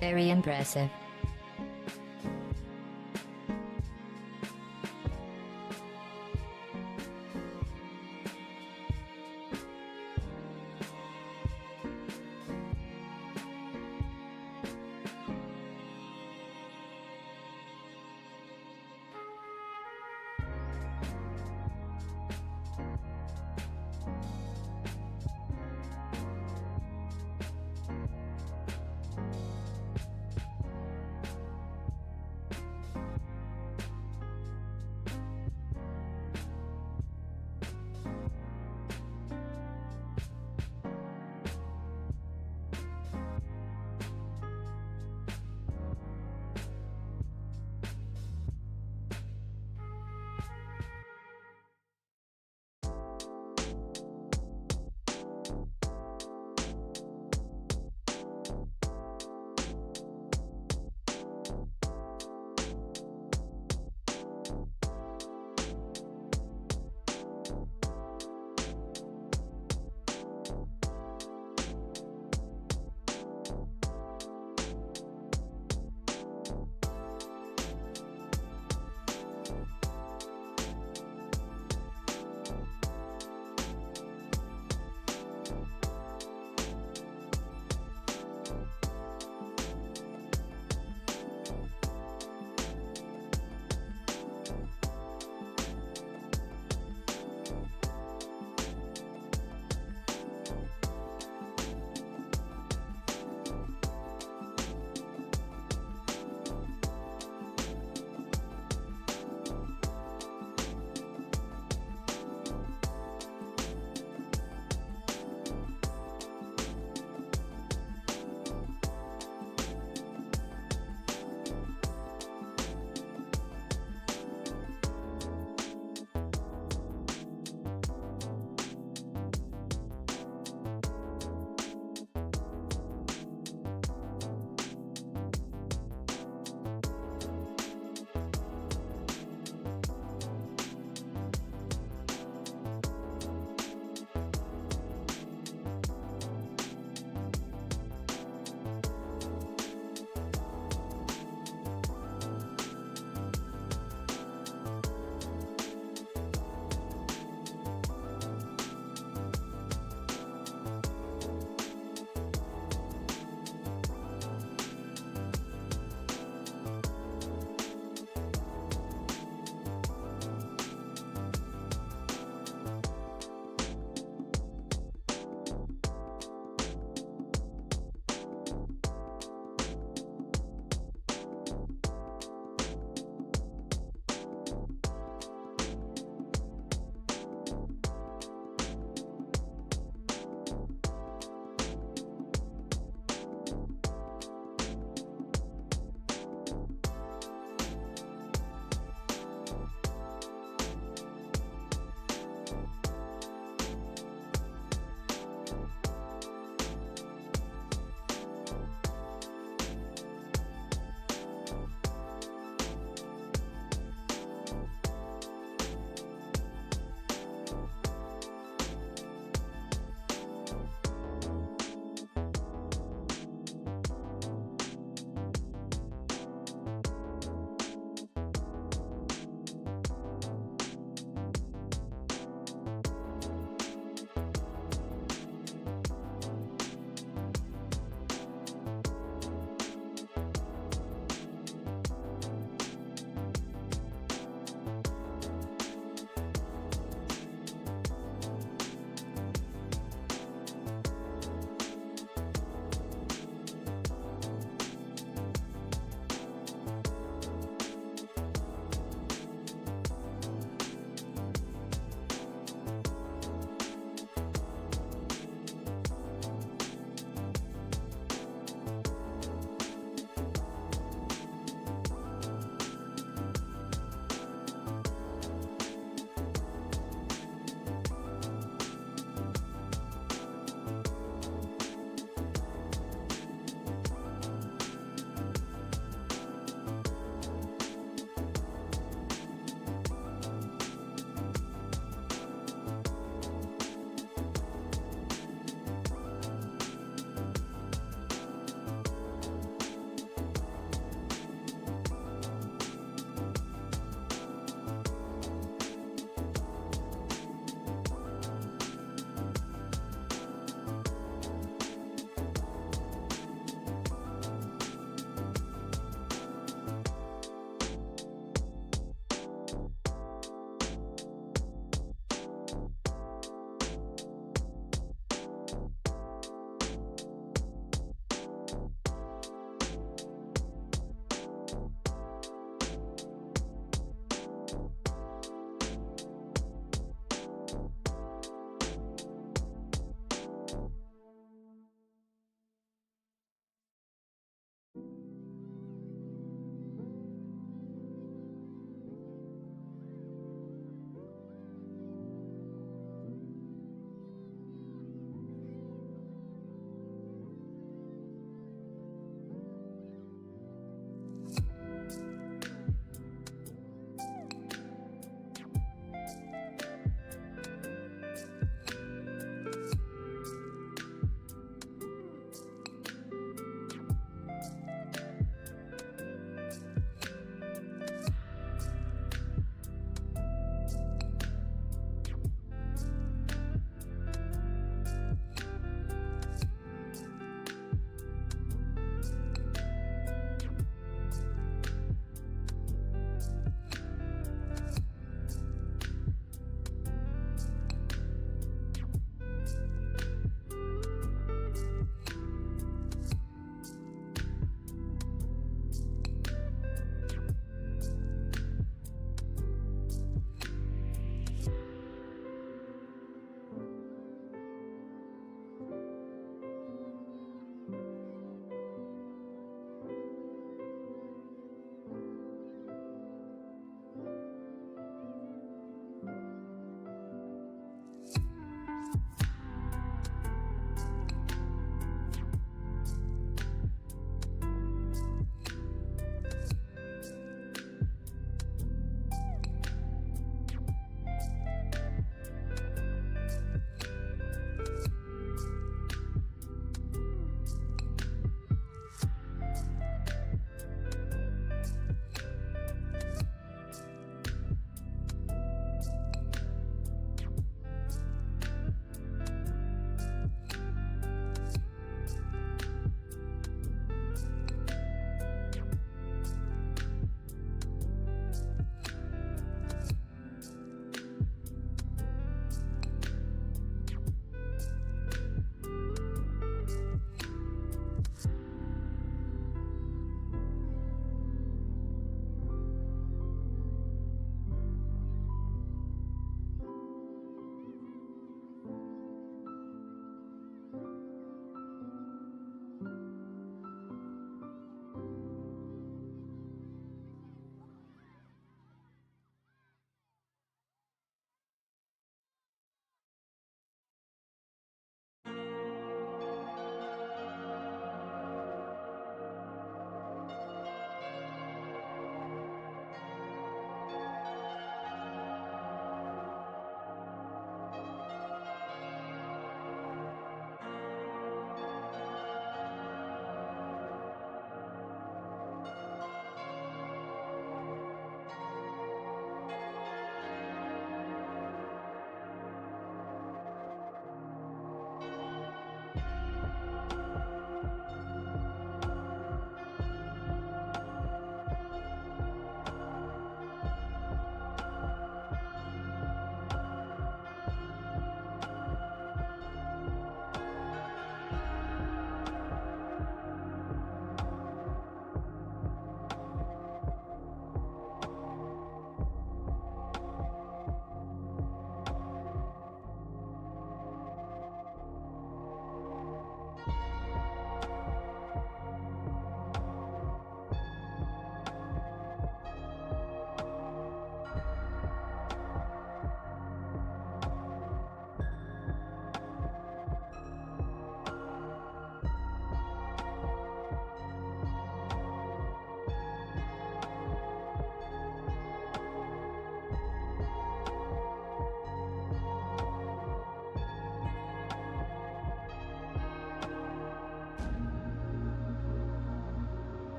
Very impressive.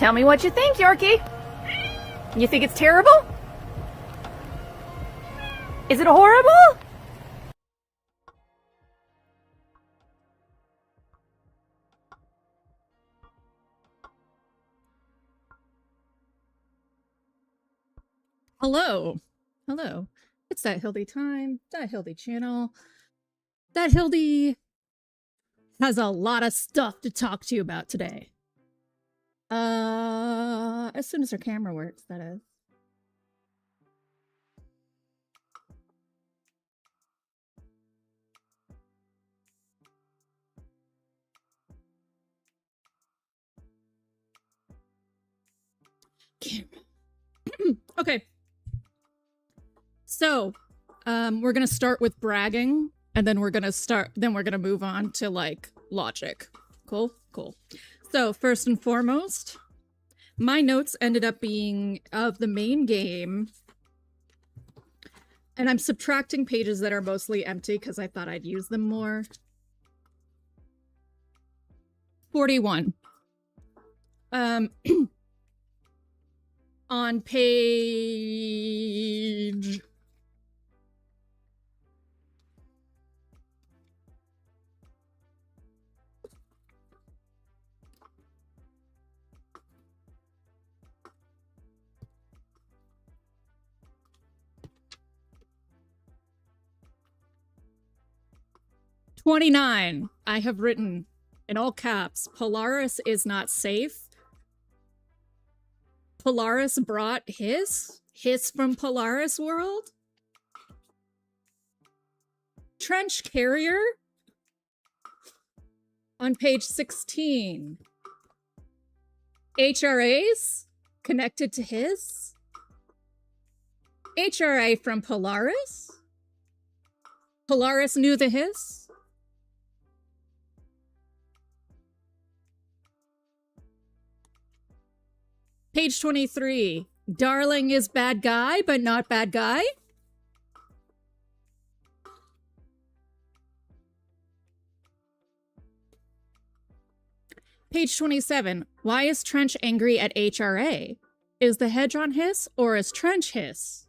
Tell me what you think, Yorkie. You think it's terrible? Is it horrible? Hello. Hello. It's That Hildy time, That Hildy channel. That Hildy has a lot of stuff to talk to you about today. As soon as her camera works, that is. Okay. So, we're gonna start with bragging, and then we're gonna move on to, like, logic. Cool? Cool. So, first and foremost, my notes ended up being of the main game, and I'm subtracting pages that are mostly empty because I thought I'd use them more. 41. On page... "29, I have written, in all caps, Polaris is not safe. Polaris brought hiss from Polaris world. Trench carrier on page 16. HRAs connected to his. HRA from Polaris. Polaris knew the hiss. Page 23. Darling is bad guy, but not bad guy. Page 27. Why is Trench angry at HRA? Is the Hedron hiss or is Trench hiss?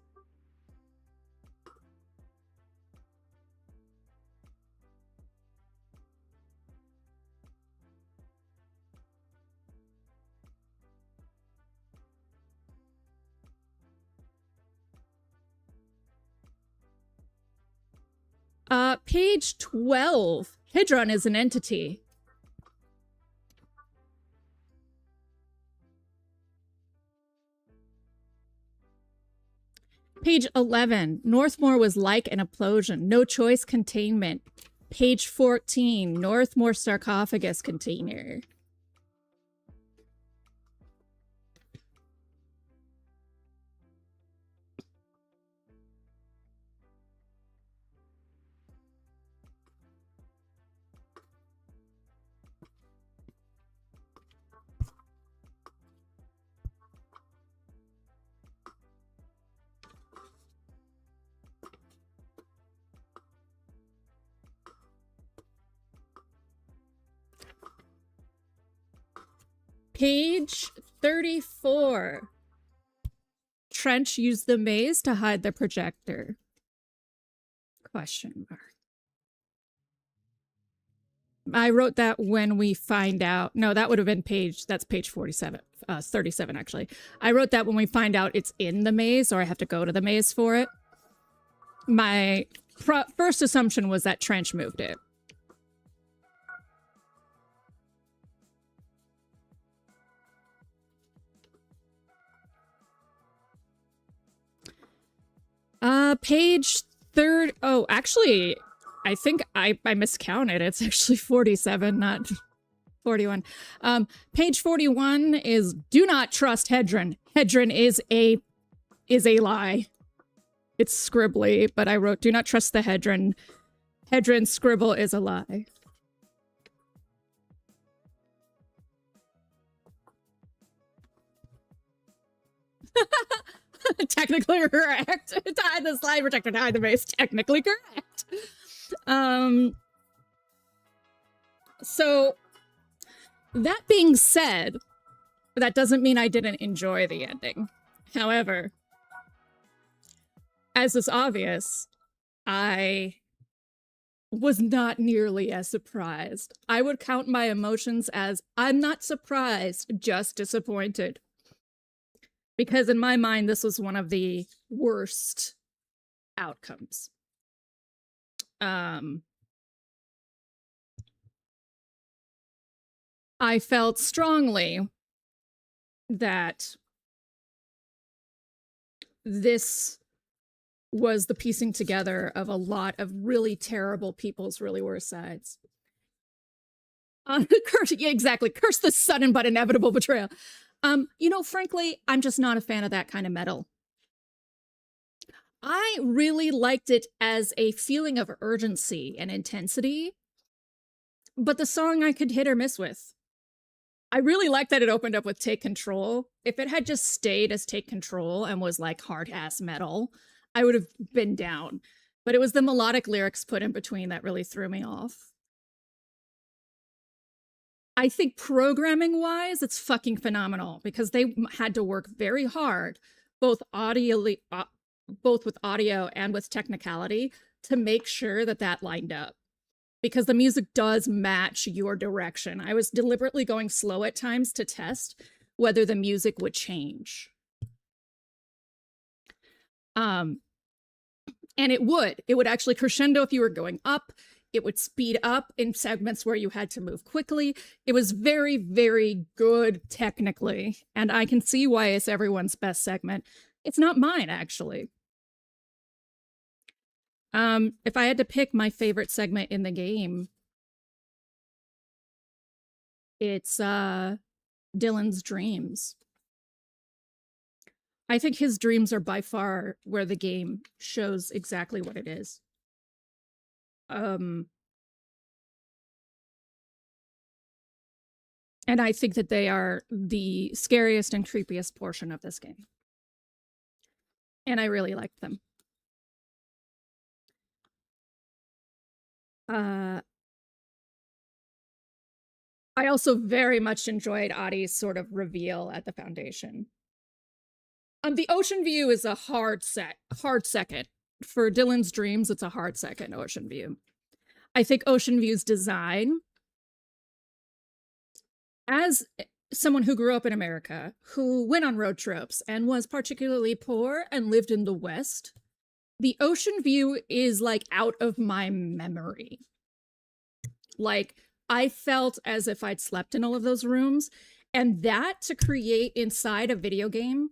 Page 12. Hedron is an entity. Page 11. Northmore was like an implosion. No choice containment. Page 14. Northmore sarcophagus container. Page 34. Trench used the maze to hide the projector. Question mark. I wrote that when we find out. No, that would have been that's page 47. 37, actually. I wrote that when we find out it's in the maze, or I have to go to the maze for it. My first assumption was that Trench moved it. Page 30. Oh, actually, I think I miscounted. It's actually 47, not 41. Page 41 is do not trust Hedron. Hedron is a lie. It's scribbly, but I wrote do not trust the Hedron. Hedron scribble is a lie. Technically correct. To hide the slide protector, to hide the base. Technically correct. So, that being said, But that doesn't mean I didn't enjoy the ending. However, as is obvious, I was not nearly as surprised. I would count my emotions as I'm not surprised, just disappointed. Because in my mind, this was one of the worst outcomes. I felt strongly that this was the piecing together of a lot of really terrible people's really worst sides. Curse, yeah, exactly. Curse the sudden but inevitable betrayal. You know, frankly, I'm just not a fan of that kind of metal. I really liked it as a feeling of urgency and intensity, but the song I could hit or miss with. I really liked that it opened up with Take Control. If it had just stayed as Take Control and was like hard-ass metal, I would have been down. But it was the melodic lyrics put in between that really threw me off. I think programming-wise, it's fucking phenomenal because they had to work very hard, both with audio and with technicality, to make sure that that lined up. Because the music does match your direction. I was deliberately going slow at times to test whether the music would change. And it would actually crescendo if you were going up. It would speed up in segments where you had to move quickly. It was very, very good technically. And I can see why it's everyone's best segment. It's not mine, actually. If I had to pick my favorite segment in the game, it's Dylan's dreams. I think his dreams are by far where the game shows exactly what it is. And I think that they are the scariest and creepiest portion of this game. And I really liked them. I also very much enjoyed Adi's sort of reveal at the Foundation. The ocean view is a hard second. For Dylan's dreams, it's a hard second, ocean view. I think ocean view's design, as someone who grew up in America, who went on road trips and was particularly poor and lived in the West, the ocean view is like out of my memory. Like, I felt as if I'd slept in all of those rooms, and that to create inside a video game,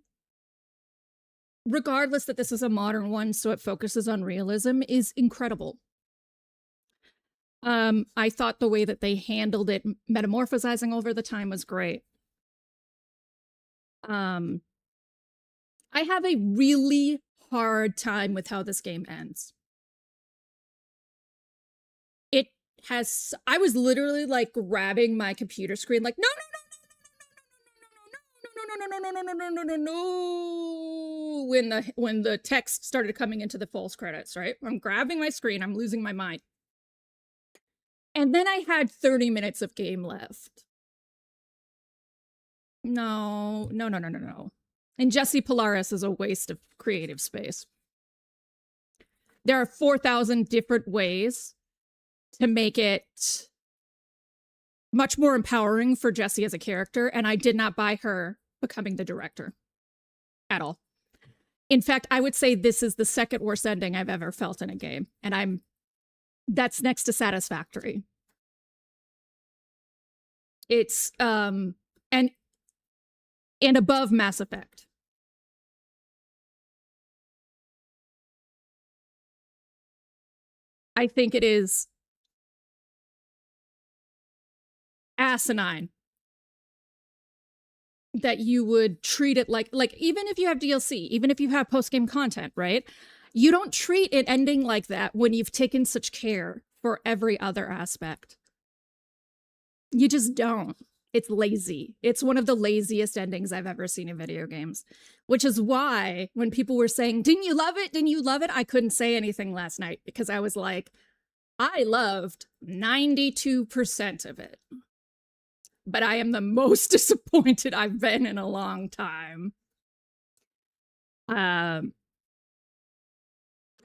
regardless that this is a modern one, so it focuses on realism, is incredible. I thought the way that they handled it, metamorphosizing over the time, was great. I have a really hard time with how this game ends. I was literally like grabbing my computer screen like, no, when the text started coming into the false credits, right? I'm grabbing my screen, I'm losing my mind. And then I had 30 minutes of game left. No. And Jesse Polaris is a waste of creative space. There are 4,000 different ways to make it much more empowering for Jessie as a character, and I did not buy her becoming the director at all. In fact, I would say this is the second worst ending I've ever felt in a game, and that's next to satisfactory. It's and above Mass Effect. I think it is asinine that you would treat it like even if you have DLC, even if you have post-game content, right? You don't treat an ending like that when you've taken such care for every other aspect. You just don't. It's lazy. It's one of the laziest endings I've ever seen in video games, which is why when people were saying, didn't you love it? Didn't you love it? I couldn't say anything last night because I was like, I loved 92% of it. but I am the most disappointed I've been in a long time.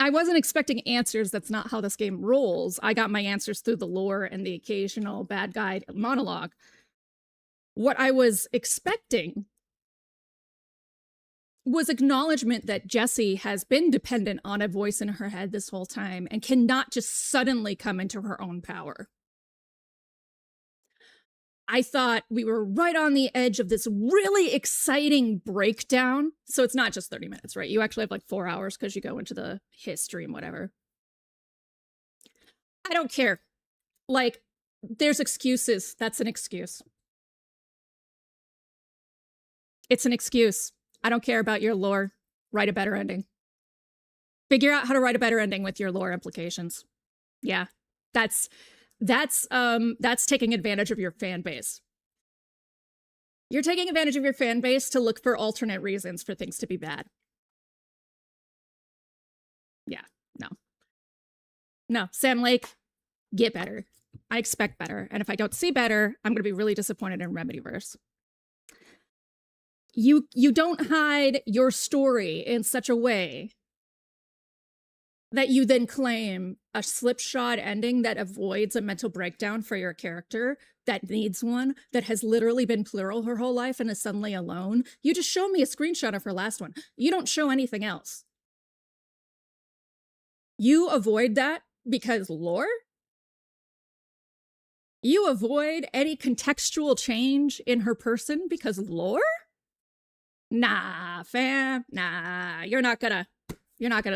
I wasn't expecting answers. That's not how this game rolls. I got my answers through the lore and the occasional bad guy monologue. What I was expecting was acknowledgement that Jessie has been dependent on a voice in her head this whole time and cannot just suddenly come into her own power. I thought we were right on the edge of this really exciting breakdown. So it's not just 30 minutes, right? You actually have like 4 hours because you go into the history and whatever. I don't care. Like, there's excuses. That's an excuse. It's an excuse. I don't care about your lore. Write a better ending. Figure out how to write a better ending with your lore implications. Yeah, that's taking advantage of your fan base. You're taking advantage of your fan base to look for alternate reasons for things to be bad. Yeah, no. No, Sam Lake, get better. I expect better. And if I don't see better, I'm going to be really disappointed in Remedyverse. You don't hide your story in such a way that you then claim a slipshod ending that avoids a mental breakdown for your character that needs one, that has literally been plural her whole life and is suddenly alone. You just show me a screenshot of her last one. You don't show anything else. You avoid that because lore? You avoid any contextual change in her person because lore? Nah, fam, nah, you're not gonna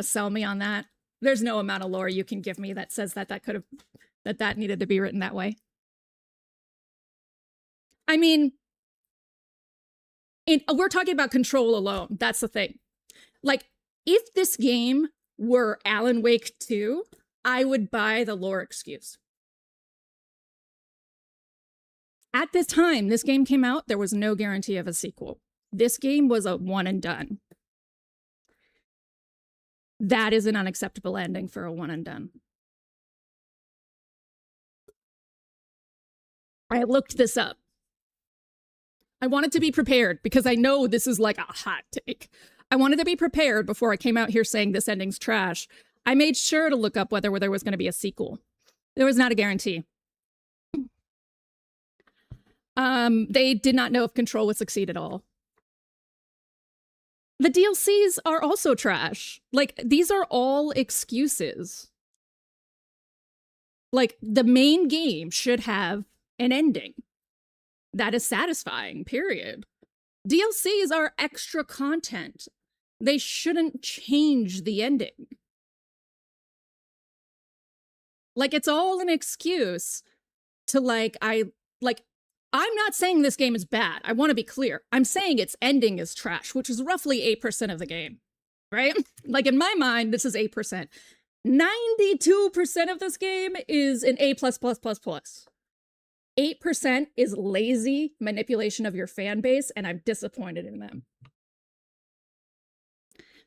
sell me on that. There's no amount of lore you can give me that says that that needed to be written that way. I mean, we're talking about control alone. That's the thing. Like, if this game were Alan Wake 2, I would buy the lore excuse. At this time this game came out, there was no guarantee of a sequel. This game was a one and done. That is an unacceptable ending for a one and done. I looked this up. I wanted to be prepared because I know this is like a hot take. I wanted to be prepared before I came out here saying this ending's trash. I made sure to look up whether there was going to be a sequel. There was not a guarantee. They did not know if Control would succeed at all. The DLCs are also trash. Like, these are all excuses. Like, the main game should have an ending that is satisfying, period. DLCs are extra content. They shouldn't change the ending. Like, it's all an excuse to, I'm not saying this game is bad. I want to be clear. I'm saying its ending is trash, which is roughly 8% of the game, right? Like, in my mind, this is 8%. 92% of this game is an A++++. 8% is lazy manipulation of your fan base, and I'm disappointed in them.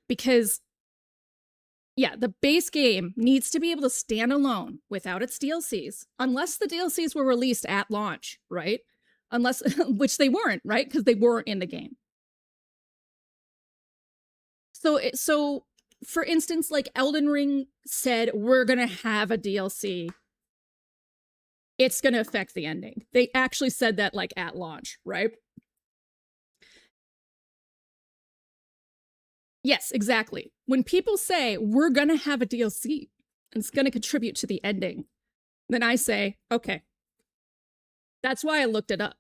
Because, yeah, the base game needs to be able to stand alone without its DLCs, unless the DLCs were released at launch, right? Unless, which they weren't, right? Because they weren't in the game. So for instance, like Elden Ring said, we're gonna have a DLC. It's gonna affect the ending. They actually said that like at launch, right? Yes, exactly. When people say we're gonna have a DLC and it's gonna contribute to the ending, then I say, okay. That's why I looked it up.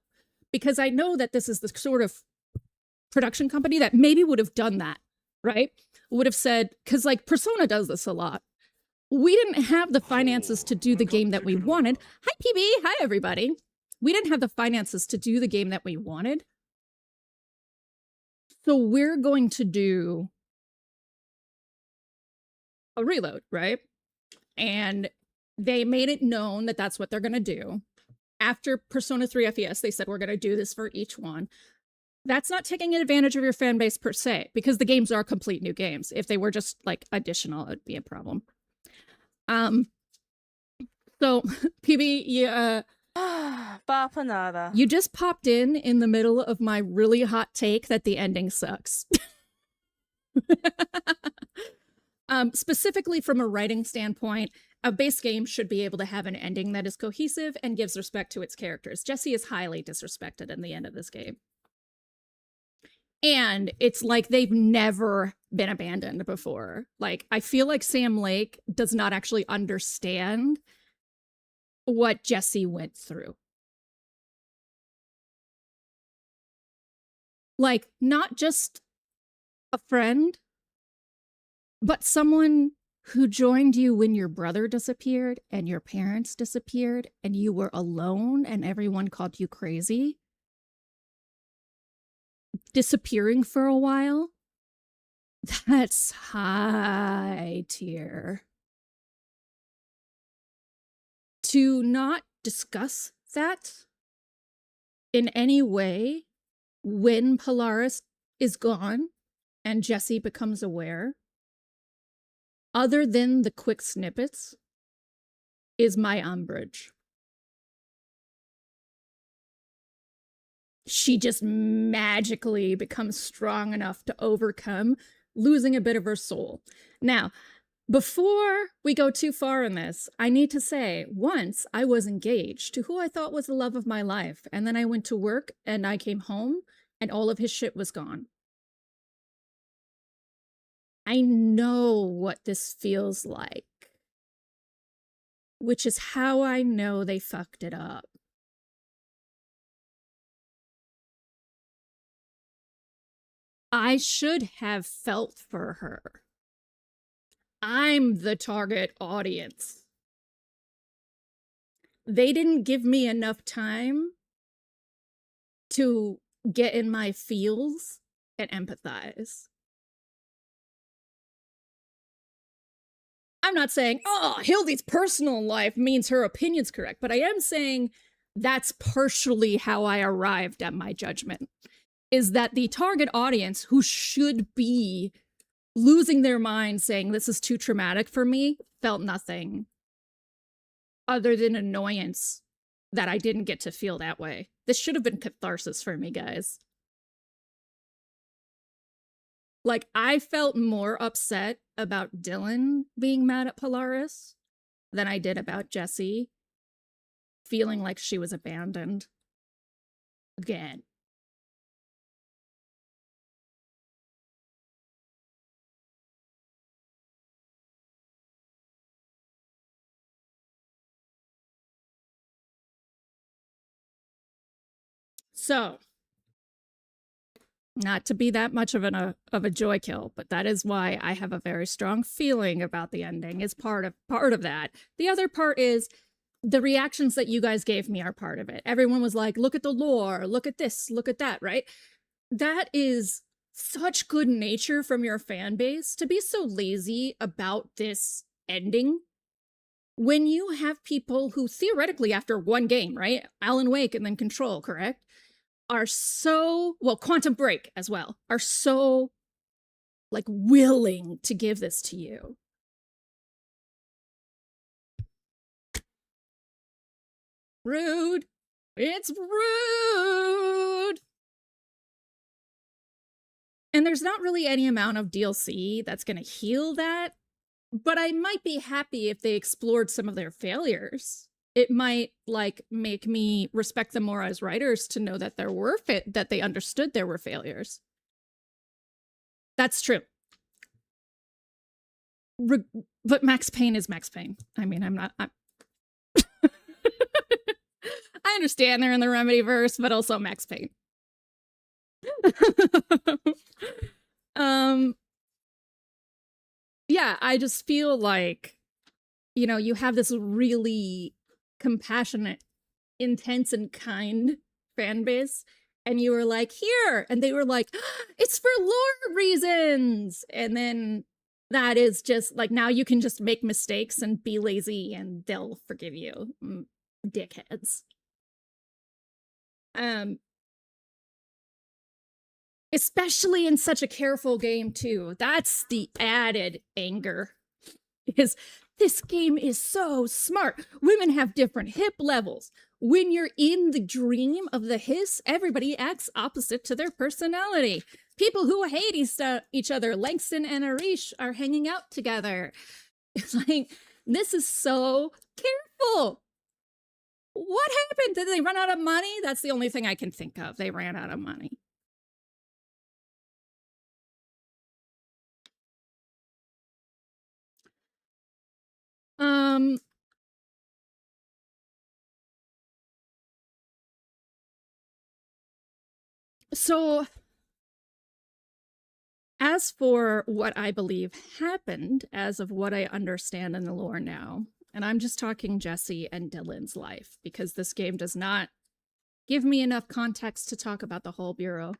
Because I know that this is the sort of production company that maybe would have done that, right? Would have said, because like Persona does this a lot. We didn't have the finances to do the game that we wanted. Hi, PB. Hi, everybody. We didn't have the finances to do the game that we wanted. So we're going to do a reload, right? And they made it known that that's what they're going to do. After Persona 3 FES, they said, we're going to do this for each one. That's not taking advantage of your fan base per se, because the games are complete new games. If they were just like additional, it'd be a problem. So PB, yeah. But Bapanada. You just popped in the middle of my really hot take that the ending sucks. Specifically from a writing standpoint, a base game should be able to have an ending that is cohesive and gives respect to its characters. Jessie is highly disrespected in the end of this game. And it's like they've never been abandoned before. Like, I feel like Sam Lake does not actually understand what Jessie went through. Like, not just a friend, but someone who joined you when your brother disappeared and your parents disappeared and you were alone and everyone called you crazy. Disappearing for a while. That's high tier. To not discuss that in any way when Polaris is gone and Jessie becomes aware, other than the quick snippets, is my umbrage. She just magically becomes strong enough to overcome losing a bit of her soul. Now, before we go too far in this, I need to say, once I was engaged to who I thought was the love of my life, and then I went to work and I came home and all of his shit was gone. I know what this feels like, which is how I know they fucked it up. I should have felt for her. I'm the target audience. They didn't give me enough time to get in my feels and empathize. I'm not saying, oh, Hildy's personal life means her opinion's correct, but I am saying that's partially how I arrived at my judgment. Is that the target audience, who should be losing their mind saying this is too traumatic for me, felt nothing other than annoyance that I didn't get to feel that way. This should have been catharsis for me, guys. Like, I felt more upset about Dylan being mad at Polaris than I did about Jessie feeling like she was abandoned. Again. So, not to be that much of a joy kill, but that is why I have a very strong feeling about the ending is part of that. The other part is the reactions that you guys gave me are part of it. Everyone was like, look at the lore, look at this, look at that, right? That is such good nature from your fan base to be so lazy about this ending. When you have people who theoretically after one game, right? Alan Wake and then Control, correct? Are so, well, Quantum Break as well, are so, like, willing to give this to you. Rude. It's rude. And there's not really any amount of DLC that's going to heal that, but I might be happy if they explored some of their failures. It might, like, make me respect them more as writers to know that there were that they understood there were failures. That's true. But Max Payne is Max Payne. I mean, I'm I understand they're in the remedyverse, but also Max Payne. Yeah, I just feel like, you know, you have this really compassionate, intense, and kind fan base, and you were like, here, and they were like, it's for lore reasons, and then that is just like, now you can just make mistakes and be lazy and they'll forgive you. Dickheads. Especially in such a careful game too. That's the added anger, is This game is so smart. Women have different hip levels. When you're in the dream of the hiss, everybody acts opposite to their personality. People who hate each other, Langston and Arish, are hanging out together. It's like, this is so careful. What happened? Did they run out of money? That's the only thing I can think of. They ran out of money. So as for what I believe happened, as of what I understand in the lore now, and I'm just talking Jesse and Dylan's life, because this game does not give me enough context to talk about the whole Bureau.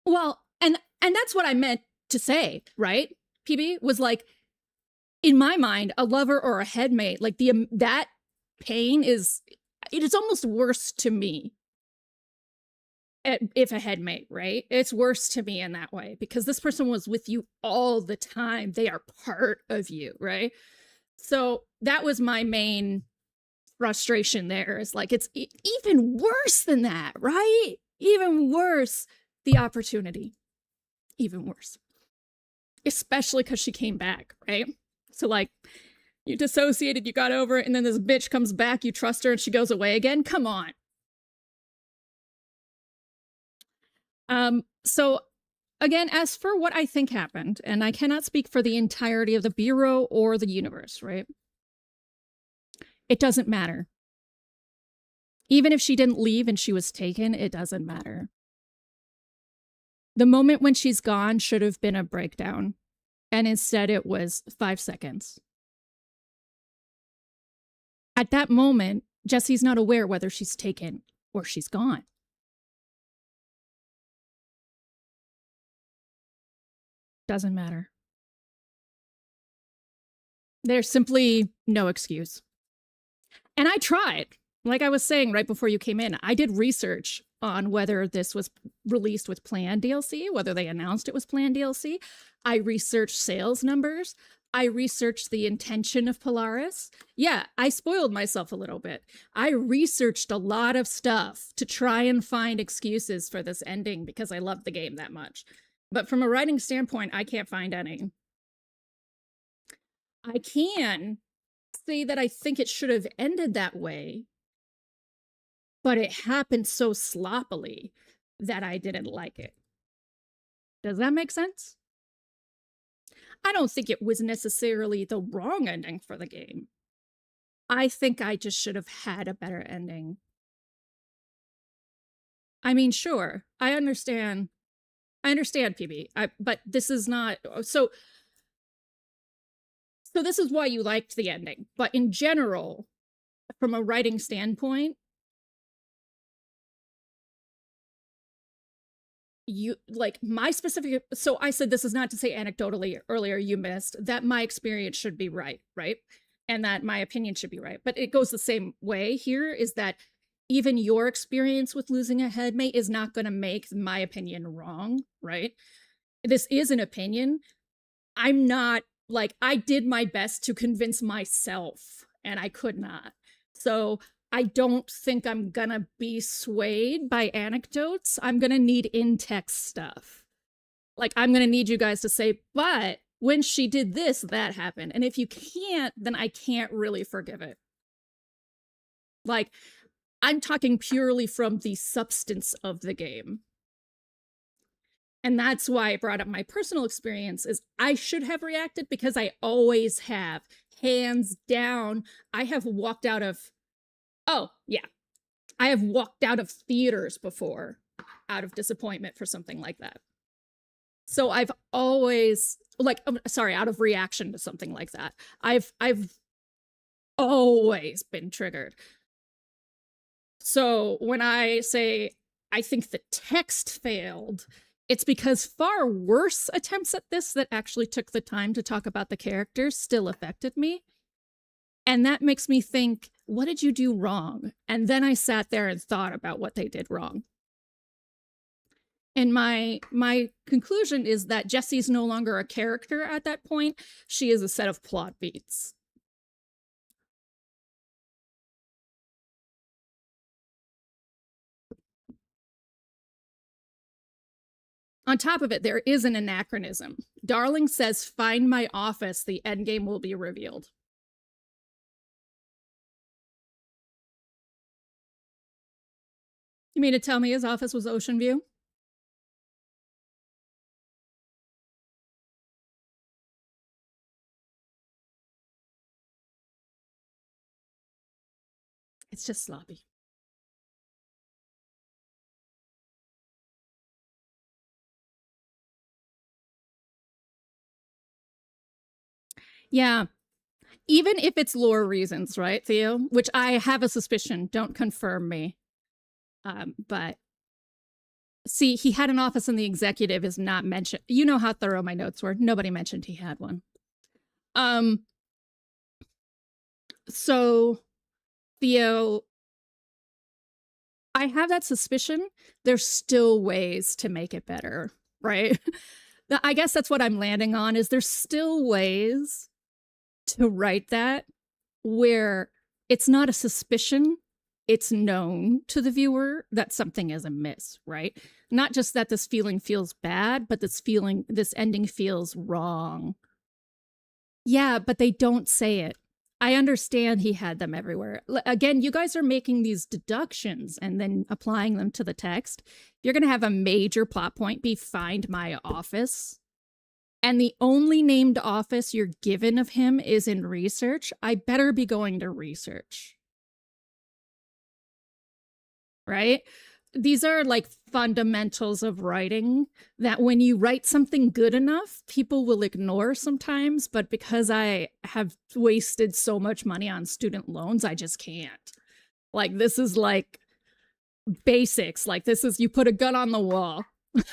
Well, and that's what I meant to say, right? PB was like, in my mind, a lover or a headmate, like that pain is, it is almost worse to me if a headmate, right? It's worse to me in that way because this person was with you all the time. They are part of you, right? So that was my main frustration there, is like, it's even worse than that, right? Even worse, the opportunity. Even worse. Especially because she came back, right? So like, you dissociated, you got over it, and then this bitch comes back, you trust her, and she goes away again? Come on. So again, as for what I think happened, and I cannot speak for the entirety of the Bureau or the universe, right? It doesn't matter. Even if she didn't leave and she was taken, it doesn't matter. The moment when she's gone should have been a breakdown, and instead it was 5 seconds. At that moment, Jesse's not aware whether she's taken or she's gone. Doesn't matter. There's simply no excuse. And I tried. Like I was saying right before you came in, I did research on whether this was released with planned DLC, whether they announced it was planned DLC. I researched sales numbers. I researched the intention of Polaris. Yeah, I spoiled myself a little bit. I researched a lot of stuff to try and find excuses for this ending because I loved the game that much. But from a writing standpoint, I can't find any. I can say that I think it should have ended that way, but it happened so sloppily that I didn't like it. Does that make sense? I don't think it was necessarily the wrong ending for the game. I think I just should have had a better ending. I mean, sure, I understand, PB, but this is not, so this is why you liked the ending. But in general, from a writing standpoint, you like my specific, so I said this is not to say anecdotally earlier you missed that my experience should be right, and that my opinion should be right, but it goes the same way here, is that even your experience with losing a headmate is not going to make my opinion wrong, right? This is an opinion. I'm not, like, I did my best to convince myself and I could not. So I don't think I'm gonna be swayed by anecdotes. I'm gonna need in-text stuff. Like, I'm gonna need you guys to say, but when she did this, that happened. And if you can't, then I can't really forgive it. Like, I'm talking purely from the substance of the game. And that's why I brought up my personal experience, is I should have reacted because I always have. Hands down, I have walked out of, oh, yeah. I have walked out of theaters before out of disappointment for something like that. So I've always, like, sorry, out of reaction to something like that. I've always been triggered. So when I say I think the text failed, it's because far worse attempts at this that actually took the time to talk about the characters still affected me. And that makes me think, what did you do wrong? And then I sat there and thought about what they did wrong. And my conclusion is that Jessie's no longer a character at that point. She is a set of plot beats. On top of it, there is an anachronism. Darling says, "Find my office, the endgame will be revealed." You mean to tell me his office was Ocean View? It's just sloppy. Yeah. Even if it's lore reasons, right, Theo? Which I have a suspicion. Don't confirm me. But see, he had an office in the executive is not mentioned. You know how thorough my notes were. Nobody mentioned he had one. So Theo, I have that suspicion. There's still ways to make it better, right? I guess that's what I'm landing on, is there's still ways to write that where it's not a suspicion, it's known to the viewer that something is amiss, right? Not just that this feeling feels bad, but this ending feels wrong. Yeah, but they don't say it. I understand he had them everywhere. Again, you guys are making these deductions and then applying them to the text. You're going to have a major plot point be find my office, and the only named office you're given of him is in research. I better be going to research. Right? These are like fundamentals of writing that when you write something good enough, people will ignore sometimes. But because I have wasted so much money on student loans, I just can't. Like, this is like basics. Like, this is, you put a gun on the wall,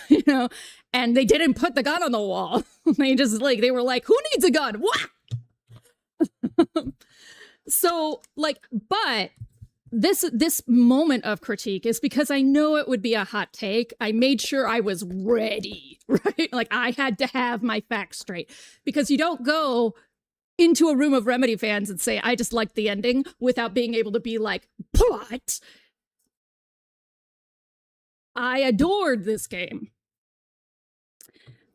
you know, and they didn't put the gun on the wall. They just like, they were like, who needs a gun? What? So like, but this moment of critique is because I know it would be a hot take. I made sure I was ready, right? Like, I had to have my facts straight, because you don't go into a room of Remedy fans and say, I just liked the ending, without being able to be like, plot. I adored this game.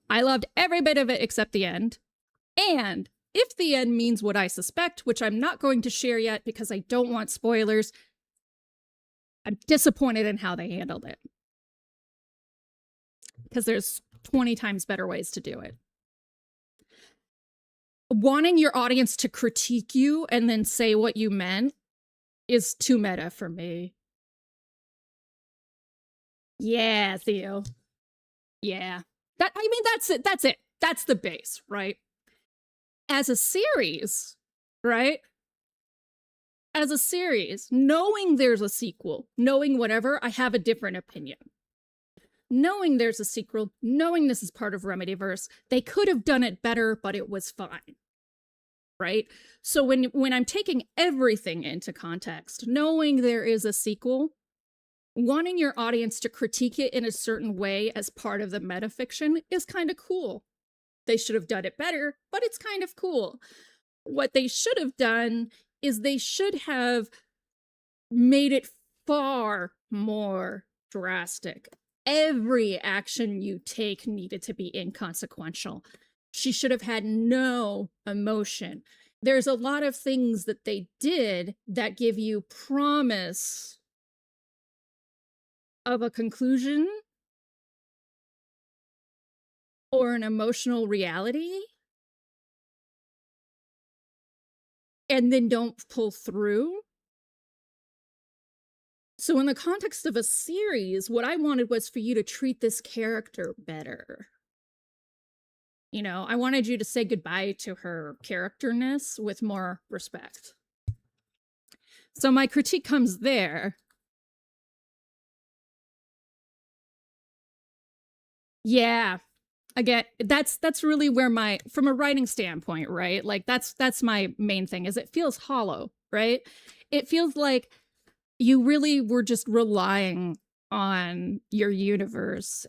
I loved every bit of it except the end. And if the end means what I suspect, which I'm not going to share yet because I don't want spoilers, I'm disappointed in how they handled it. Because there's 20 times better ways to do it. Wanting your audience to critique you and then say what you meant is too meta for me. Yeah, Theo. Yeah. I mean, that's it. That's it. That's the base, right? As a series, right? As a series, knowing there's a sequel, knowing whatever, I have a different opinion. Knowing there's a sequel, knowing this is part of Remedyverse, they could have done it better, but it was fine, right? So when I'm taking everything into context, knowing there is a sequel, wanting your audience to critique it in a certain way as part of the metafiction is kind of cool. They should have done it better, but it's kind of cool. What they should have done is they should have made it far more drastic. Every action you take needed to be inconsequential. She should have had no emotion. There's a lot of things that they did that give you promise of a conclusion or an emotional reality, and then don't pull through. So in the context of a series, what I wanted was for you to treat this character better. You know, I wanted you to say goodbye to her characterness with more respect. So my critique comes there. Yeah. Again, that's really where from a writing standpoint, right? Like, that's my main thing, is it feels hollow, right? It feels like you really were just relying on your universe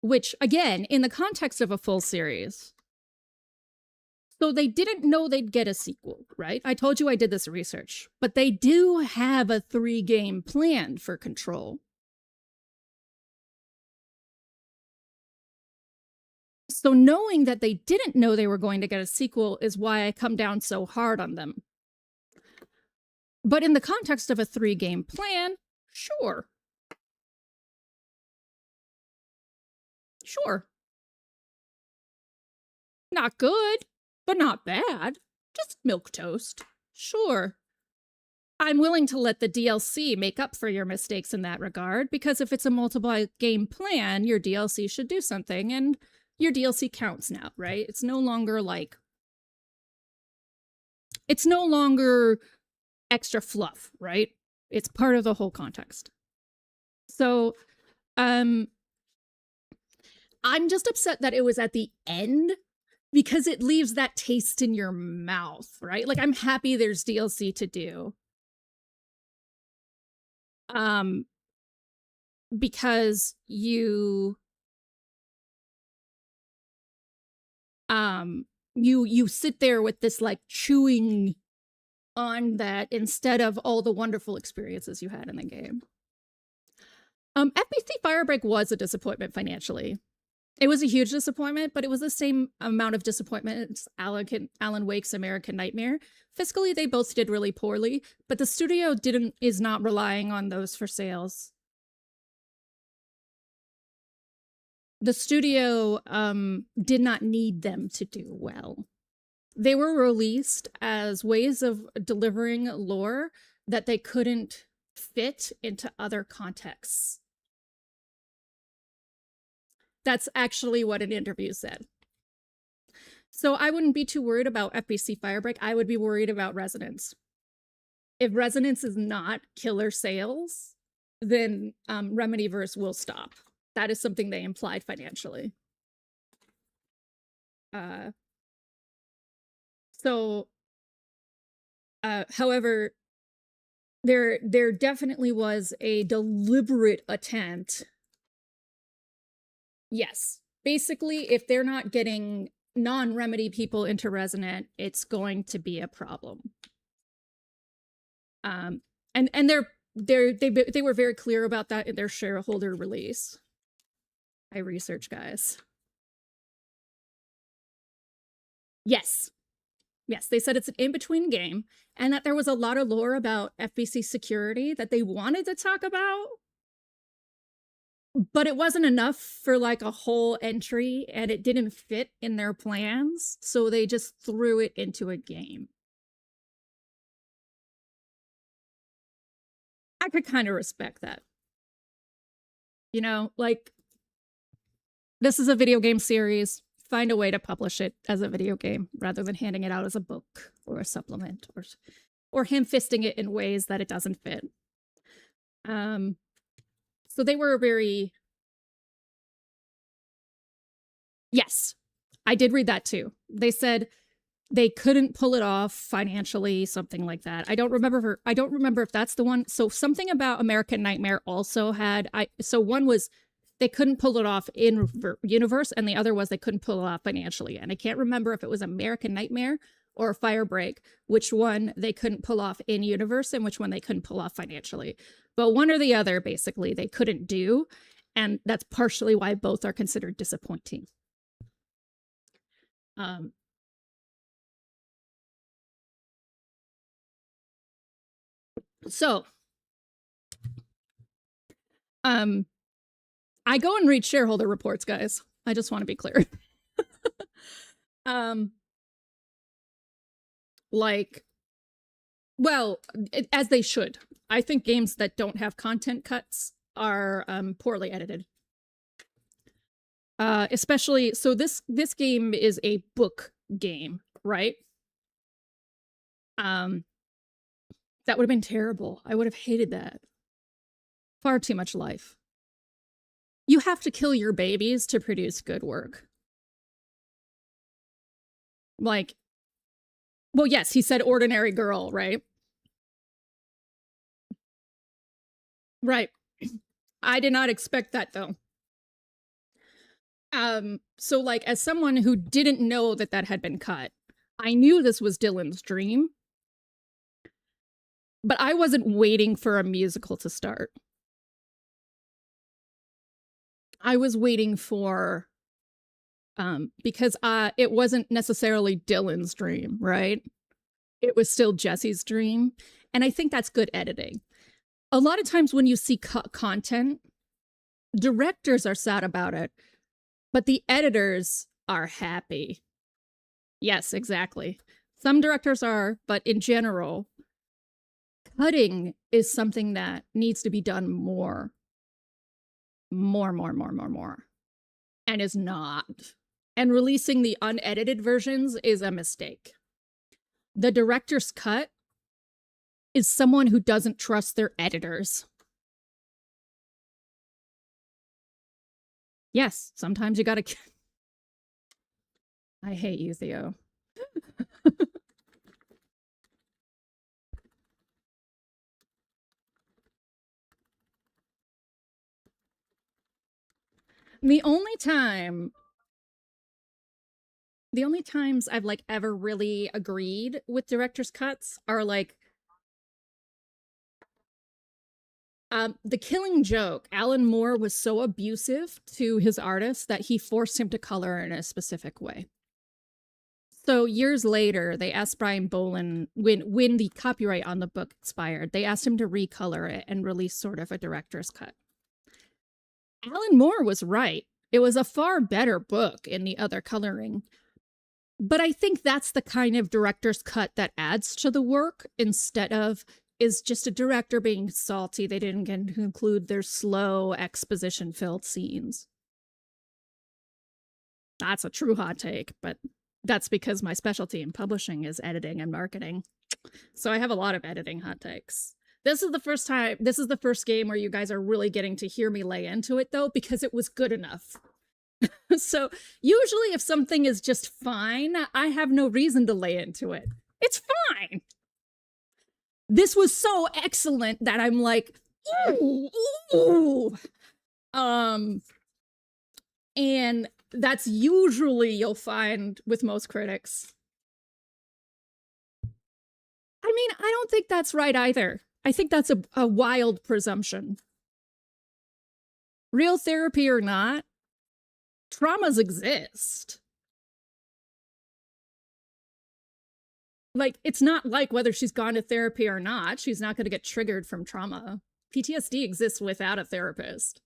which again, in the context of a full series. So they didn't know they'd get a sequel, right? I told you I did this research, but they do have a 3-game plan for Control. So knowing that they didn't know they were going to get a sequel is why I come down so hard on them. But in the context of a 3-game plan, sure. Sure. Not good, but not bad. Just milquetoast. Sure. I'm willing to let the DLC make up for your mistakes in that regard, because if it's a multi-game plan, your DLC should do something, and your DLC counts now, right? It's no longer like... It's no longer extra fluff, right? It's part of the whole context. So, I'm just upset that it was at the end, because it leaves that taste in your mouth, right? Like, I'm happy there's DLC to do. Because you sit there with this, like, chewing on that instead of all the wonderful experiences you had in the game. FBC Firebreak was a disappointment financially. It was a huge disappointment, but it was the same amount of disappointment as Alan Wake's American Nightmare. Fiscally, they both did really poorly, but the studio is not relying on those for sales. The studio did not need them to do well. They were released as ways of delivering lore that they couldn't fit into other contexts. That's actually what an interview said. So I wouldn't be too worried about FBC Firebreak. I would be worried about Resonance. If Resonance is not killer sales, then Remedyverse will stop. That is something they implied financially. However, there definitely was a deliberate attempt. Yes, basically, if they're not getting non-Remedy people into Resonant, it's going to be a problem. And they were very clear about that in their shareholder release. I research, guys. Yes. Yes, they said it's an in-between game, and that there was a lot of lore about FBC security that they wanted to talk about, but it wasn't enough for, like, a whole entry, and it didn't fit in their plans, so they just threw it into a game. I could kind of respect that. You know, like, this is a video game series. Find a way to publish it as a video game rather than handing it out as a book or a supplement, or him fisting it in ways that it doesn't fit. So they were very... Yes, I did read that too. They said they couldn't pull it off financially, something like that. I don't remember if that's the one. So something about American Nightmare also had... So one was they couldn't pull it off in universe, and the other was they couldn't pull it off financially. And I can't remember if it was American Nightmare or Firebreak, which one they couldn't pull off in universe and which one they couldn't pull off financially. But one or the other, basically, they couldn't do, and that's partially why both are considered disappointing. So, I go and read shareholder reports, guys. I just want to be clear. Like, well, as they should. I think games that don't have content cuts are poorly edited. Especially, so this game is a book game, right? That would have been terrible. I would have hated that. Far too much life. You have to kill your babies to produce good work. Like, well, yes, he said ordinary girl, right? Right. I did not expect that, though. So like as someone who didn't know that that had been cut, I knew this was Dylan's dream, but I wasn't waiting for a musical to start. I was waiting for because it wasn't necessarily Dylan's dream, right? It was still Jesse's dream. And I think that's good editing. A lot of times when you see content, directors are sad about it, but the editors are happy. Yes, exactly. Some directors are, but in general, cutting is something that needs to be done more. More. And is not. And releasing the unedited versions is a mistake. The director's cut is someone who doesn't trust their editors. Yes, sometimes you gotta... I hate you, Theo. The only times I've like ever really agreed with director's cuts are like The Killing Joke. Alan Moore was so abusive to his artist that he forced him to color in a specific way. So years later, they asked Brian Bolland, when the copyright on the book expired, they asked him to recolor it and release sort of a director's cut. Alan Moore was right. It was a far better book in the other coloring. But I think that's the kind of director's cut that adds to the work instead of is just a director being salty. They didn't get to include their slow exposition-filled scenes. That's a true hot take, but that's because my specialty in publishing is editing and marketing. So I have a lot of editing hot takes. This is the first game where you guys are really getting to hear me lay into it, though, because it was good enough. So usually if something is just fine, I have no reason to lay into it. It's fine. This was so excellent that I'm like, ooh. And that's usually you'll find with most critics. I mean, I don't think that's right either. I think that's a wild presumption. Real therapy or not, traumas exist. Like, it's not like whether she's gone to therapy or not, she's not going to get triggered from trauma. PTSD exists without a therapist.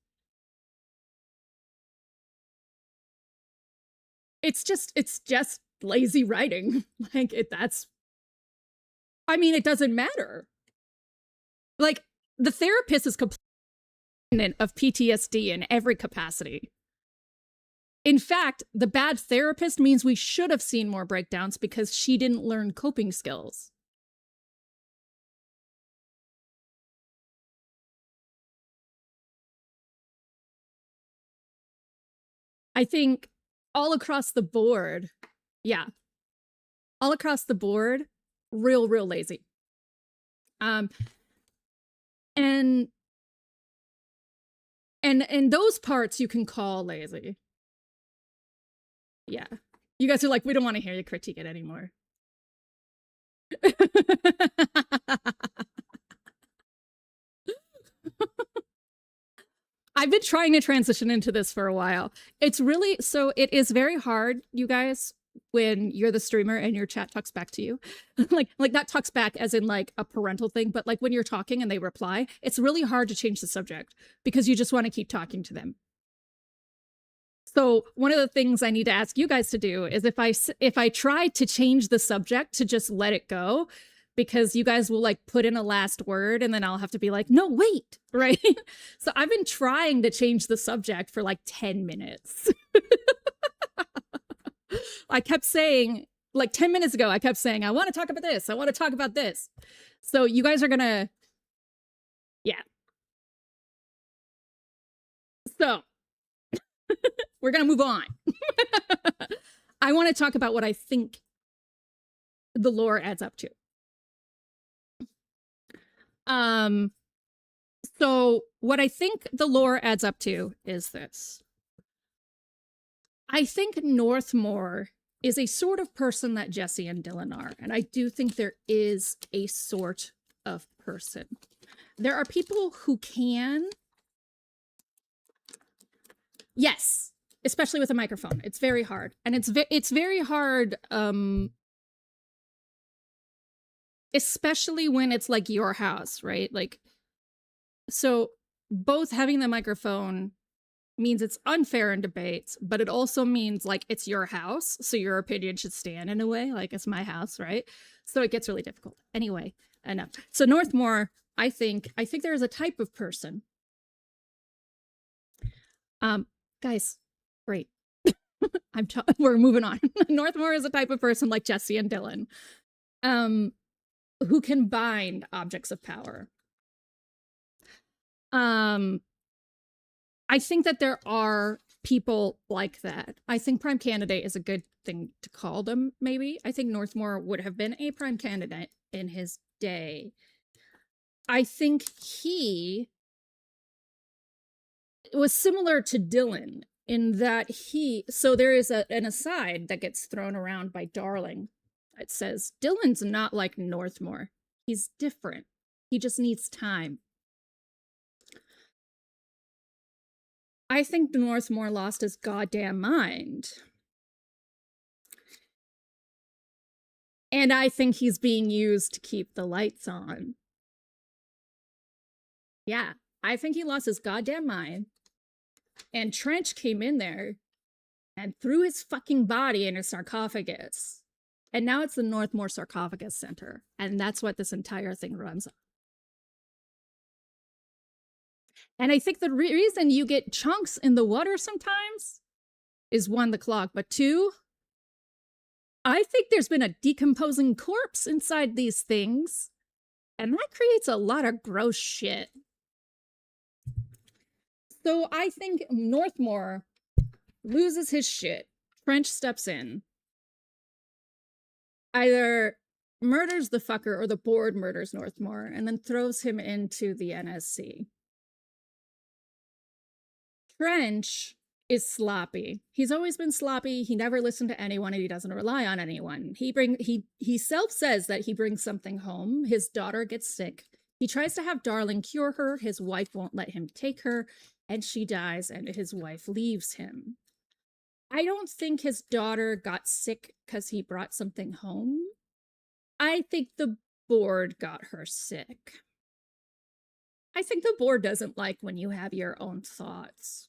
It's just lazy writing. Like, I mean, it doesn't matter. Like, the therapist is completely of PTSD in every capacity. In fact, the bad therapist means we should have seen more breakdowns because she didn't learn coping skills. I think all across the board, yeah. All across the board, real lazy. And those parts you can call lazy. Yeah. You guys are like, we don't want to hear you critique it anymore. I've been trying to transition into this for a while. It's really, so it is very hard, you guys, when you're the streamer and your chat talks back to you. like not talks back as in like a parental thing, but like when you're talking and they reply, it's really hard to change the subject because you just want to keep talking to them. So one of the things I need to ask you guys to do is if I try to change the subject to just let it go, because you guys will like put in a last word and then I'll have to be like, no, wait, right? So I've been trying to change the subject for like 10 minutes. I kept saying, like 10 minutes ago, I kept saying, I want to talk about this. I want to talk about this. So you guys are gonna, yeah. So we're gonna move on. I want to talk about what I think the lore adds up to. So what I think the lore adds up to is this. I think Northmore is a sort of person that Jesse and Dylan are. And I do think there is a sort of person. There are people who can. Yes, especially with a microphone. It's very hard. And it's very hard, especially when it's like your house, right? Like, so both having the microphone means it's unfair in debates, but it also means like it's your house, so your opinion should stand in a way, like it's my house, right? So it gets really difficult. Anyway, enough. So Northmore, I think there is a type of person. Guys, great. We're moving on. Northmore is a type of person like Jesse and Dylan, who can bind objects of power. I think that there are people like that. I think prime candidate is a good thing to call them, maybe. I think Northmore would have been a prime candidate in his day. I think he was similar to Dylan in that so there is an aside that gets thrown around by Darling. It says, Dylan's not like Northmore. He's different. He just needs time. I think Northmore lost his goddamn mind. And I think he's being used to keep the lights on. Yeah, I think he lost his goddamn mind. And Trench came in there and threw his fucking body in a sarcophagus. And now it's the Northmore Sarcophagus Center. And that's what this entire thing runs on. And I think the reason you get chunks in the water sometimes is one, the clock, but two, I think there's been a decomposing corpse inside these things, and that creates a lot of gross shit. So I think Northmore loses his shit. Trench steps in. Either murders the fucker or the board murders Northmore and then throws him into the NSC. Trench is sloppy. He's always been sloppy. He never listened to anyone and he doesn't rely on anyone. He self-says that he brings something home. His daughter gets sick. He tries to have Darling cure her. His wife won't let him take her, and she dies, and his wife leaves him. I don't think his daughter got sick because he brought something home. I think the board got her sick. I think the board doesn't like when you have your own thoughts.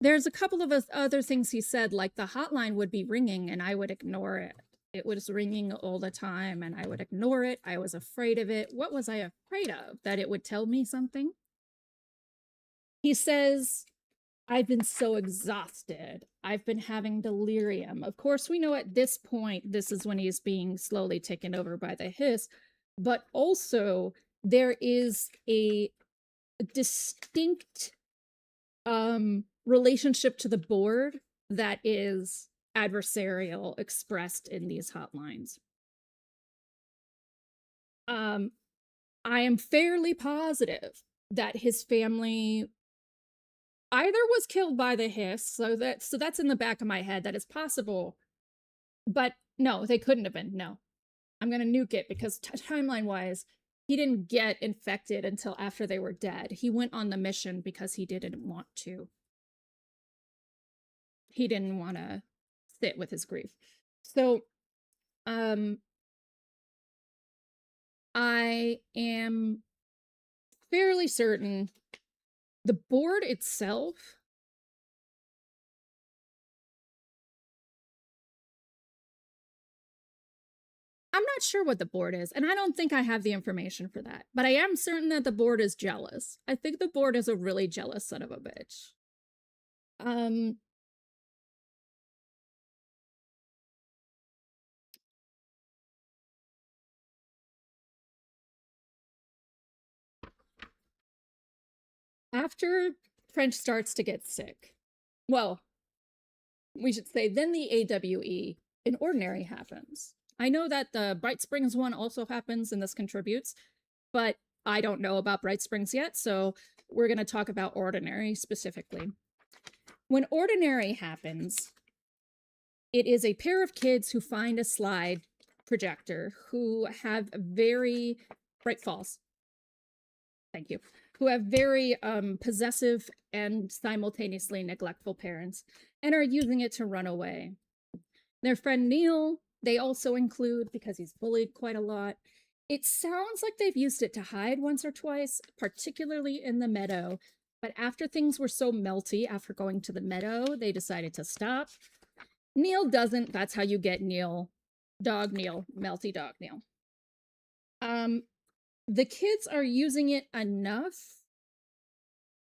There's a couple of other things he said, like the hotline would be ringing and I would ignore it. It was ringing all the time and I would ignore it. I was afraid of it. What was I afraid of? That it would tell me something? He says, I've been so exhausted. I've been having delirium. Of course, we know at this point, this is when he's being slowly taken over by the hiss, but also there is a distinct relationship to the board that is adversarial expressed in these hotlines. I am fairly positive that his family either was killed by the hiss, so that's in the back of my head, that is possible, but no, they couldn't have been. No, I'm gonna nuke it because timeline wise, he didn't get infected until after they were dead. He went on the mission because he didn't want to. He didn't want to sit with his grief. So, I am fairly certain the board itself I'm not sure what the board is, and I don't think I have the information for that, but I am certain that the board is jealous. I think the board is a really jealous son of a bitch. After Trench starts to get sick, well, we should say then the AWE in Ordinary happens. I know that the Bright Springs one also happens and this contributes, but I don't know about Bright Springs yet, so we're going to talk about Ordinary specifically. When ordinary happens, it is a pair of kids who find a slide projector who have very bright falls. Thank you. Who have very possessive and simultaneously neglectful parents and are using it to run away. Their friend Neil, they also include because he's bullied quite a lot. It sounds like they've used it to hide once or twice, particularly in the meadow. But after things were so melty after going to the meadow, they decided to stop. Neil doesn't. That's how you get Neil. Dog Neil. Melty dog Neil. The kids are using it enough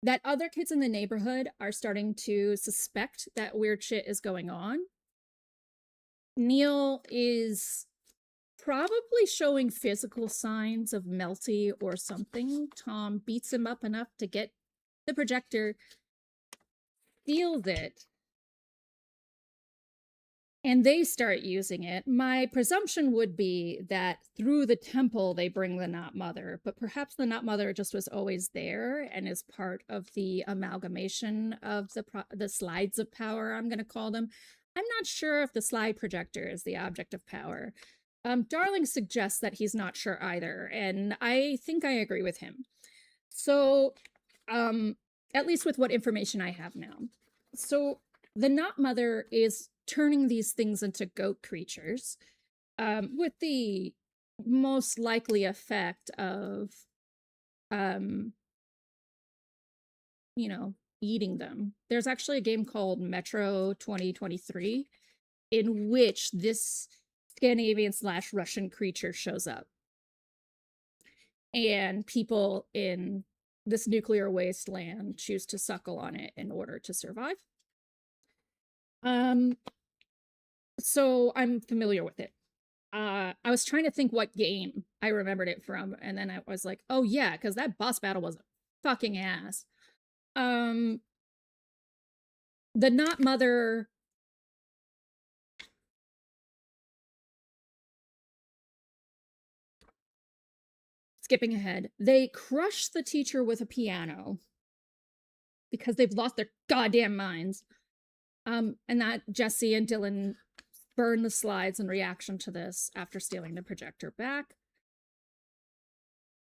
that other kids in the neighborhood are starting to suspect that weird shit is going on. Neil is probably showing physical signs of melty or something. Tom beats him up enough to get the projector, steals it, and they start using it. My presumption would be that through the temple they bring the Not Mother, but perhaps the Not Mother just was always there and is part of the amalgamation of the slides of power, I'm going to call them. I'm not sure if the slide projector is the object of power. Darling suggests that he's not sure either, and I think I agree with him. So, at least with what information I have now. So, the Not Mother is turning these things into goat creatures, with the most likely effect of, you know, eating them. There's actually a game called Metro 2023 in which this Scandinavian/Russian creature shows up. And people in this nuclear wasteland choose to suckle on it in order to survive. So I'm familiar with it. I was trying to think what game I remembered it from, and then I was like, oh yeah, because that boss battle was a fucking ass. The Not Mother skipping ahead, they crush the teacher with a piano because they've lost their goddamn minds. And that Jesse and Dylan burn the slides in reaction to this after stealing the projector back.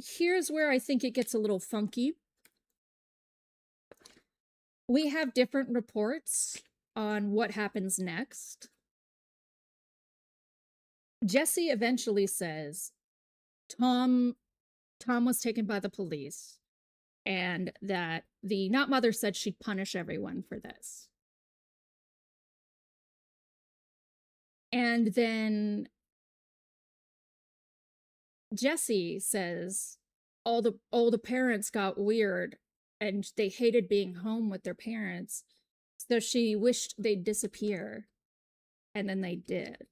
Here's where I think it gets a little funky. We have different reports on what happens next. Jesse eventually says Tom was taken by the police and that the Not Mother said she'd punish everyone for this. And then Jesse says all the parents got weird and they hated being home with their parents, so she wished they'd disappear, and then they did.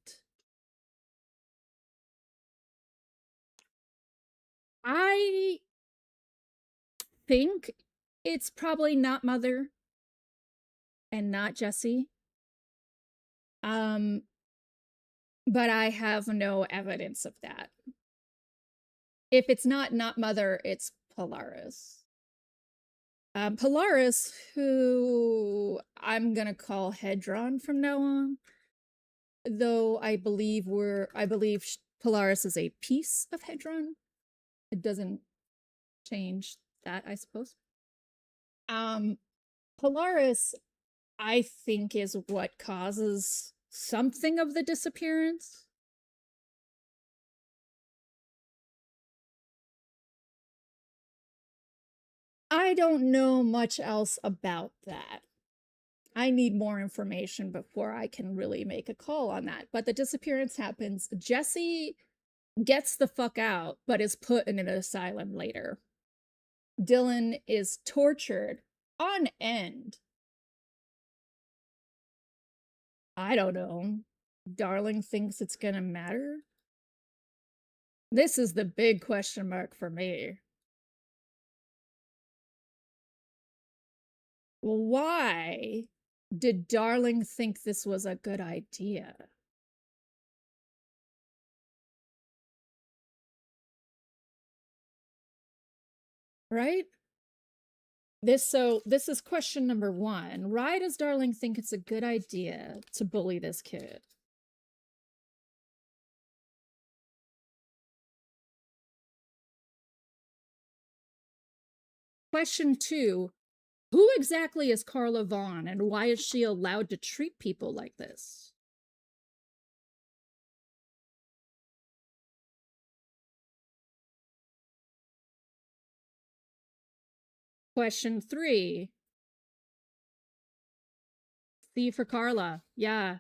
I think it's probably not Mother and not Jesse. But I have no evidence of that. If it's not Mother, it's Polaris. Polaris, who I'm gonna call Hedron from now on, though I believe Polaris is a piece of Hedron. It doesn't change that, I suppose. Polaris, I think, is what causes something of the disappearance. I don't know much else about that. I need more information before I can really make a call on that. But the disappearance happens. Jesse gets the fuck out, but is put in an asylum later. Dylan is tortured on end. I don't know. Darling thinks it's gonna matter. This is the big question mark for me. Why did Darling think this was a good idea? Right? This is question number 1. Why does Darling think it's a good idea to bully this kid? Question 2. Who exactly is Carla Vaughn, and why is she allowed to treat people like this? Question 3. C for Carla. Yeah.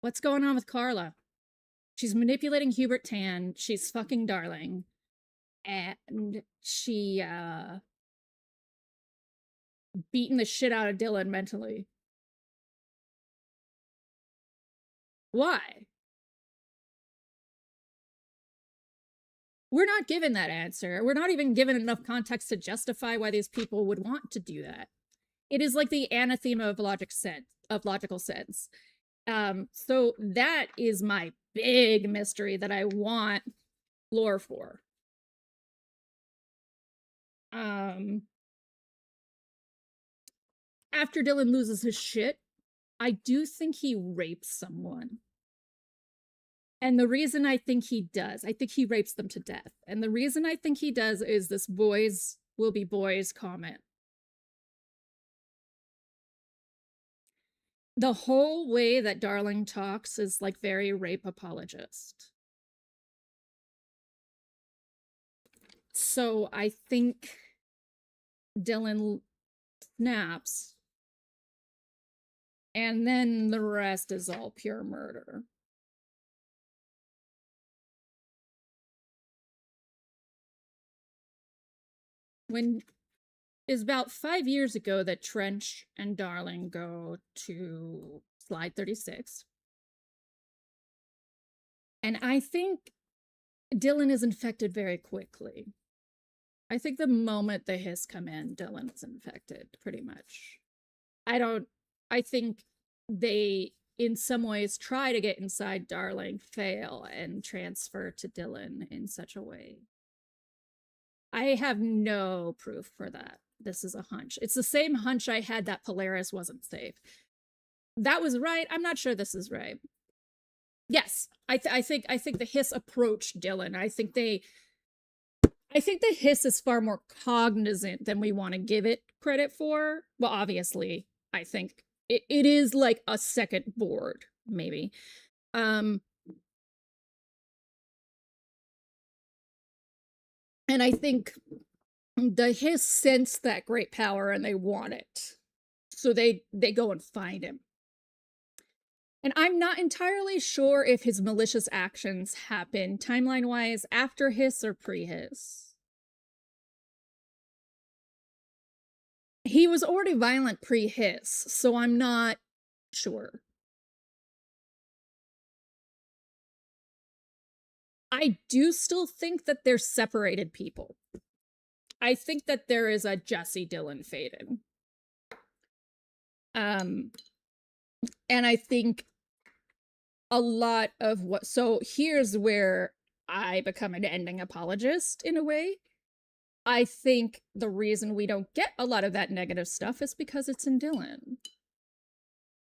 What's going on with Carla? She's manipulating Hubert Tan. She's fucking Darling. And she, beating the shit out of Dylan mentally. Why? We're not given that answer. We're not even given enough context to justify why these people would want to do that. It is like the anathema of logical sense. So that is my big mystery that I want lore for. After Dylan loses his shit, I do think he rapes someone. And the reason I think he does, I think he rapes them to death. And the reason I think he does is this boys will be boys comment. The whole way that Darling talks is like very rape apologist. So I think Dylan snaps, and then the rest is all pure murder. When is about 5 years ago that Trench and Darling go to slide 36. And I think Dylan is infected very quickly. I think the moment the hiss come in, Dylan is infected, pretty much. I think they, in some ways, try to get inside Darling, fail, and transfer to Dylan in such a way. I have no proof for that. This is a hunch. It's the same hunch I had that Polaris wasn't safe. That was right. I'm not sure this is right. Yes, I think the hiss approached Dylan. I think the hiss is far more cognizant than we want to give it credit for. Well, obviously, I think it is like a second board, maybe. And I think the hiss sense that great power and they want it. So they go and find him. And I'm not entirely sure if his malicious actions happen timeline-wise after hiss or pre-hiss. He was already violent pre-hiss, so I'm not sure. I do still think that they're separated people. I think that there is a Jesse Dylan Faden. And I think a lot of what, so here's where I become an ending apologist in a way. I think the reason we don't get a lot of that negative stuff is because it's in Dylan.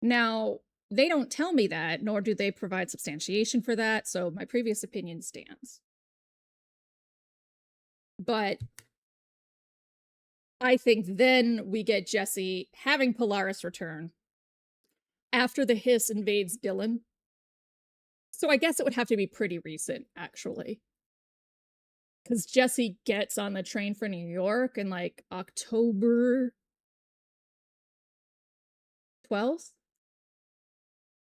Now, they don't tell me that, nor do they provide substantiation for that, so my previous opinion stands. But I think then we get Jesse having Polaris return after the hiss invades Dylan. So I guess it would have to be pretty recent, actually. Because Jesse gets on the train for New York in like October 12th.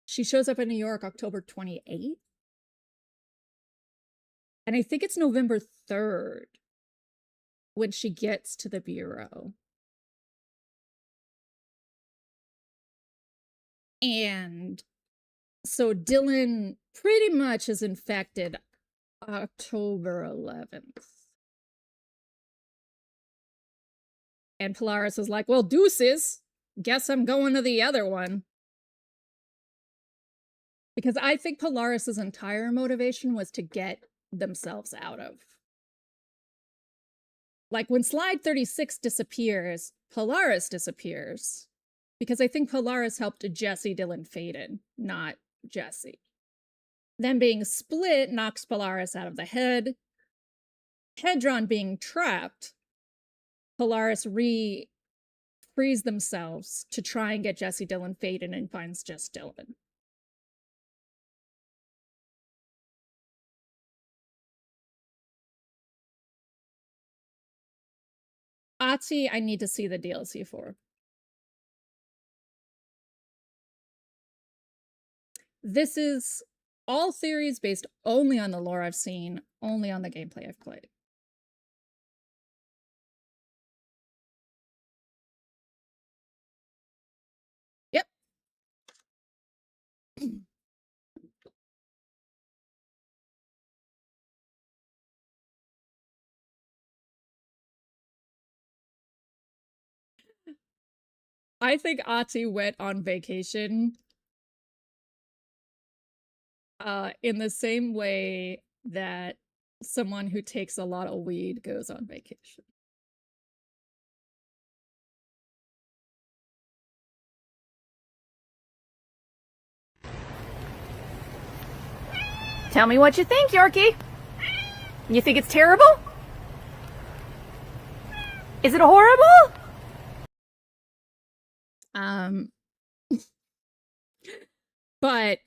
She shows up in New York October 28th. And I think it's November 3rd when she gets to the bureau. And so Dylan pretty much is infected October 11th. And Polaris is like, well, deuces. Guess I'm going to the other one. Because I think Polaris's entire motivation was to get themselves out of. like when slide 36 disappears, Polaris disappears. Because I think Polaris helped Jesse, Dylan, Faden, not Jesse. Them being split knocks Polaris out of the head. Hedron being trapped, Polaris frees themselves to try and get Jesse, Dylan, Faden, and finds just Dylan. Ati, I need to see the DLC for. This is all theories based only on the lore I've seen, only on the gameplay I've played. Yep. I think Ati went on vacation in the same way that someone who takes a lot of weed goes on vacation. Tell me what you think, Yorkie. You think it's terrible? Is it horrible? But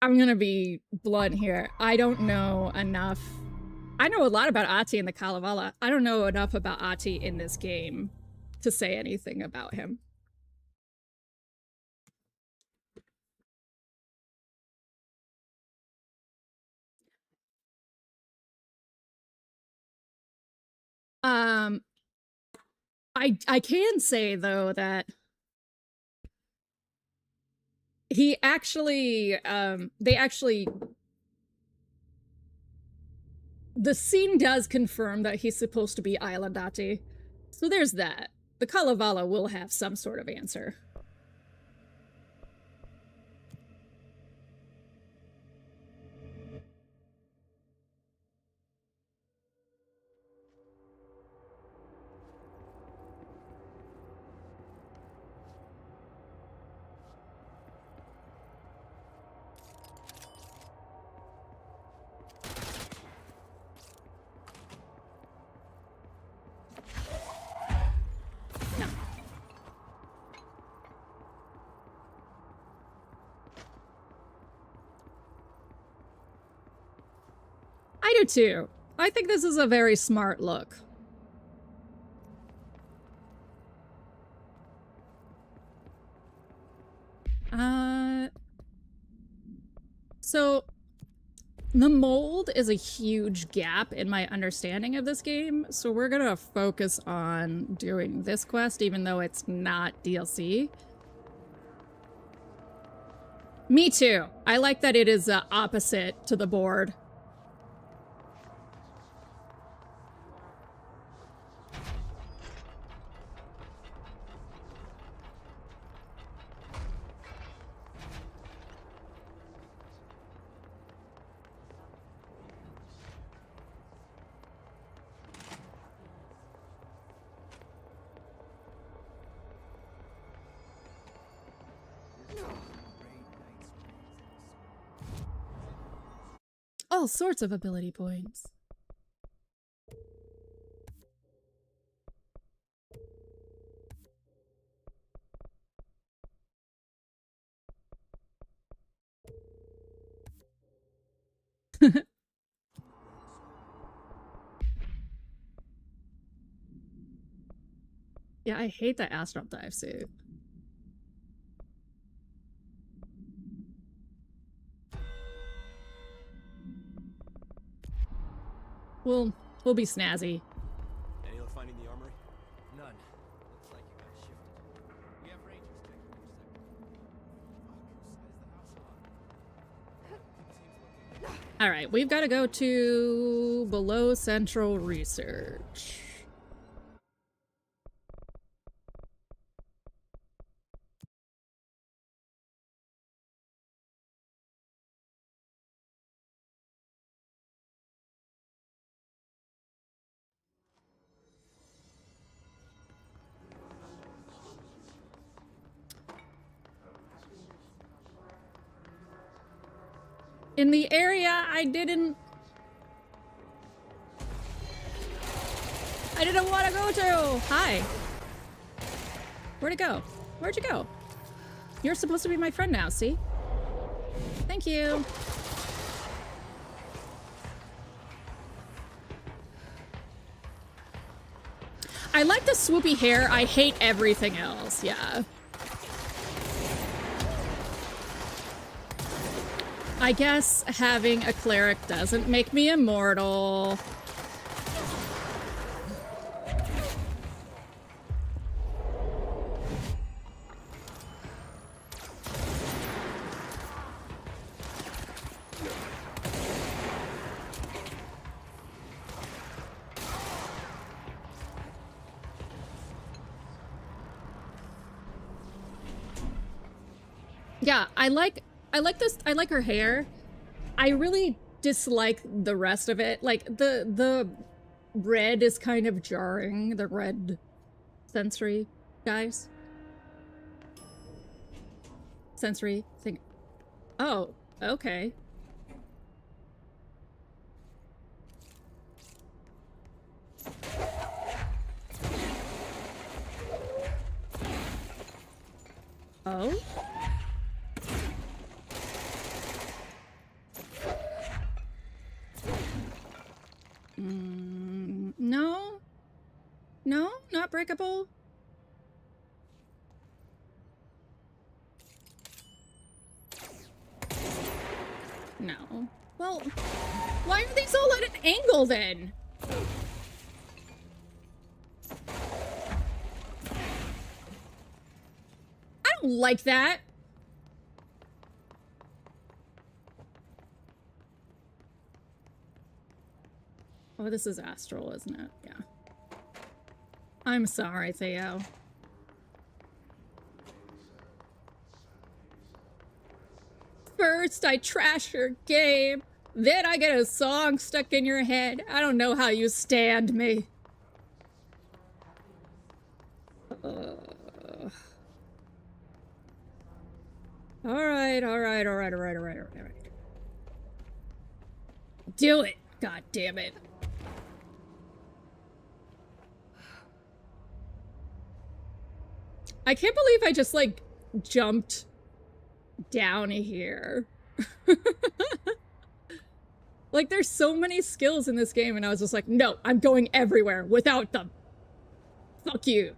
I'm gonna be blunt here. I don't know enough. I know a lot about Ati in the Kalevala. I don't know enough about Ati in this game to say anything about him. I can say though that he actually the scene does confirm that he's supposed to be Islandati. So there's that. The Kalevala will have some sort of answer. I do too. I think this is a very smart look. So the mold is a huge gap in my understanding of this game, so we're gonna focus on doing this quest, even though it's not DLC. Me too. I like that it is opposite to the board. All sorts of ability points. Yeah, I hate that astral dive suit. We'll be snazzy. Any luck finding the armory? None. Looks like you got shifted. We have rangers taking your All right, we've got to go to below central research. in the area I didn't want to go to. Hi. Where'd it go? Where'd you go? You're supposed to be my friend now, see? Thank you. I like the swoopy hair. I hate everything else. Yeah. I guess having a cleric doesn't make me immortal. Yeah, I like this. I like her hair. I really dislike the rest of it. Like the red is kind of jarring. The red sensory guys. Sensory thing. Oh, okay. Oh. No. No, not breakable. No. Well, why are these all at an angle then? I don't like that. Oh, this is astral, isn't it? Yeah. I'm sorry, Theo. First, I trash your game. Then I get a song stuck in your head. I don't know how you stand me. Alright. Do it. God damn it. I can't believe I just, like, jumped down here. Like, there's so many skills in this game, and I was just like, no, I'm going everywhere without them. Fuck you.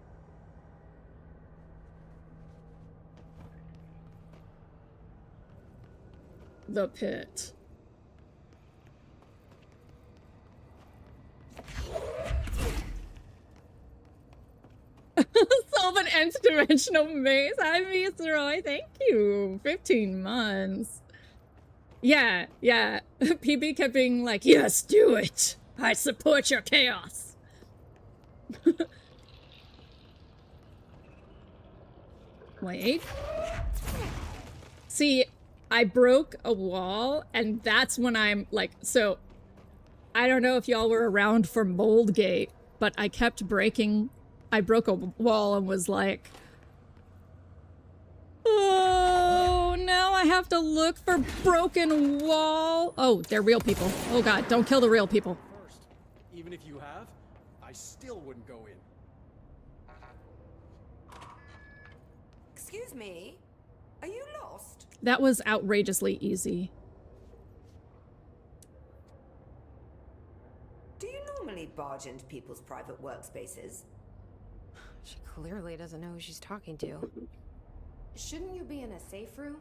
The pit. Solve an nth-dimensional maze. Hi, Miss Roy. Thank you. 15 months. Yeah. PB kept being like, yes, do it. I support your chaos. Wait. See, I broke a wall, and that's when I'm like, so I don't know if y'all were around for Moldgate, but I kept breaking. I broke a wall and was like, oh, now I have to look for broken wall. Oh, they're real people. Oh God, don't kill the real people. First, even if you have, I still wouldn't go in. Excuse me, are you lost? That was outrageously easy. Do you normally barge into people's private workspaces? She clearly doesn't know who she's talking to. Shouldn't you be in a safe room?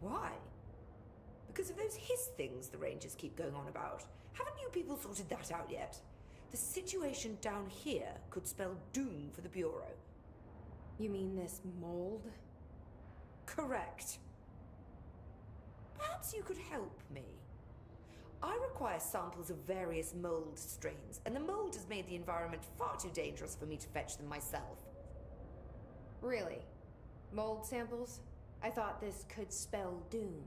Why? Because of those hiss things the Rangers keep going on about. Haven't you people sorted that out yet? The situation down here could spell doom for the Bureau. You mean this mold? Correct. Perhaps you could help me. I require samples of various mold strains, and the mold has made the environment far too dangerous for me to fetch them myself. Really? Mold samples? I thought this could spell doom.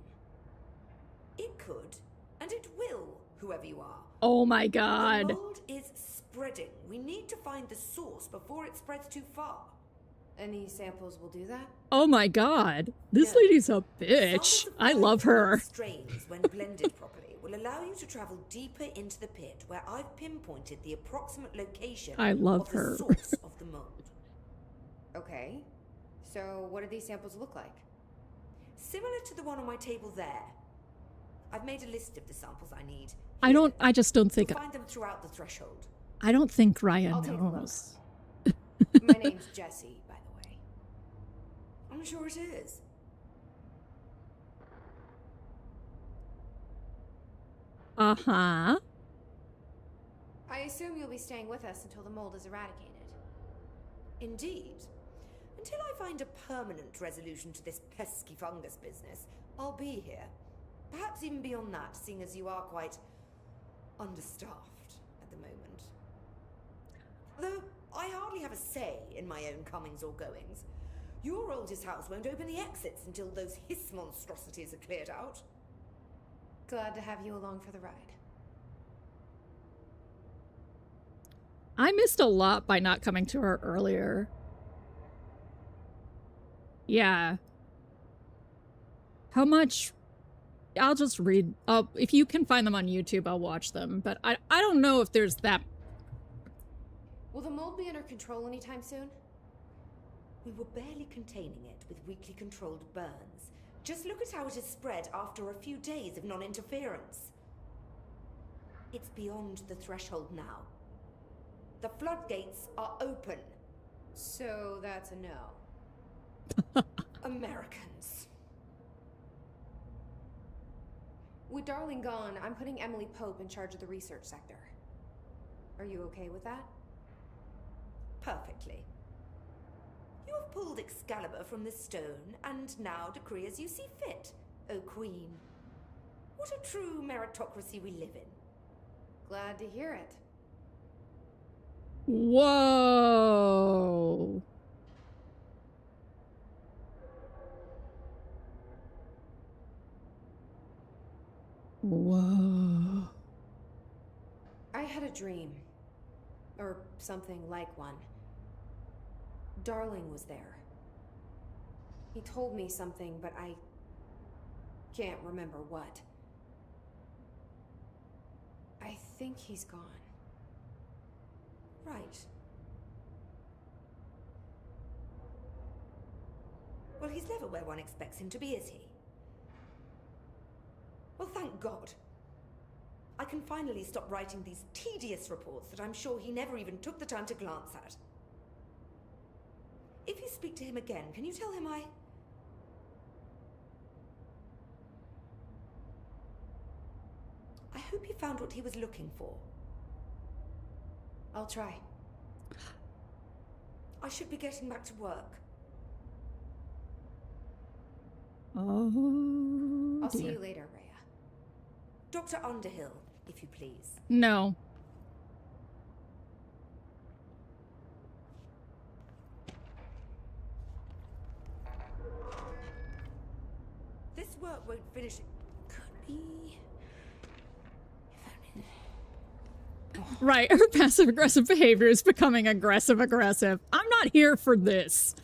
It could, and it will, whoever you are. Oh my God. The mold is spreading. We need to find the source before it spreads too far. Any samples will do that? Oh my god. This No. lady's a bitch. Samples of I love her. strains, when blended properly, will allow you to travel deeper into the pit, where I've pinpointed the approximate location I love of her. the source of the mold. Okay. So what do these samples look like? Similar to the one on my table there. I've made a list of the samples I need. I just don't think, You'll find them throughout the threshold. I don't think Ryan I'll take a look. knows. My name's Jessie, by the way. I'm sure it is. Uh-huh. I assume you'll be staying with us until the mold is eradicated. Indeed. Until I find a permanent resolution to this pesky fungus business, I'll be here. Perhaps even beyond that, seeing as you are quite understaffed at the moment. Though I hardly have a say in my own comings or goings. Your oldest house won't open the exits until those hiss monstrosities are cleared out. Glad to have you along for the ride. I missed a lot by not coming to her earlier. Yeah. How much? I'll just read. If you can find them on YouTube, I'll watch them. But I don't know if there's that. Will the mold be under control anytime soon? We were barely containing it with weakly controlled burns. Just look at how it has spread after a few days of non-interference. It's beyond the threshold now. The floodgates are open. So that's a no. Americans. With Darling gone, I'm putting Emily Pope in charge of the research sector. Are you okay with that? Perfectly. You have pulled Excalibur from the stone, and now decree as you see fit, O Queen. What a true meritocracy we live in. Glad to hear it. Whoa. Whoa. I had a dream. Or something like one. Darling was there. He told me something, but I can't remember what. I think he's gone. Right. Well, he's never where one expects him to be, is he? Well, thank God. I can finally stop writing these tedious reports that I'm sure he never even took the time to glance at. If you speak to him again, can you tell him I hope he found what he was looking for. I'll try. I should be getting back to work. Oh. I'll see dear. you later, Rhea. Dr. Underhill, if you please. No. This work won't finish. Could be. Right, her passive-aggressive behavior is becoming aggressive-aggressive. I'm not here for this.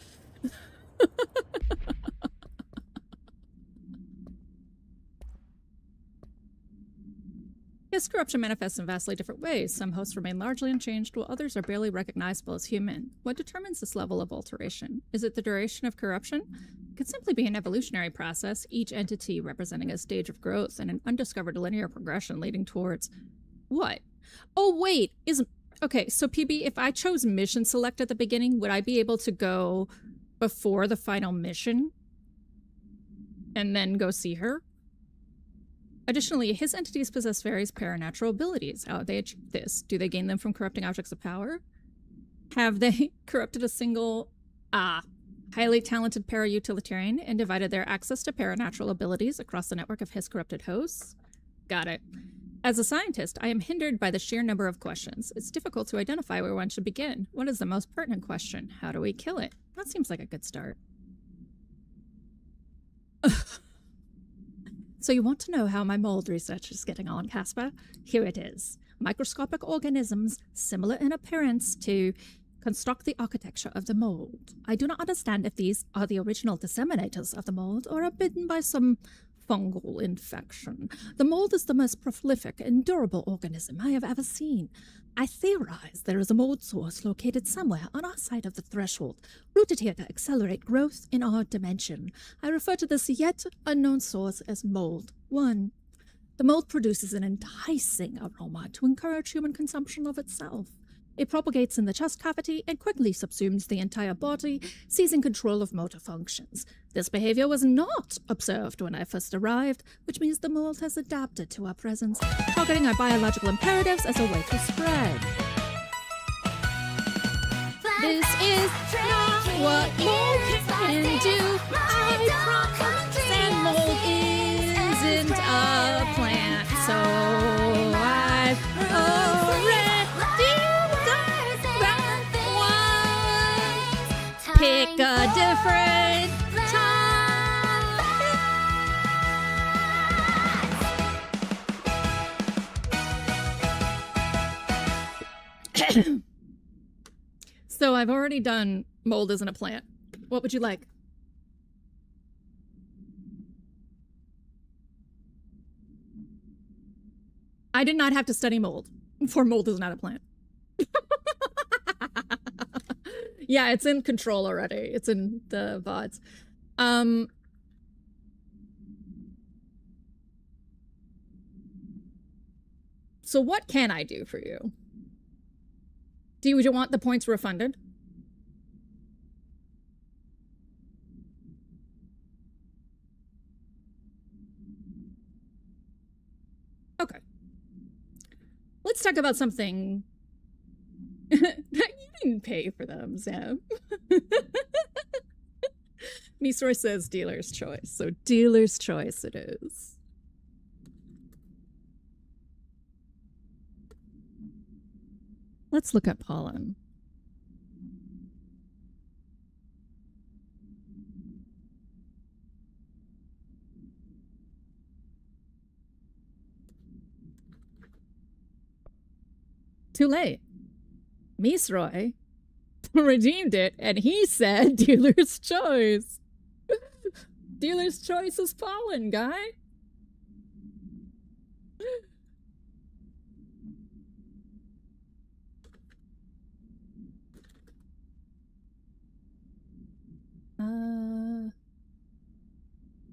Yes, corruption manifests in vastly different ways. Some hosts remain largely unchanged, while others are barely recognizable as human. What determines this level of alteration? Is it the duration of corruption? It could simply be an evolutionary process, each entity representing a stage of growth and an undiscovered linear progression leading towards... What? Oh, wait, okay, so PB, if I chose mission select at the beginning, would I be able to go before the final mission and then go see her? Additionally, his entities possess various paranatural abilities. How have they achieved this? Do they gain them from corrupting objects of power? Have they corrupted a single, highly talented para-utilitarian and divided their access to paranatural abilities across the network of his corrupted hosts? Got it. As a scientist, I am hindered by the sheer number of questions. It's difficult to identify where one should begin. What is the most pertinent question? How do we kill it? That seems like a good start. So you want to know how my mold research is getting on, Casper? Here it is. Microscopic organisms, similar in appearance to construct the architecture of the mold. I do not understand if these are the original disseminators of the mold or are bitten by some fungal infection. The mold is the most prolific and durable organism I have ever seen. I theorize there is a mold source located somewhere on our side of the threshold, rooted here to accelerate growth in our dimension. I refer to this yet unknown source as Mold 1. The mold produces an enticing aroma to encourage human consumption of itself. It propagates in the chest cavity and quickly subsumes the entire body, seizing control of motor functions. This behavior was not observed when I first arrived, which means the mold has adapted to our presence, targeting our biological imperatives as a way to spread. This is not what mold can do. I promise, and mold isn't a plant, so I've already pick a different time. So I've already done mold isn't a plant. What would you like? I did not have to study mold for mold is not a plant. Yeah, it's in control already. It's in the VODs. So what can I do for you? Would you want the points refunded? Okay. Let's talk about something. You didn't pay for them, Sam. Misroy says dealer's choice, so dealer's choice it is. Let's look at pollen. Too late. Misroy redeemed it, and he said dealer's choice. Dealer's choice is pollen, guy.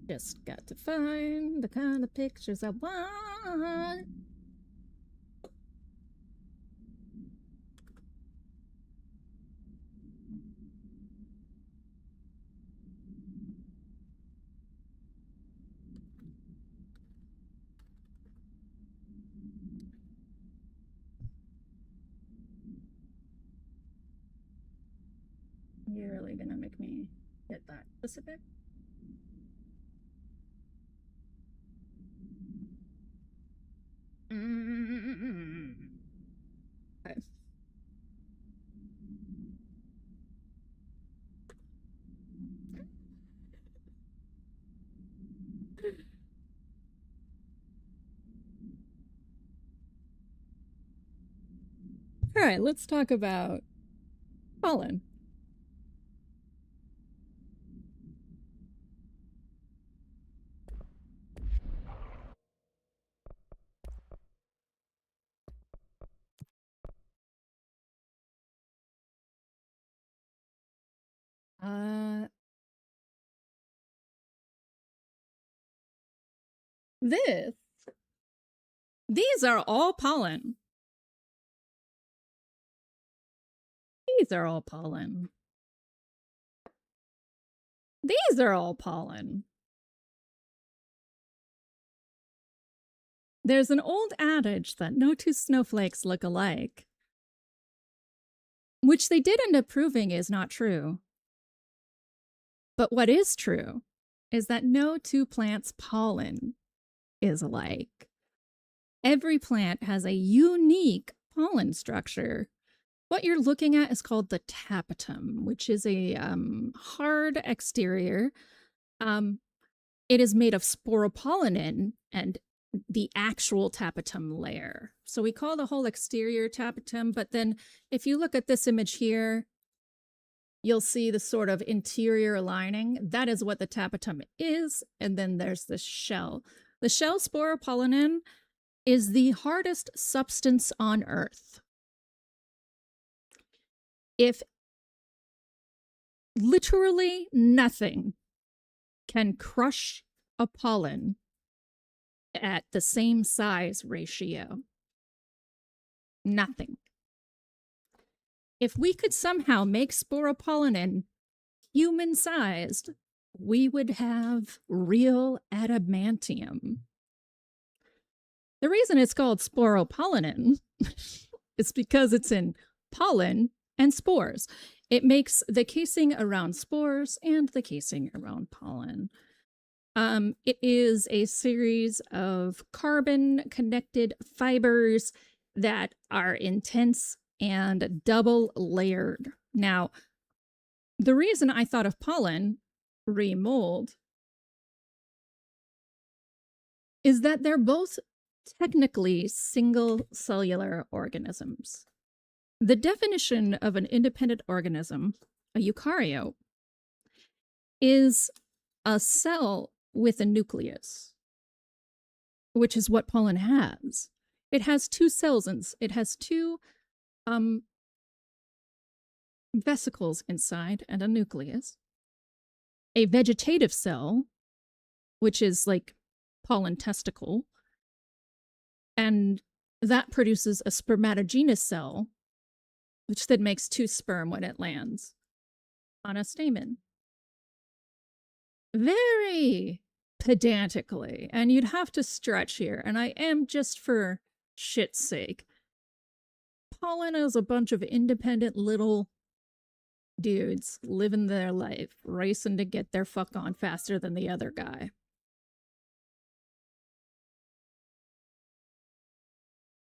Just got to find the kind of pictures I want. You're really gonna make me get that specific? Okay. All right, let's talk about pollen. These are all pollen. These are all pollen. These are all pollen. There's an old adage that no two snowflakes look alike, which they did end up proving is not true. But what is true is that no two plants' pollen is alike. Every plant has a unique pollen structure. What you're looking at is called the tapetum, which is a hard exterior. It is made of sporopollenin, and the actual tapetum layer. So we call the whole exterior tapetum, but then if you look at this image here, you'll see the sort of interior lining. That is what the tapetum is, and then there's the shell. The shell sporopollenin is the hardest substance on Earth. If literally nothing can crush a pollen at the same size ratio, nothing. If we could somehow make sporopollenin human-sized, we would have real adamantium. The reason it's called sporopollenin is because it's in pollen and spores. It makes the casing around spores and the casing around pollen. It is a series of carbon-connected fibers that are intense and double layered. Now, the reason I thought of pollen, re-mold, is that they're both technically single cellular organisms. The definition of an independent organism, a eukaryote, is a cell with a nucleus, which is what pollen has. It has two cells, and it has two vesicles inside and a nucleus. A vegetative cell, which is like pollen testicle, and that produces a spermatogenous cell, which then makes two sperm when it lands on a stamen. Very pedantically, and you'd have to stretch here, and I am just for shit's sake. Pollen is a bunch of independent little dudes living their life, racing to get their fuck on faster than the other guy.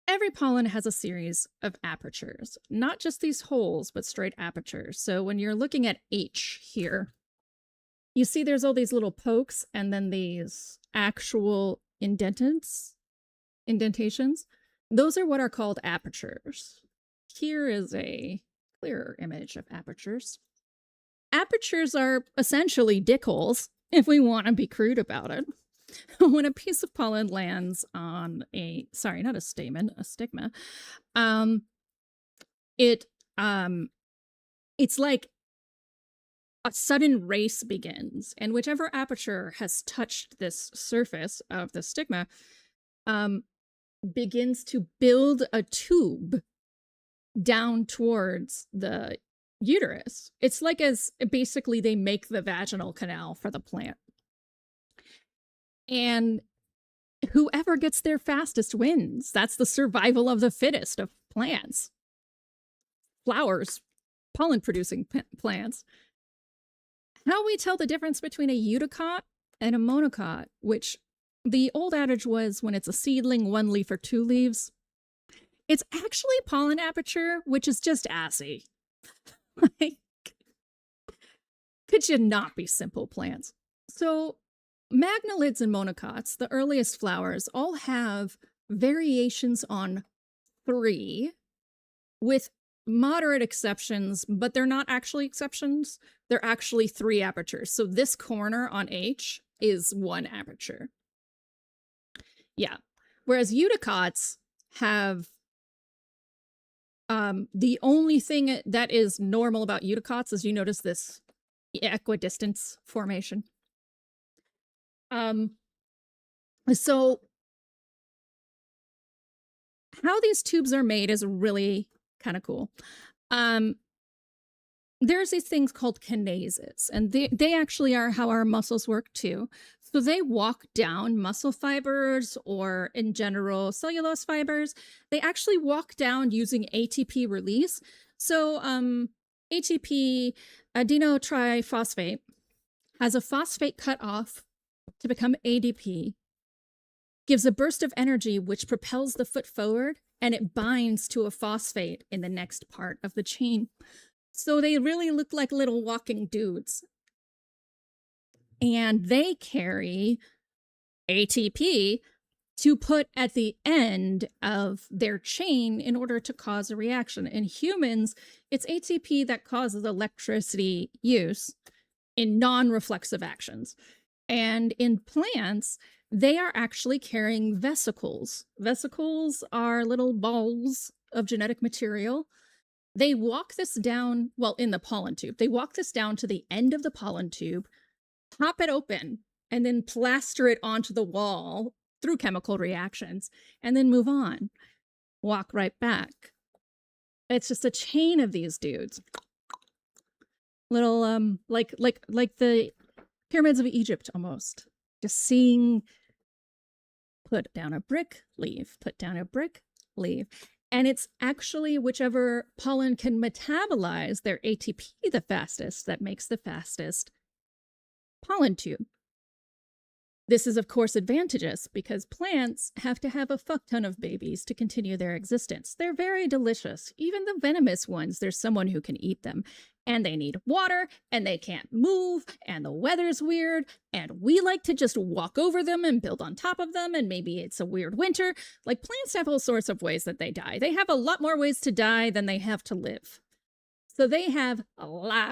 Every pollen has a series of apertures, not just these holes, but straight apertures. So when you're looking at H here, you see there's all these little pokes and then these actual indentations. Those are what are called apertures. Here is a clearer image of apertures. Apertures are essentially dick holes, if we want to be crude about it. When a piece of pollen lands on a, sorry, not a stamen, a stigma, it's like a sudden race begins, and whichever aperture has touched this surface of the stigma begins to build a tube down towards the uterus. It's like as basically they make the vaginal canal for the plant. And whoever gets there fastest wins. That's the survival of the fittest of plants. Flowers, pollen-producing plants. How we tell the difference between a eudicot and a monocot, which the old adage was when it's a seedling, one leaf or two leaves. It's actually pollen aperture, which is just assy. Like, could you not be simple plants? So magnolids and monocots, the earliest flowers, all have variations on 3 with moderate exceptions, but they're not actually exceptions. They're actually 3 apertures. So this corner on H is 1 aperture. Yeah. Whereas eudicots have the only thing that is normal about eudicots is you notice this equidistance formation. So how these tubes are made is really kind of cool. There's these things called kinases, and they actually are how our muscles work too. So they walk down muscle fibers, or in general cellulose fibers. They actually walk down using ATP release. So ATP, adenotriphosphate, has a phosphate cut off to become ADP, gives a burst of energy which propels the foot forward, and it binds to a phosphate in the next part of the chain. So they really look like little walking dudes. And they carry ATP to put at the end of their chain in order to cause a reaction. In humans, it's ATP that causes electricity use in non-reflexive actions. And in plants, they are actually carrying vesicles. Vesicles are little balls of genetic material. They walk this down, well, in the pollen tube, they walk this down to the end of the pollen tube, pop it open, and then plaster it onto the wall through chemical reactions, and then move on. Walk right back. It's just a chain of these dudes. Little, like the pyramids of Egypt, almost. Just seeing, put down a brick, leave, put down a brick, leave. And it's actually whichever pollen can metabolize their ATP the fastest that makes the fastest pollen tube. This is, of course, advantageous because plants have to have a fuck ton of babies to continue their existence. They're very delicious. Even the venomous ones, there's someone who can eat them. And they need water, and they can't move, and the weather's weird, and we like to just walk over them and build on top of them, and maybe it's a weird winter. Like, plants have all sorts of ways that they die. They have a lot more ways to die than they have to live. So they have lots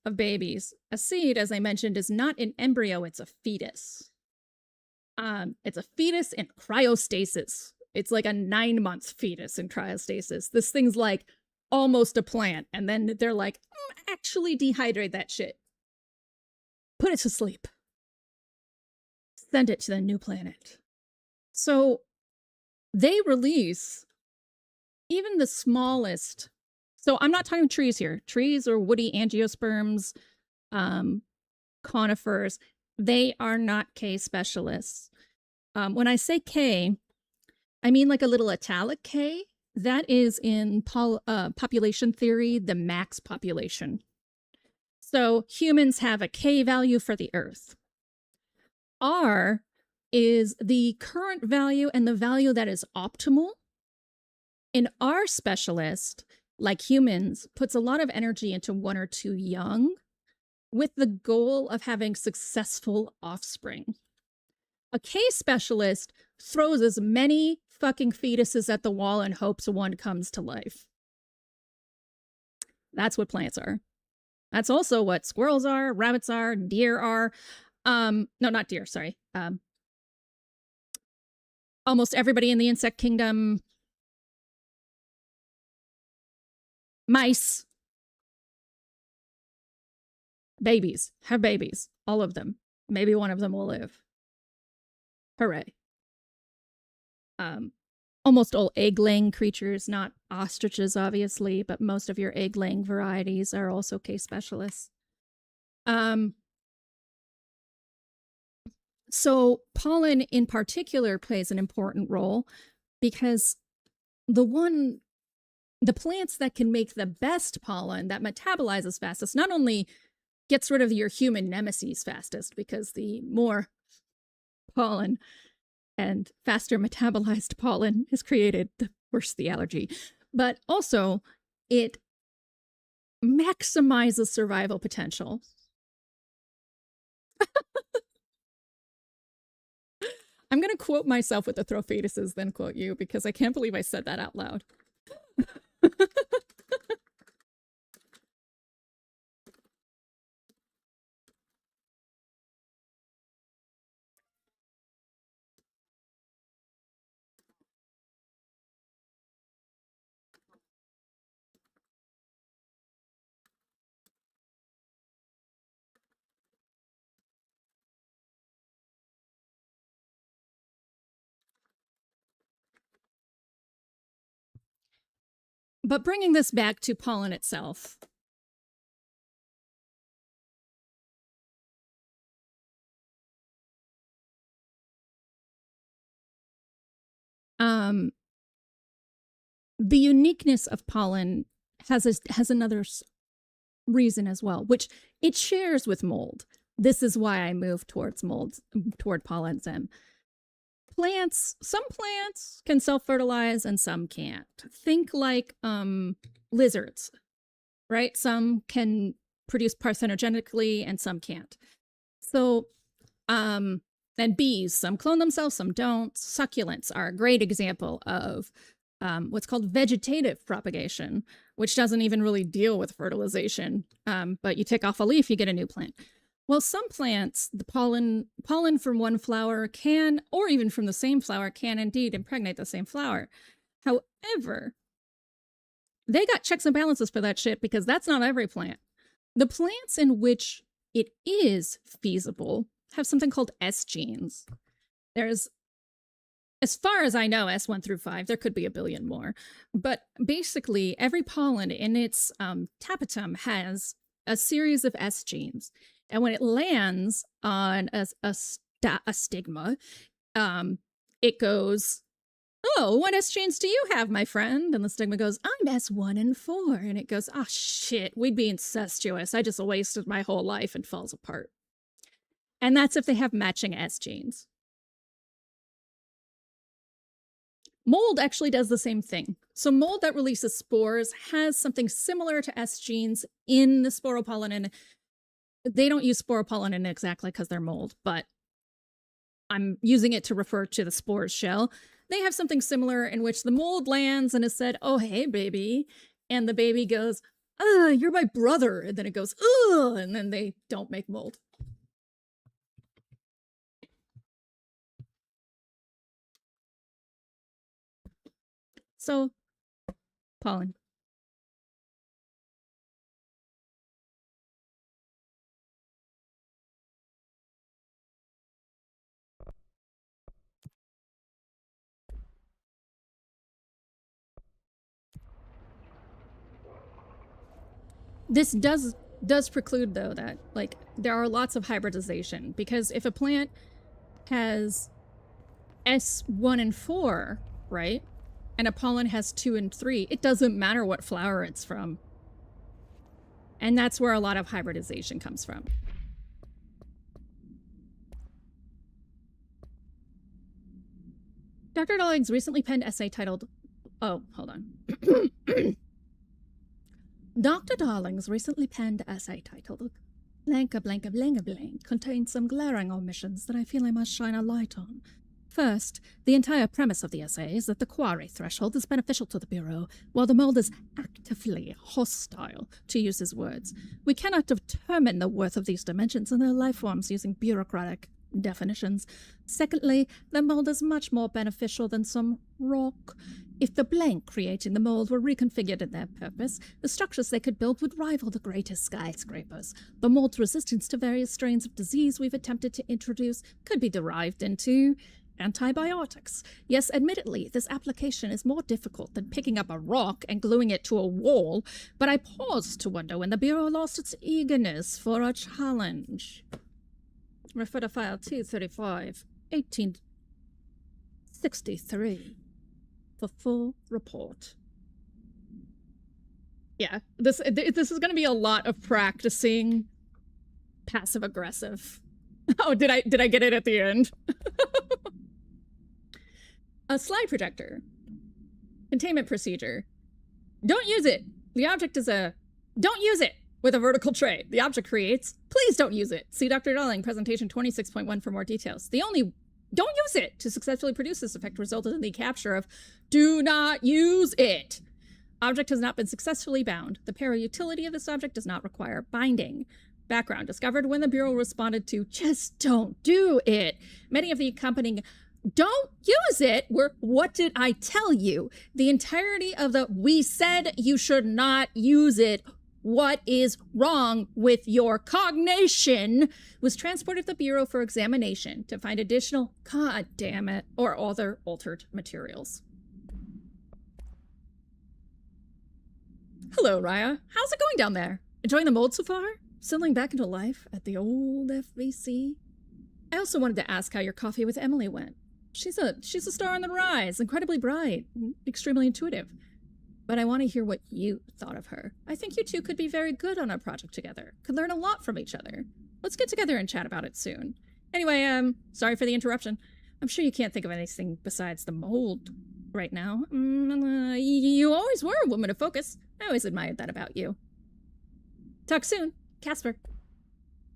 of babies. A seed, as I mentioned, is not an embryo, it's a fetus. It's a fetus in cryostasis. It's like a 9-month fetus in cryostasis. This thing's like almost a plant, and then they're like, actually dehydrate that shit. Put it to sleep. Send it to the new planet. So they release even the smallest. So I'm not talking trees here. Trees or woody angiosperms, conifers, they are not K specialists. When I say K, I mean like a little italic K. That is in population theory, the max population. So humans have a K value for the Earth. R is the current value and the value that is optimal. An R specialist, like humans, puts a lot of energy into 1 or 2 young with the goal of having successful offspring. A K specialist throws as many fucking fetuses at the wall and hopes one comes to life. That's what plants are. That's also what squirrels are, rabbits are, deer are. No, not deer, sorry. Almost everybody in the insect kingdom. Mice. Babies. Have babies. All of them. Maybe one of them will live. Hooray. Almost all egg-laying creatures, not ostriches, obviously, but most of your egg-laying varieties are also K specialists. So pollen in particular plays an important role because the plants that can make the best pollen that metabolizes fastest not only gets rid of your human nemesis fastest, because the more pollen and faster metabolized pollen is created, the worse the allergy. But also, it maximizes survival potential. I'm going to quote myself with the throw fetuses, then quote you, because I can't believe I said that out loud. But bringing this back to pollen itself. The uniqueness of pollen has another reason as well, which it shares with mold. This is why I moved towards mold, toward pollen zen. Some plants can self-fertilize and some can't. Think like lizards, right? Some can produce parthenogenically and some can't. So And bees, some clone themselves, some don't. Succulents are a great example of what's called vegetative propagation, which doesn't even really deal with fertilization. But you take off a leaf, you get a new plant. Well, some plants, the pollen from one flower can, or even from the same flower, can indeed impregnate the same flower. However, they got checks and balances for that shit because that's not every plant. The plants in which it is feasible have something called S genes. There's, as far as I know, S1 through 5, there could be a billion more. But basically, every pollen in its tapetum has a series of S genes. And when it lands on a stigma, it goes, "Oh, what S genes do you have, my friend?" And the stigma goes, "I'm S1 and 4. And it goes, "Ah, shit, we'd be incestuous. I just wasted my whole life," and falls apart. And that's if they have matching S genes. Mold actually does the same thing. So mold that releases spores has something similar to S genes in the sporopollen, and they don't use sporopollen in exactly because they're mold, but I'm using it to refer to the spore's shell. They have something similar in which the mold lands and is said, "Oh, hey, baby." And the baby goes, "You're my brother." And then it goes, "Ugh," and then they don't make mold. So, pollen. This does preclude, though, that, like, there are lots of hybridization, because if a plant has S1 and 4, right, and a pollen has 2 and 3, it doesn't matter what flower it's from. And that's where a lot of hybridization comes from. Dr. Darling's recently penned essay titled, oh, hold on. Dr. Darling's recently penned essay titled "Blanka Blanka Blanka Blank" contains some glaring omissions that I feel I must shine a light on. First, the entire premise of the essay is that the quarry threshold is beneficial to the Bureau, while the mold is actively hostile, to use his words. We cannot determine the worth of these dimensions in their life forms using bureaucratic definitions. Secondly, the mold is much more beneficial than some rock. If the blank creating the mold were reconfigured in their purpose, the structures they could build would rival the greatest skyscrapers. The mold's resistance to various strains of disease we've attempted to introduce could be derived into antibiotics. Yes, admittedly, this application is more difficult than picking up a rock and gluing it to a wall, but I paused to wonder when the Bureau lost its eagerness for a challenge. Refer to file 235, 1863 for full report. Yeah, this is going to be a lot of practicing passive aggressive. Oh, did I get it at the end? A slide projector. Containment procedure. Don't use it. The object is a... Don't use it with a vertical tray. The object creates. Please don't use it. See Dr. Darling, presentation 26.1 for more details. The only... Don't use it! To successfully produce this effect resulted in the capture of "Do not use it." Object has not been successfully bound. The para-utility of this object does not require binding. Background discovered when the Bureau responded to "Just don't do it." Many of the accompanying "Don't use it" were "What did I tell you?" The entirety of the "We said you should not use it. What is wrong with your cognition?" was transported to the Bureau for examination to find additional, god damn it, or other altered materials. Hello, Raya. How's it going down there? Enjoying the mold so far? Settling back into life at the old FBC? I also wanted to ask how your coffee with Emily went. She's a star on the rise, incredibly bright, extremely intuitive. But I want to hear what you thought of her. I think you two could be very good on a project together. Could learn a lot from each other. Let's get together and chat about it soon. Anyway, sorry for the interruption. I'm sure you can't think of anything besides the mold right now. You always were a woman of focus. I always admired that about you. Talk soon. Casper.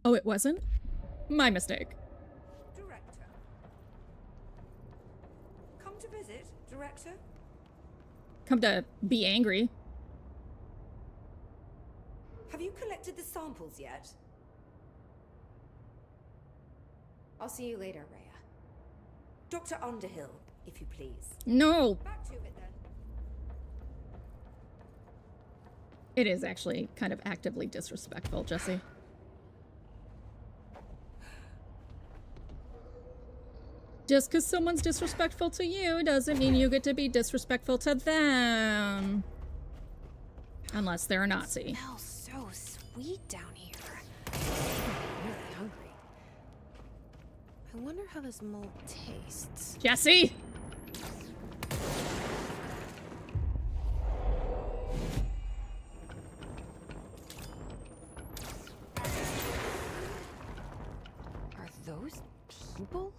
Oh, it wasn't? My mistake. Director, Come to visit, Director? Come to be angry. Have you collected the samples yet? I'll see you later, Rhea. Dr. Underhill, if you please. No! Back to it then. It is actually kind of actively disrespectful, Jesse. Just because someone's disrespectful to you doesn't mean you get to be disrespectful to them. Unless they're a Nazi. It smells so sweet down here. I'm really hungry. I wonder how this mold tastes. Jesse! Are those people?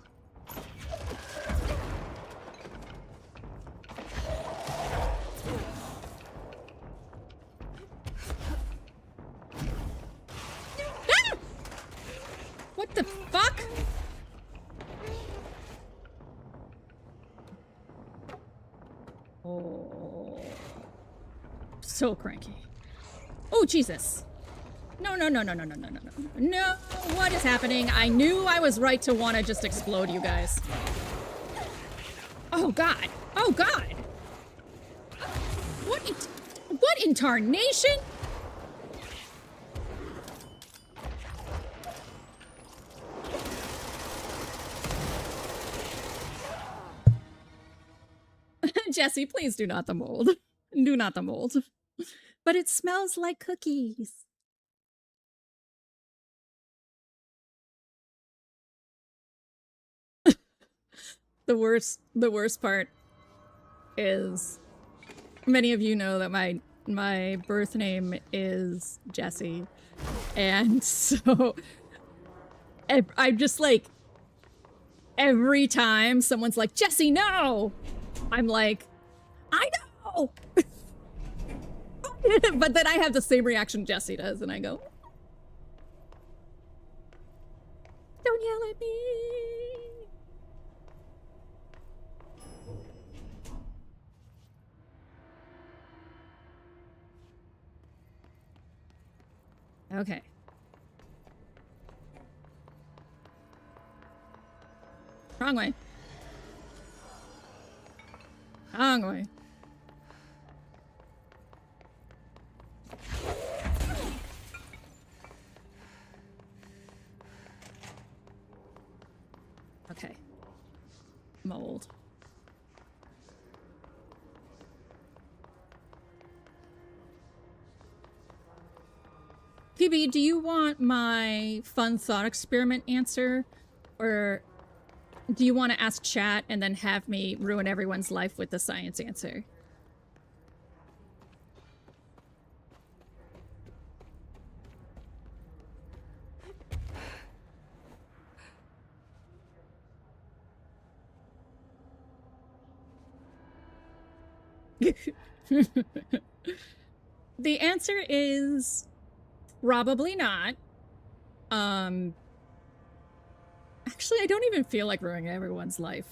What the fuck? Oh. So cranky. Oh, Jesus. No, no, no, no, no, no, no, no, no. No, what is happening? I knew I was right to want to just explode you guys. Oh, God. Oh, God. What in tarnation? Jesse, please do not the mold. Do not the mold. But it smells like cookies. The worst part is many of you know that my birth name is Jesse. And so I'm just like, every time someone's like, Jesse, no! I'm like, I know! But then I have the same reaction Jesse does, and I go, don't yell at me! Okay. Wrong way. Wrong way. Okay. Mold. PB, do you want my fun thought experiment answer? Or do you want to ask chat and then have me ruin everyone's life with the science answer? The answer is probably not. Actually, I don't even feel like ruining everyone's life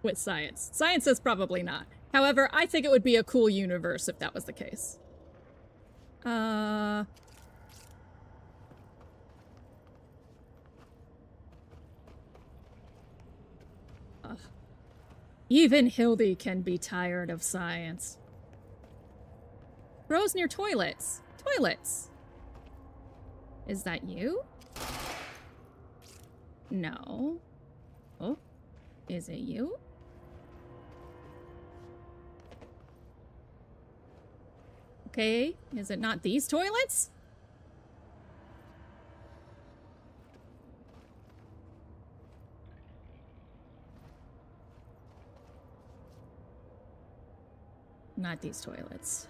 with science. Science says probably not. However, I think it would be a cool universe if that was the case. Even Hildy can be tired of science. Rose near toilets. Toilets. Is that you? No. Oh. Is it you? Okay. Is it not these toilets? Not these toilets.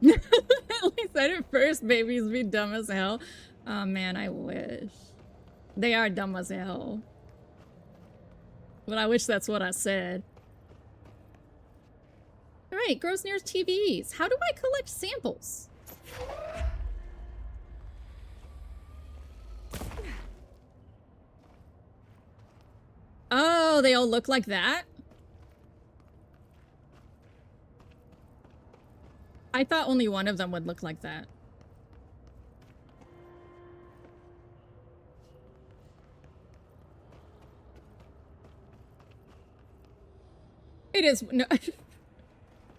At least at first babies be dumb as hell. Oh man, I wish. They are dumb as hell. But I wish that's what I said. Alright, grows near TVs. How do I collect samples? Oh, they all look like that? I thought only one of them would look like that. It is no,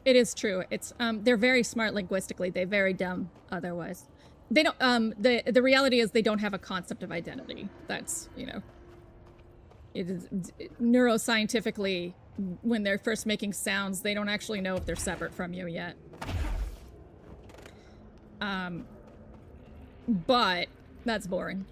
it is true. It's they're very smart linguistically. They're very dumb otherwise. They don't the reality is they don't have a concept of identity. That's, you know, it is neuroscientifically, when they're first making sounds, they don't actually know if they're separate from you yet. But that's boring.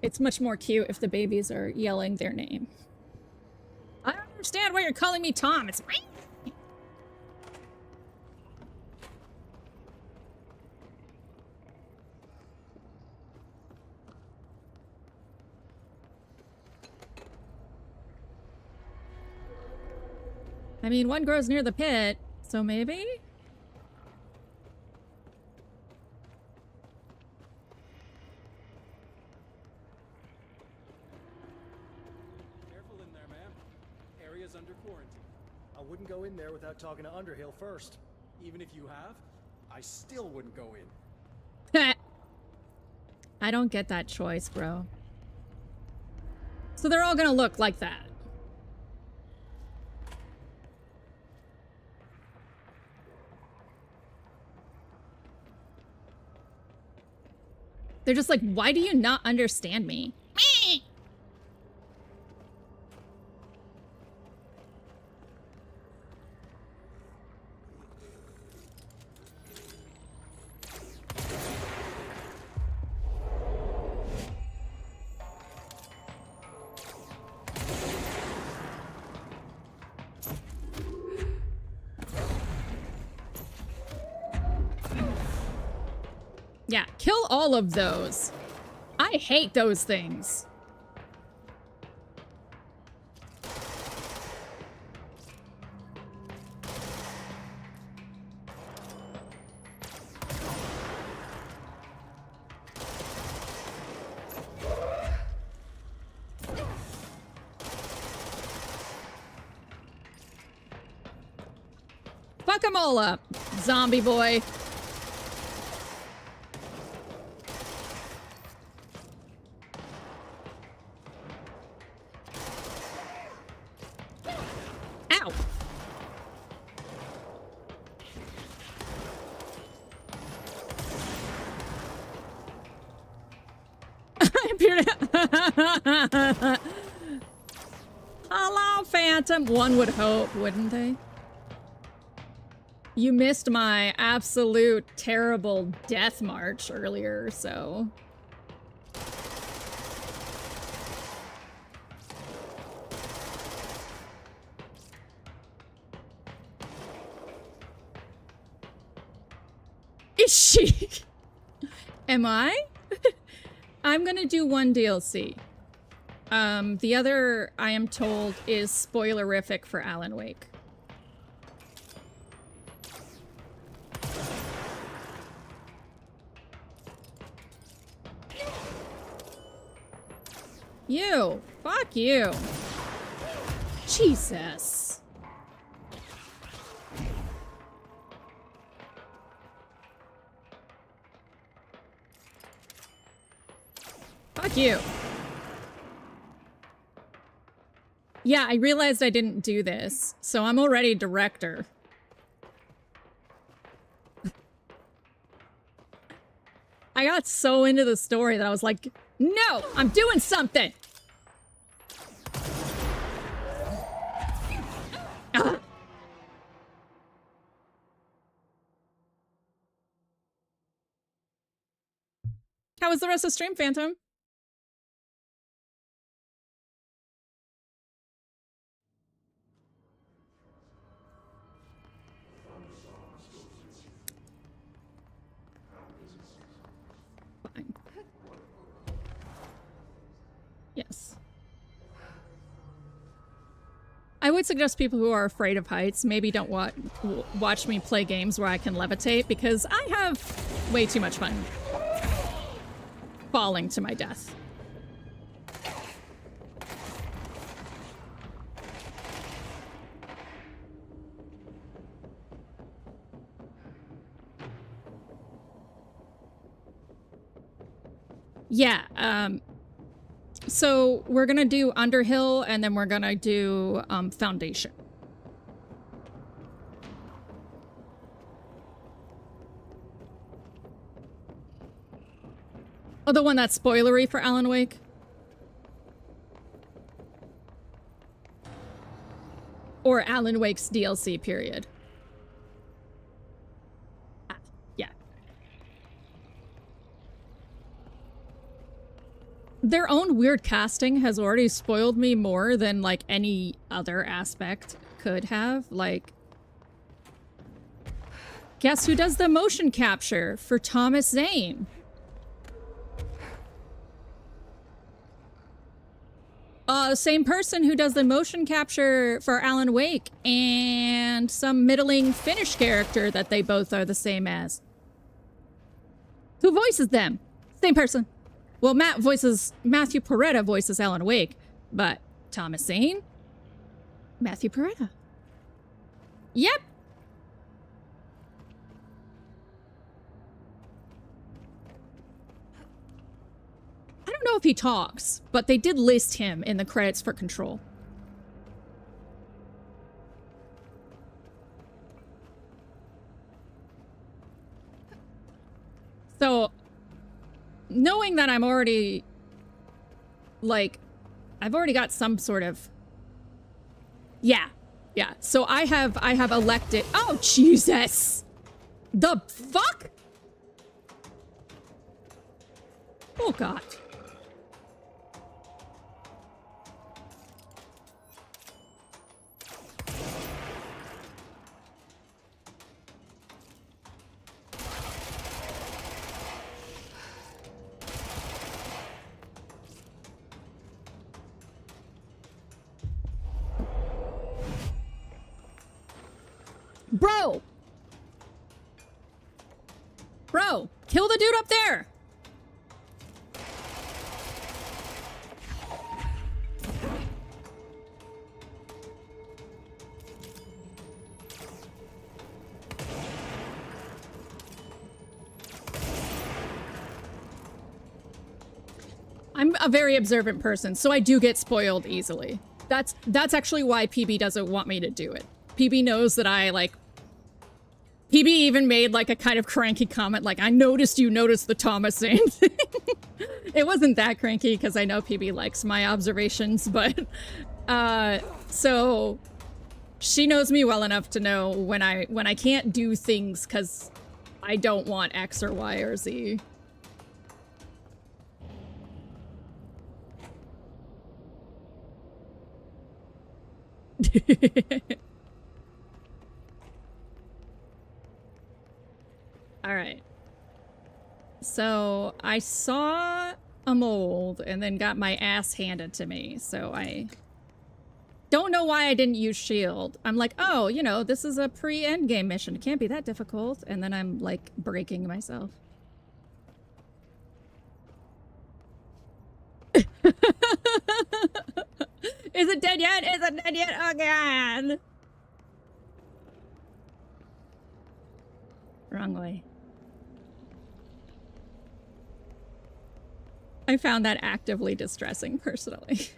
It's much more cute if the babies are yelling their name. I don't understand why you're calling me Tom. It's me. I mean, one grows near the pit, so maybe? Careful in there, ma'am. Area's under quarantine. I wouldn't go in there without talking to Underhill first. Even if you have, I still wouldn't go in. I don't get that choice, bro. So they're all gonna look like that. They're just like, why do you not understand me? Yeah, kill all of those. I hate those things. Fuck them all up, zombie boy. Ow. I appeared to... Hello, Phantom. One would hope, wouldn't they? You missed my absolute terrible death march earlier, so... Is she? Am I? I'm gonna do one DLC. The other, I am told, is spoilerific for Alan Wake. You! Fuck you! Jesus! Fuck you! Yeah, I realized I didn't do this, so I'm already director. I got so into the story that I was like, no! I'm doing something! Ugh. How was the rest of the stream, Phantom? Fine. Yes. I would suggest people who are afraid of heights maybe don't watch me play games where I can levitate, because I have way too much fun falling to my death. Yeah, so we're gonna do Underhill, and then we're gonna do Foundation. Oh, the one that's spoilery for Alan Wake? Or Alan Wake's DLC, period. Ah, yeah. Their own weird casting has already spoiled me more than, like, any other aspect could have. Like, guess who does the motion capture for Thomas Zane? Same person who does the motion capture for Alan Wake and some middling Finnish character that they both are the same as. Who voices them? Same person. Well, Matthew Peretta voices Alan Wake, but Thomas Zane? Matthew Peretta. Yep. I don't know if he talks, but they did list him in the credits for Control. So, knowing that I'm already, like, I've already got some sort of, yeah. So I have elected, oh, Jesus! The fuck? Oh, God. Bro, kill the dude up there. I'm a very observant person, so I do get spoiled easily. That's actually why PB doesn't want me to do it. PB knows that I, like... PB even made, like, a kind of cranky comment, like, I noticed you noticed the Thomas Zane thing. It wasn't that cranky, because I know PB likes my observations, but... so... She knows me well enough to know when I can't do things because I don't want X or Y or Z. All right. So I saw a mold and then got my ass handed to me. So I don't know why I didn't use shield. I'm like, oh, you know, this is a pre-endgame mission. It can't be that difficult. And then I'm like breaking myself. Is it dead yet? Is it dead yet? Oh, God. Wrong way. I found that actively distressing, personally.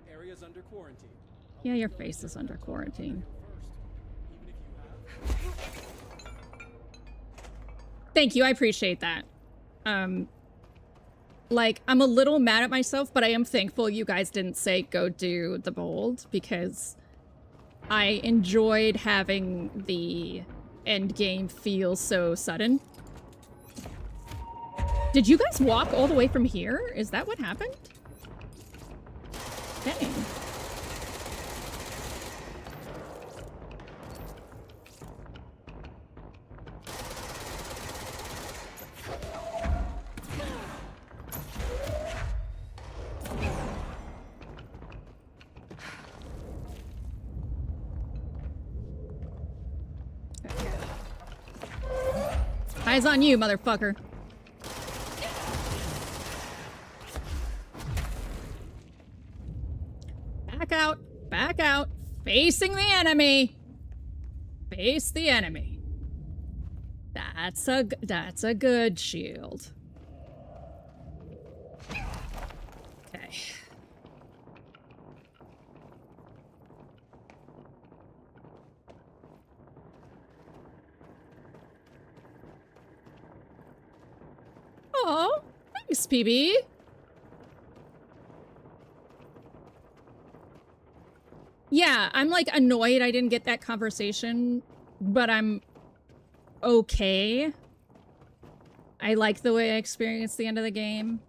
Area's under quarantine. Yeah, your face is under quarantine. Thank you, I appreciate that. Like, I'm a little mad at myself, but I am thankful you guys didn't say go do the bold, because I enjoyed having the end game feel so sudden. Did you guys walk all the way from here? Is that what happened? Dang. Eyes on you, motherfucker. Back out. Back out. Facing the enemy. Face the enemy. That's a good shield. Okay. Oh, thanks, PB. Yeah, I'm like annoyed I didn't get that conversation, but I'm okay. I like the way I experienced the end of the game.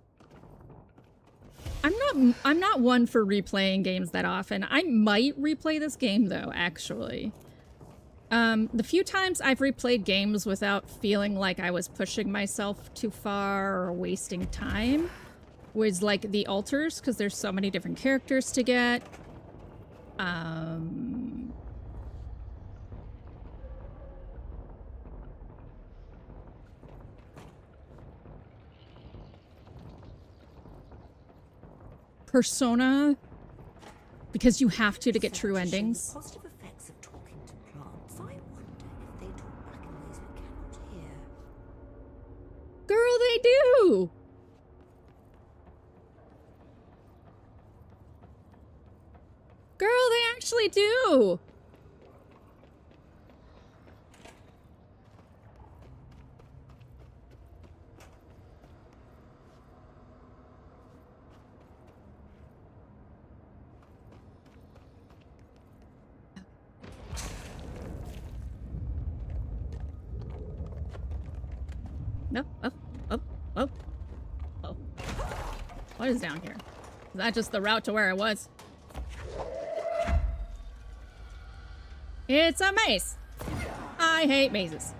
I'm not one for replaying games that often. I might replay this game though, actually. The few times I've replayed games without feeling like I was pushing myself too far or wasting time was like the altars, because there's so many different characters to get. Persona, because you have to get true endings. Positive effects of talking to plants. I wonder if they talk back in ways we cannot hear. Girl, they do! Girl, they actually do! No, oh. What is down here? Is that just the route to where I was? It's a maze. I hate mazes.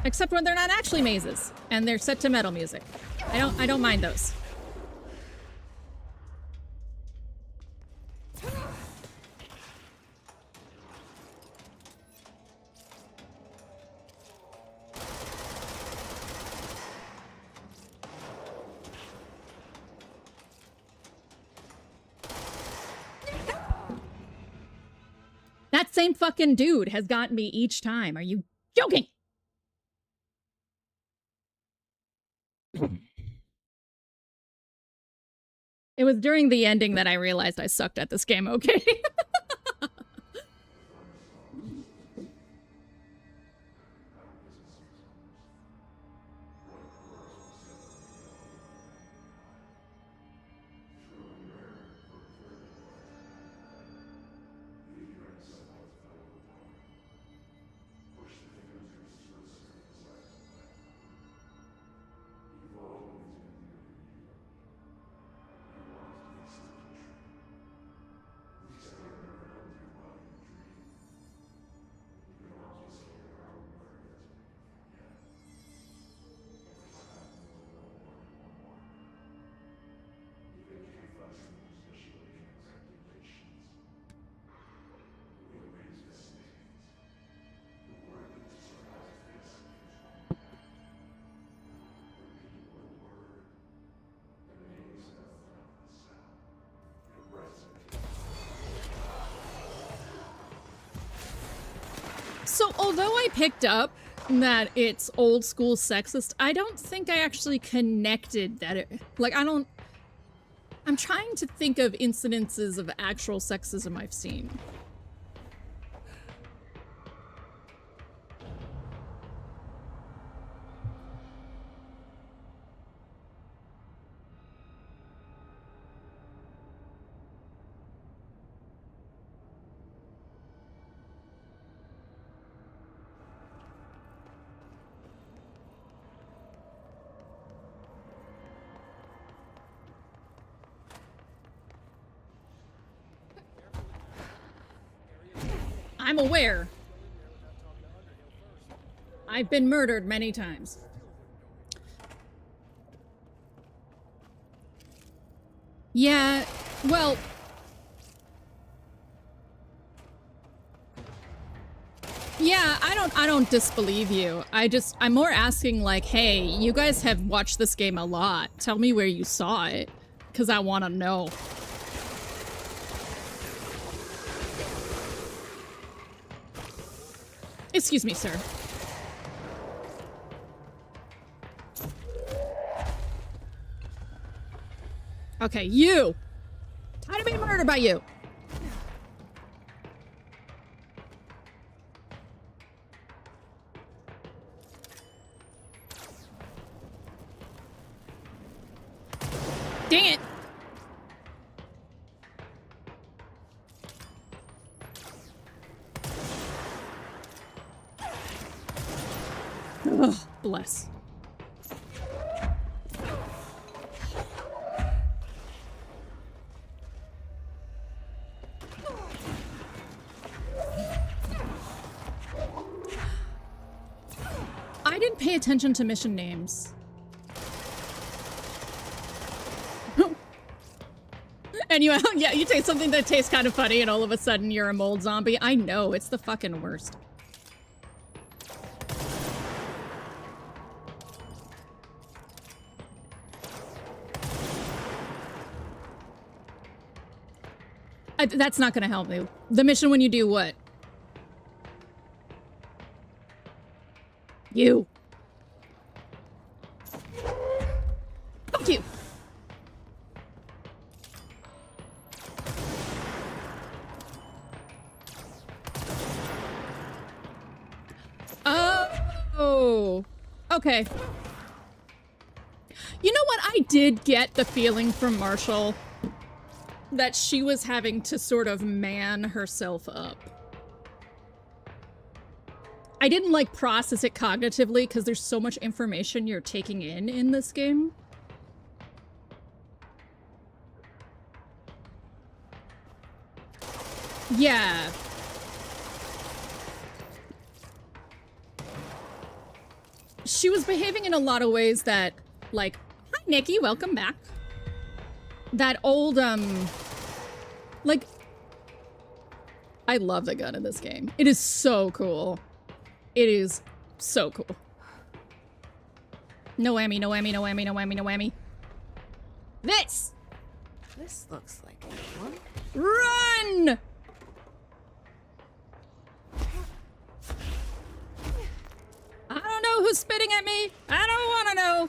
Except when they're not actually mazes and they're set to metal music. I don't mind those. That same fucking dude has gotten me each time. Are you joking? It was during the ending that I realized I sucked at this game, okay? So, although I picked up that it's old school sexist, I don't think I actually connected that it, like, I'm trying to think of incidences of actual sexism I've seen. I'm aware. I've been murdered many times. Yeah, well... I don't disbelieve you. I'm more asking like, hey, you guys have watched this game a lot. Tell me where you saw it, because I want to know. Excuse me, sir. Okay, you. Time to be murdered by you. Dang it. Ugh, bless. I didn't pay attention to mission names. And you, yeah, you take something that tastes kind of funny and all of a sudden you're a mold zombie. I know, it's the fucking worst. That's not gonna help me. The mission when you do what? You. Fuck you. Oh. Okay. You know what? I did get the feeling from Marshall that she was having to sort of man herself up. I didn't like process it cognitively because there's so much information you're taking in this game. Yeah. She was behaving in a lot of ways that, like, hi Nikki, welcome back. That old, like, I love the gun in this game. It is so cool. It is so cool. No whammy, no whammy, no whammy, no whammy, no whammy. This! This looks like one. Run! I don't know who's spitting at me. I don't want to know.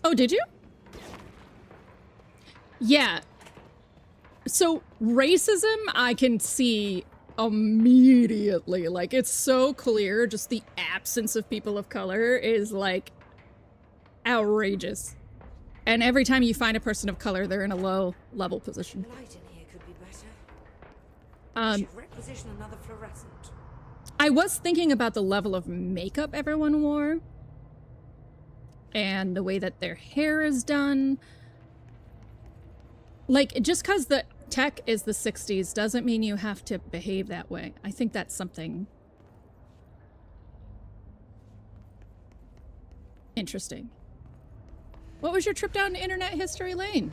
Oh, did you? Yeah. So racism, I can see immediately. Like, it's so clear. Just the absence of people of color is, like, outrageous. And every time you find a person of color, they're in a low-level position. Light in here could be better. Should requisition another fluorescent. I was thinking about the level of makeup everyone wore. And the way that their hair is done. Like, just because the tech is the 60s doesn't mean you have to behave that way. I think that's something interesting. What was your trip down to Internet History Lane?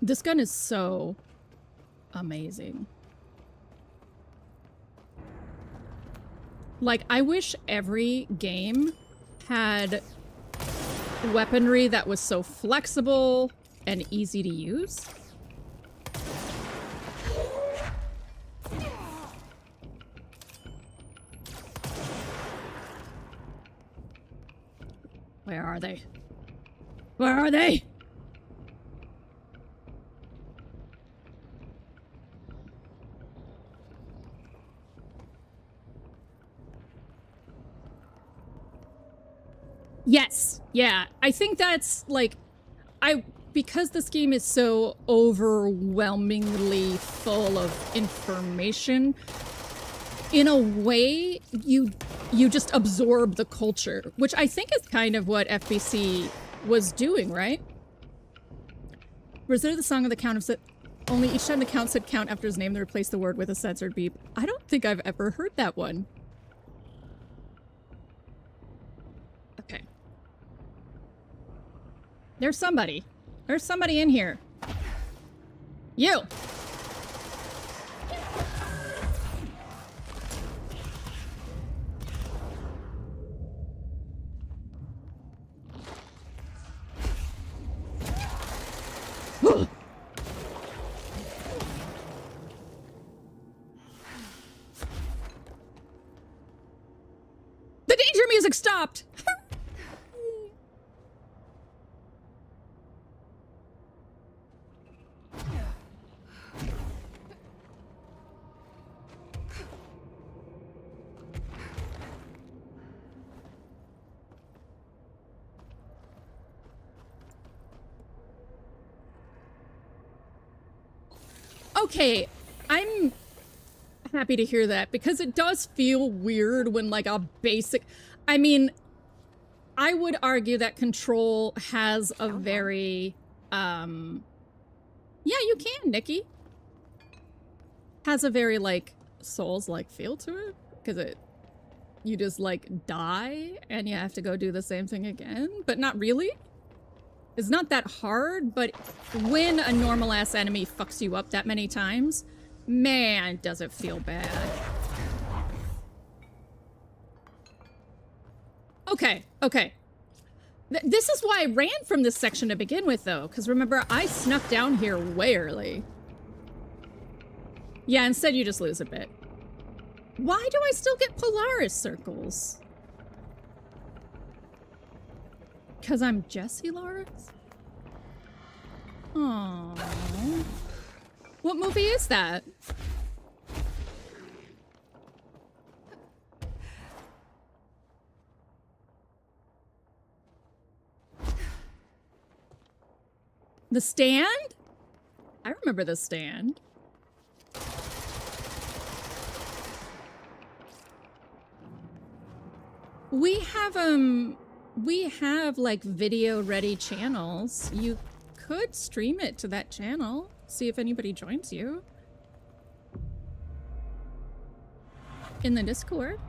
This gun is so amazing. Like, I wish every game had weaponry that was so flexible and easy to use. Where are they? Where are they? Yes. Yeah. I think that's like, because this game is so overwhelmingly full of information, in a way, you just absorb the culture, which I think is kind of what FBC was doing, right? Was there the song of the Count of Only each time the count said count after his name, they replaced the word with a censored beep. I don't think I've ever heard that one. Okay. There's somebody. There's somebody in here. You! The danger music stopped! Okay, I'm happy to hear that because it does feel weird when like a basic... I mean, I would argue that Control has a very... Yeah, you can, Nikki. Has a very like Souls-like feel to it because you just like die and you have to go do the same thing again, but not really. It's not that hard, but when a normal-ass enemy fucks you up that many times, man, does it feel bad. Okay, okay. This is why I ran from this section to begin with, though, because remember, I snuck down here way early. Yeah, instead you just lose a bit. Why do I still get Polaris circles? Because I'm Jessie Lawrence? Aww. What movie is that? The Stand? I remember The Stand. We have like video ready channels. You could stream it to that channel. See if anybody joins you. In the Discord.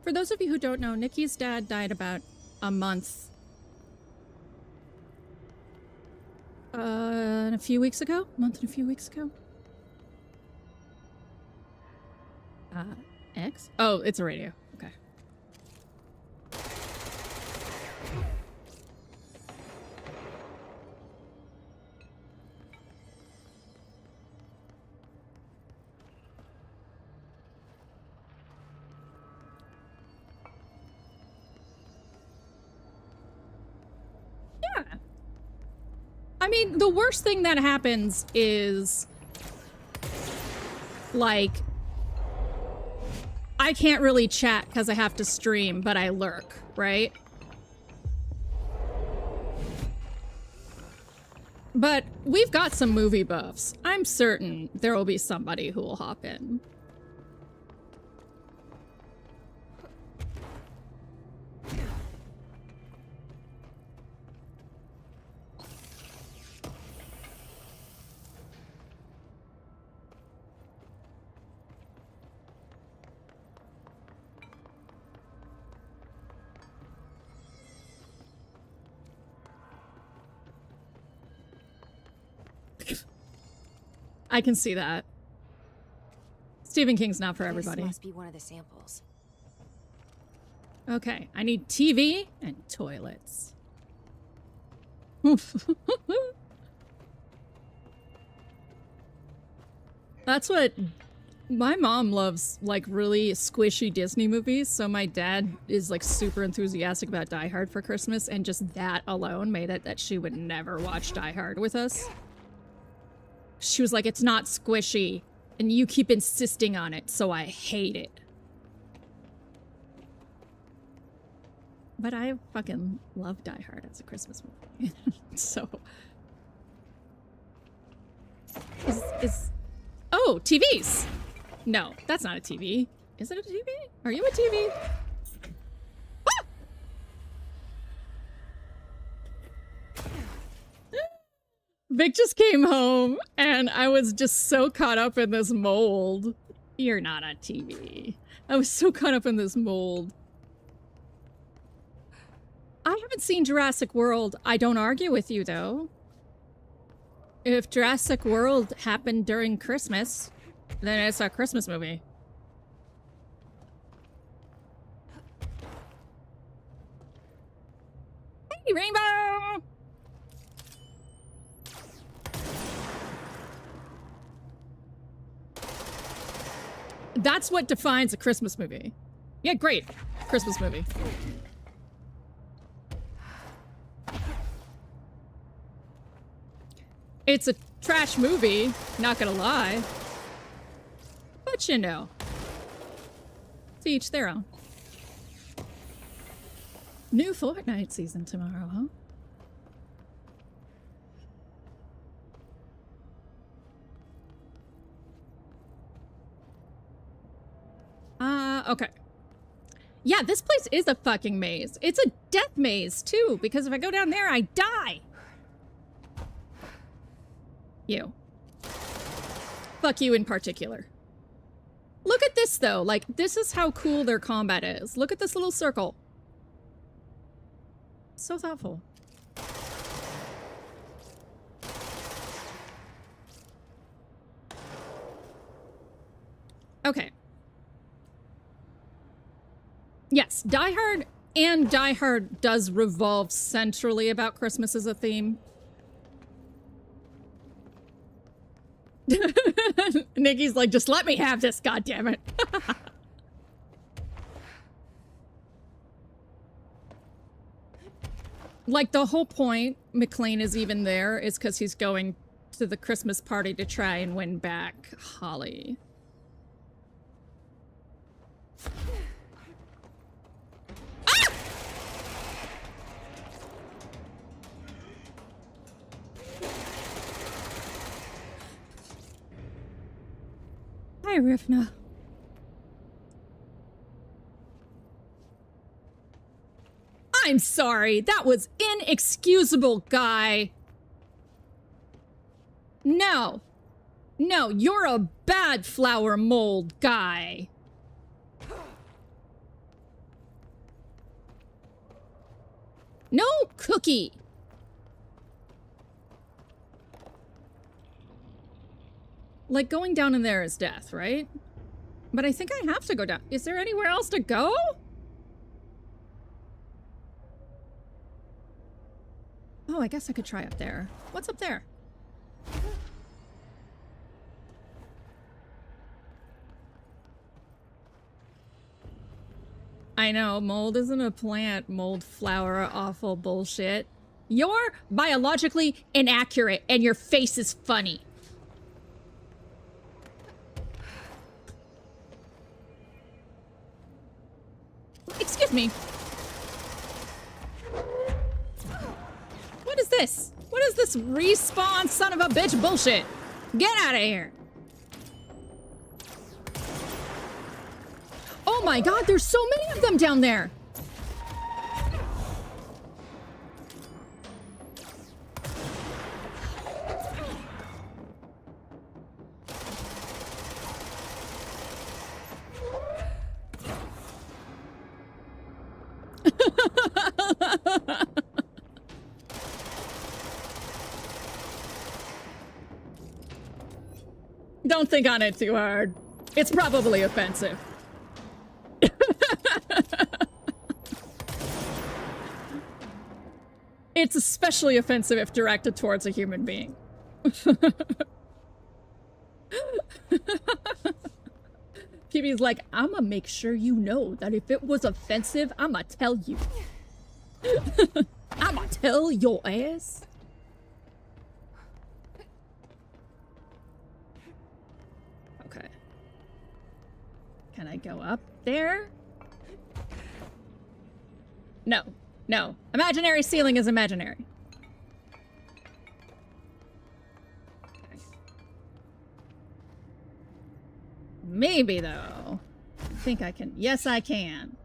For those of you who don't know, Nikki's dad died about a month and a few weeks ago? A month and a few weeks ago? X? Oh, it's a radio. Okay. Yeah. I mean, the worst thing that happens is, like, I can't really chat because I have to stream, but I lurk, right? But we've got some movie buffs. I'm certain there will be somebody who will hop in. I can see that. Stephen King's not for everybody. This must be one of the samples. Okay, I need TV and toilets. That's what my mom loves, like really squishy Disney movies. So my dad is like super enthusiastic about Die Hard for Christmas, and just that alone made it that she would never watch Die Hard with us. She was like, it's not squishy, and you keep insisting on it, so I hate it. But I fucking love Die Hard as a Christmas movie. So... Oh, TVs! No, that's not a TV. Is it a TV? Are you a TV? Vic just came home and I was just so caught up in this mold. You're not on TV. I was so caught up in this mold. I haven't seen Jurassic World. I don't argue with you, though. If Jurassic World happened during Christmas, then it's a Christmas movie. Hey, Rainbow! That's what defines a Christmas movie. Yeah, great. Christmas movie. It's a trash movie, not gonna lie. But you know. To each their own. New Fortnite season tomorrow, huh? Okay. Yeah, this place is a fucking maze. It's a death maze, too, because if I go down there, I die. You. Fuck you in particular. Look at this, though. Like, this is how cool their combat is. Look at this little circle. So thoughtful. Okay. Yes, Die Hard and Die Hard does revolve centrally about Christmas as a theme. Nikki's like, just let me have this, goddammit. Like, the whole point McClane is even there is because he's going to the Christmas party to try and win back Holly. Ah! Hi, Rifna. I'm sorry. That was inexcusable, guy. No. No, you're a bad flower mold guy. No cookie. Like, going down in there is death, right? But I think I have to go down. Is there anywhere else to go? Oh, I guess I could try up there. What's up there? I know, mold isn't a plant. Mold, flower, awful bullshit. You're biologically inaccurate and your face is funny. Excuse me. What is this? What is this respawn son of a bitch bullshit? Get out of here. Oh my god, there's so many of them down there. Don't think on it too hard. It's probably offensive. It's especially offensive if directed towards a human being. PB's like, I'ma make sure you know that if it was offensive, I'ma tell you. I'ma tell your ass. Okay. Can I go up there? No. No. Imaginary ceiling is imaginary. Okay. Maybe, though. I think I can. Yes, I can.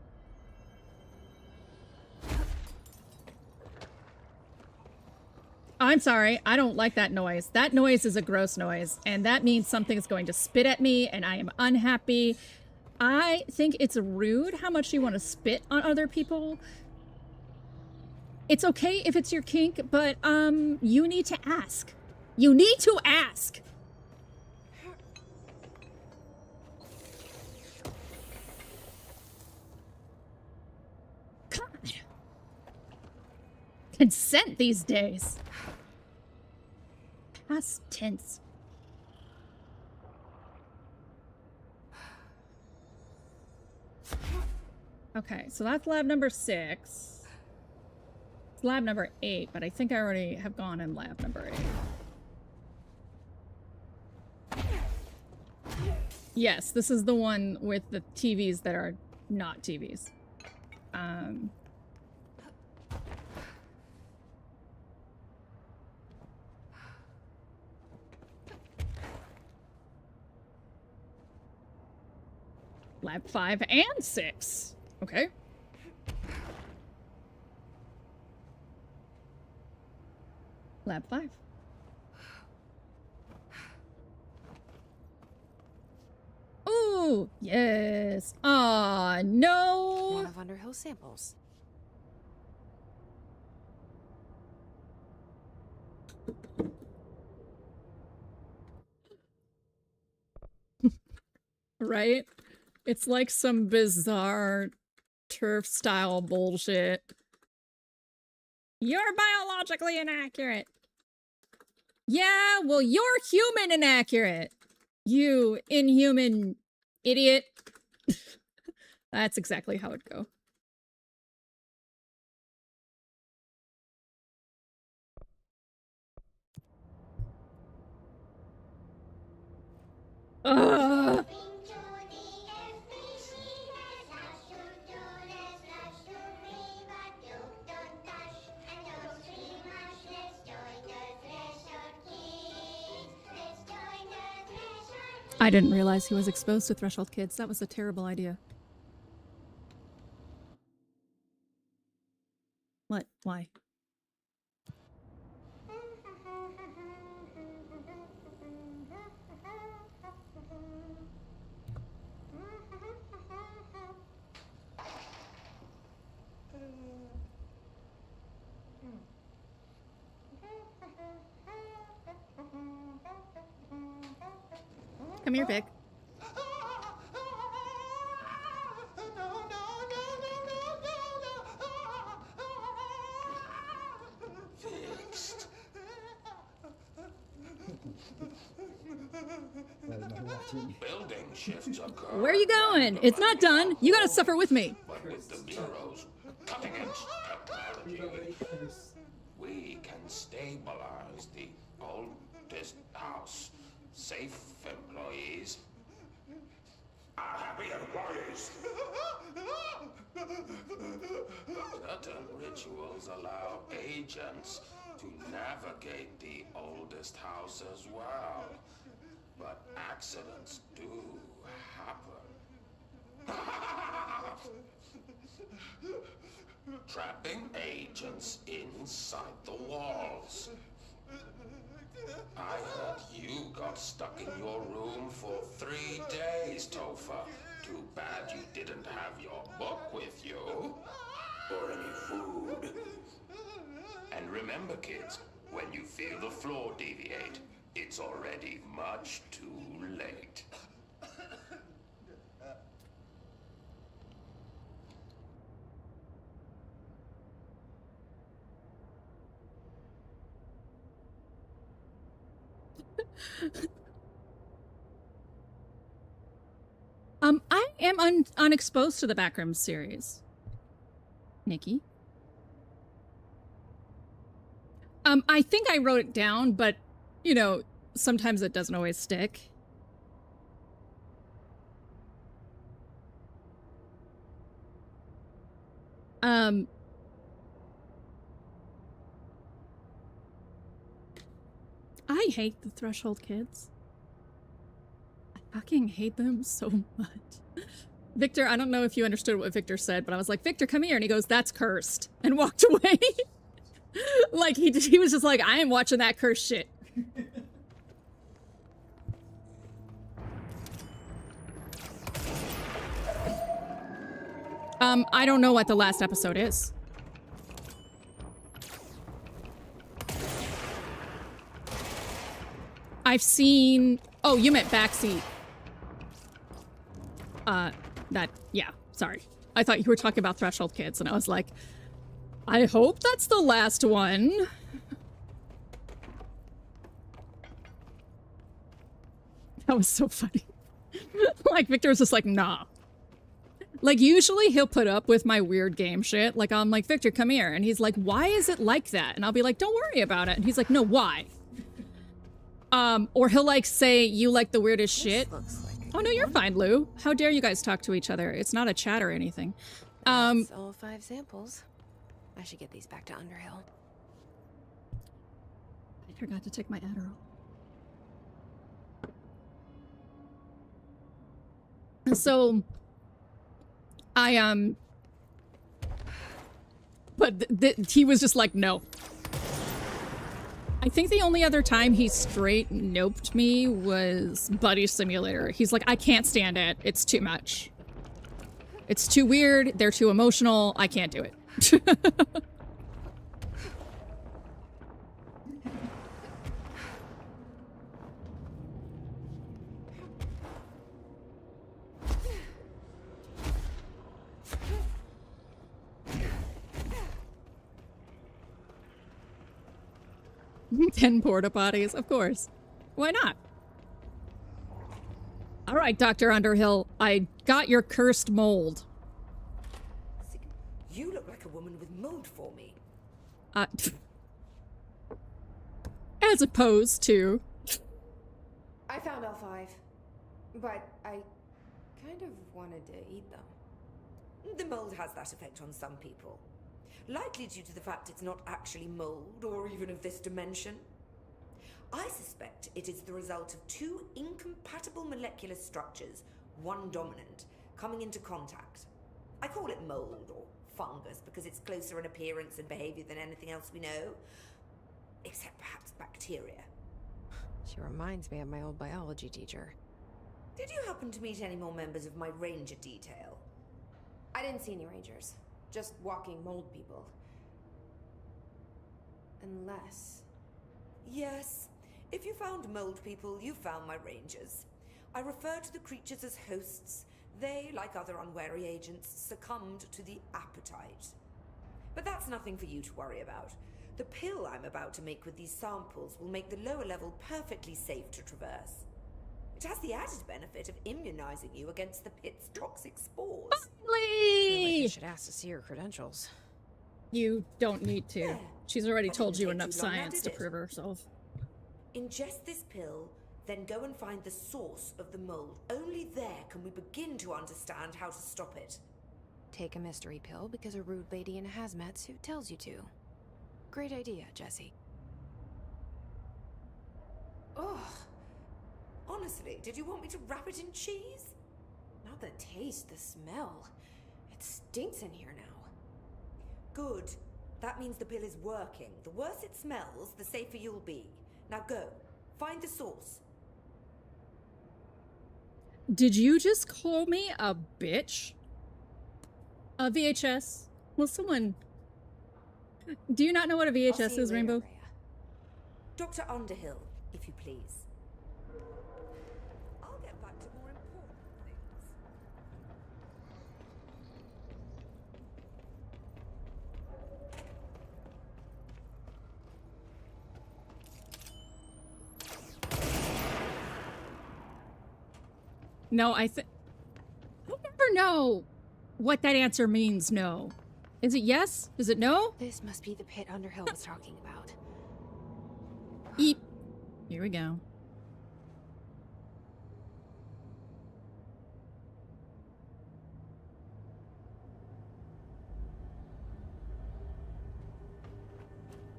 I'm sorry. I don't like that noise. That noise is a gross noise, and that means something is going to spit at me, and I am unhappy. I think it's rude how much you want to spit on other people. It's okay if it's your kink, but you need to ask. You need to ask. God. Consent these days. Past tense. Okay, so that's lab number 6. It's lab number 8, but I think I already have gone in lab number 8. Yes, this is the one with the TVs that are not TVs. Lab 5 and 6. Okay. Lab 5. Ooh, yes. Aw, no. One of Underhill samples. Right? It's like some bizarre turf style bullshit. You're biologically inaccurate. Yeah, well, you're human inaccurate. You inhuman idiot. That's exactly how it'd go. Ugh. I didn't realize he was exposed to Threshold Kids. That was a terrible idea. What? Why? Come here, Vic. Fixed. Building shifts occur. Where are you going? It's not done. You gotta suffer with me. But with the Bureau's cutting-edge technology, we can stabilize the oldest house. Safe employees are happy employees. Certain rituals allow agents to navigate the oldest house as well. But accidents do happen. Trapping agents inside the walls. I heard you got stuck in your room for 3 days, Topher. Too bad you didn't have your book with you. Or any food. And remember, kids, when you feel the floor deviate, it's already much too late. I am unexposed to the Backrooms series. Nikki? I think I wrote it down, but, you know, sometimes it doesn't always stick. I hate the Threshold Kids. I fucking hate them so much. Victor, I don't know if you understood what Victor said, but I was like, Victor, come here. And he goes, that's cursed. And walked away. Like, he was just like, I am watching that cursed shit. I don't know what the last episode is. I've seen... Oh, you meant backseat. Yeah, sorry. I thought you were talking about Threshold Kids, and I was like, I hope that's the last one. That was so funny. Like, Victor was just like, nah. Like, usually he'll put up with my weird game shit. Like, I'm like, Victor, come here. And he's like, why is it like that? And I'll be like, don't worry about it. And he's like, no, why? Or he'll, like, say, you like the weirdest shit. Oh, no, you're fine, Lou. How dare you guys talk to each other? It's not a chat or anything. That's all 5 samples. I should get these back to Underhill. I forgot to take my Adderall. And so... But he was just like, no. I think the only other time he straight noped me was Buddy Simulator. He's like, I can't stand it. It's too much. It's too weird. They're too emotional. I can't do it. 10 porta potties, of course. Why not? All right, Dr. Underhill, I got your cursed mold. You look like a woman with mold for me. As opposed to... I found all 5, but I kind of wanted to eat them. The mold has that effect on some people. Likely due to the fact it's not actually mold or even of this dimension. I suspect it is the result of 2 incompatible molecular structures, one dominant, coming into contact. I call it mold or fungus because it's closer in appearance and behavior than anything else we know, except perhaps bacteria. She reminds me of my old biology teacher. Did you happen to meet any more members of my ranger detail? I didn't see any rangers. Just walking mold people. Unless... Yes. If you found mold people, you found my rangers. I refer to the creatures as hosts. They, like other unwary agents, succumbed to the appetite. But that's nothing for you to worry about. The pill I'm about to make with these samples will make the lower level perfectly safe to traverse. It has the added benefit of immunizing you against the pit's toxic spores. Finally! I should ask to see her credentials. You don't need to. There. She's already That told didn't you take enough too long, now, science did to it? prove herself. Ingest this pill, then go and find the source of the mold. Only there can we begin to understand how to stop it. Take a mystery pill because a rude lady in a hazmat suit tells you to. Great idea, Jesse. Ugh. Honestly, did you want me to wrap it in cheese? Not the taste, the smell. It stinks in here now. Good. That means the pill is working. The worse it smells, the safer you'll be. Now go. Find the source. Did you just call me a bitch? A VHS? Will someone... Do you not know what a I'll see VHS you is, later, Rainbow? Rhea. Dr. Underhill, if you please. I'll get back to more important things. No, I'll never know what that answer means, no. Is it yes? Is it no? This must be the pit Underhill was talking about. Eep. Here we go.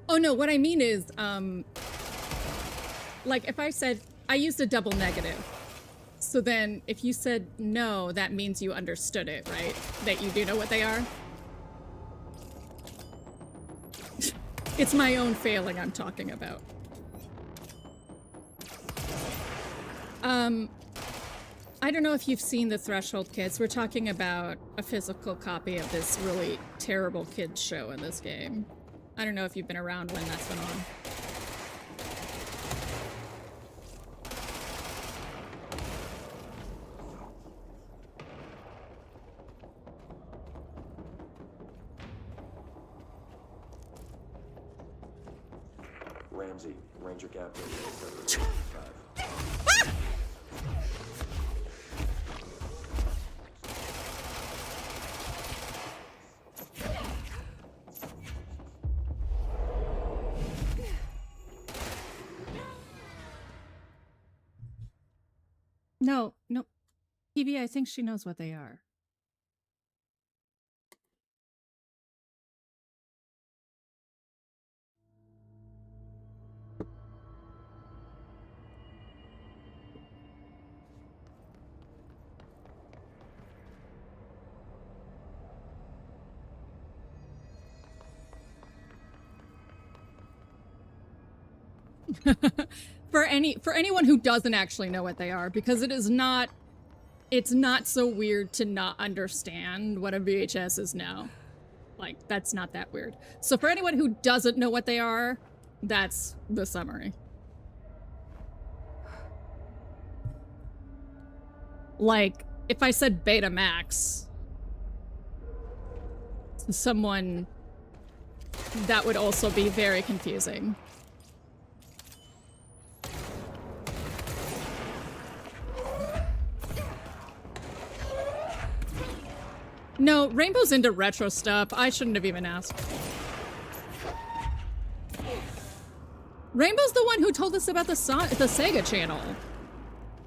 Oh no, what I mean is, like if I said, I used a double negative. So then if you said no, that means you understood it, right? That you do know what they are? It's my own failing I'm talking about. I don't know if you've seen the Threshold Kids. We're talking about a physical copy of this really terrible kids show in this game. I don't know if you've been around when that's been on. Ramsey, Ranger Captain. No, no. PB, I think she knows what they are. For anyone who doesn't actually know what they are, because it's not so weird to not understand what a VHS is now. Like, that's not that weird. So for anyone who doesn't know what they are, that's the summary. Like, if I said Betamax to someone, that would also be very confusing. No, Rainbow's into retro stuff. I shouldn't have even asked. Rainbow's the one who told us about the Sega channel.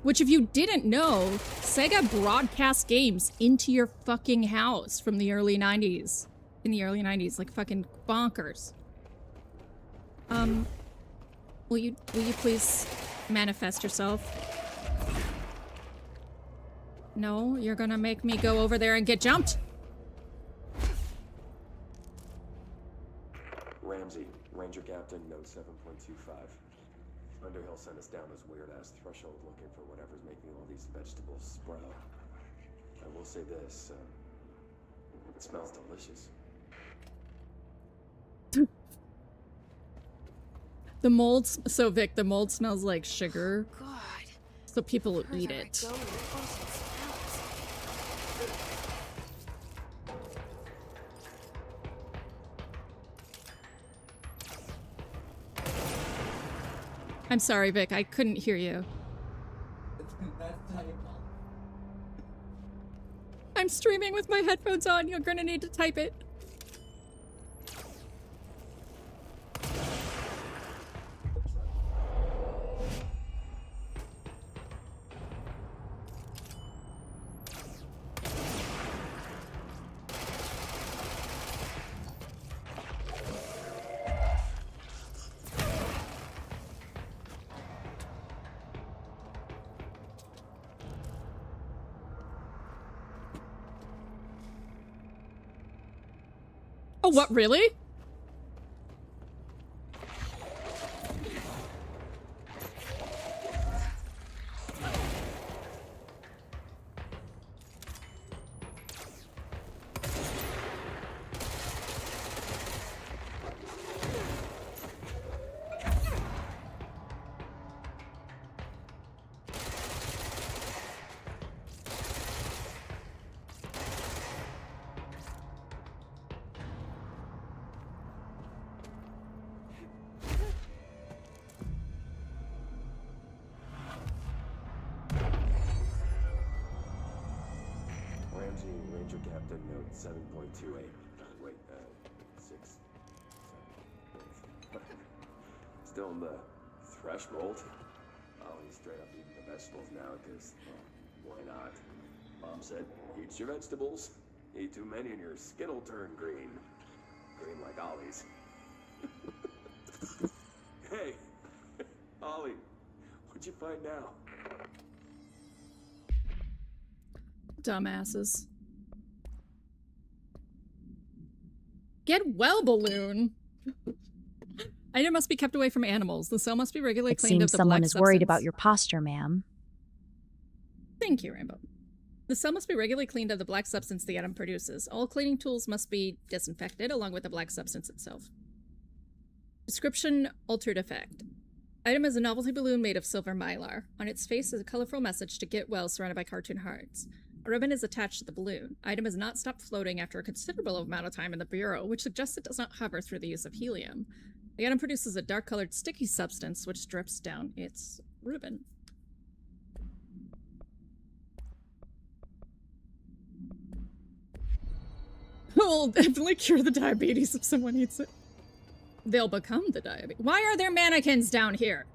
Which, if you didn't know, Sega broadcast games into your fucking house from the early 90s. In the early 90s, like fucking bonkers. Will you please manifest yourself? No, you're gonna make me go over there and get jumped? Ramsey, Ranger Captain, note 7.25. Underhill sent us down this weird-ass threshold looking for whatever's making all these vegetables sprout. I will say this, it smells delicious. The mold, so Vic, the mold smells like sugar. God. So people will Where eat did I it. go when the ocean smells? I'm sorry, Vic, I couldn't hear you. I'm streaming with my headphones on. You're gonna need to type it. Oh, what, really? Ramsey, Ranger Captain, note 7.28. Wait, 6. Still in the threshold. Oh, he's straight up eating the vegetables now, because, well, why not? Mom said, eat your vegetables. Eat too many and your skin will turn green. Green like Ollie's. Hey, Ollie, what'd you find now? Dumbasses. Get well, balloon. Item must be kept away from animals. The cell must be regularly It cleaned of seems the someone black is worried about substance. your posture, ma'am. Thank you, Rainbow. The cell must be regularly cleaned of the black substance the item produces. All cleaning tools must be disinfected along with the black substance itself. Description: altered effect. Item is a novelty balloon made of silver mylar. On its face is a colorful message to get well surrounded by cartoon hearts. A ribbon is attached to the balloon. Item has not stopped floating after a considerable amount of time in the bureau, which suggests it does not hover through the use of helium. The item produces a dark-colored sticky substance which drips down its ribbon. Will definitely cure the diabetes if someone eats it. They'll become the diabetes. Why are there mannequins down here?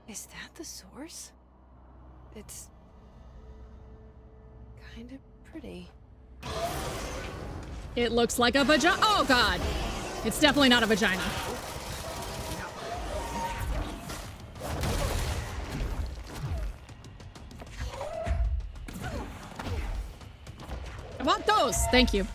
Is that the source? It's kind of pretty. It looks like a vagina. Oh god! It's definitely not a vagina. I want those! Thank you.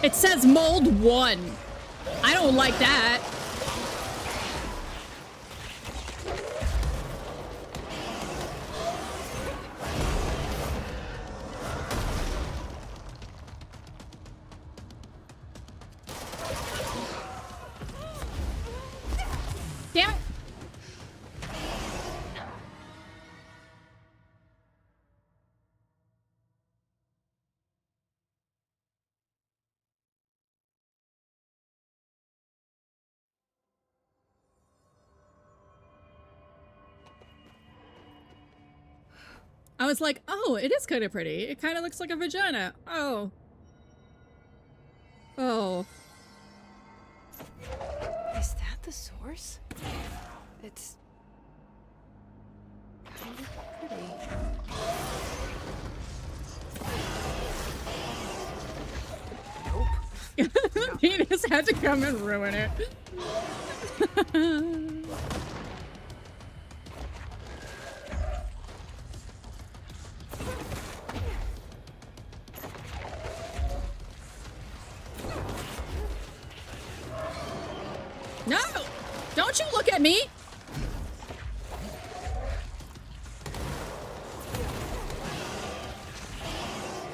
It says mold 1. I don't like that. Damn it. I was like, oh, it is kind of pretty. It kind of looks like a vagina. Oh. Oh. Is that the source? It's kind of pretty. Nope. Penis had to come and ruin it. No! Don't you look at me!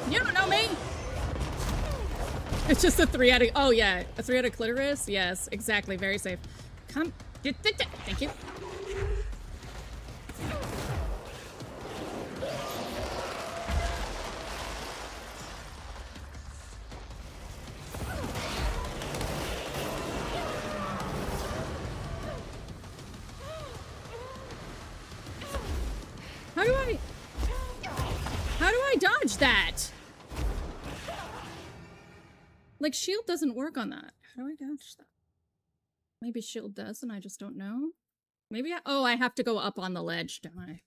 You don't know me! It's just a 3-headed. Oh, yeah. A 3-headed clitoris? Yes, exactly. Very safe. Come. Thank you. How do I dodge that? Like, shield doesn't work on that. How do I dodge that? Maybe shield does and I just don't know. Maybe I have to go up on the ledge, don't I?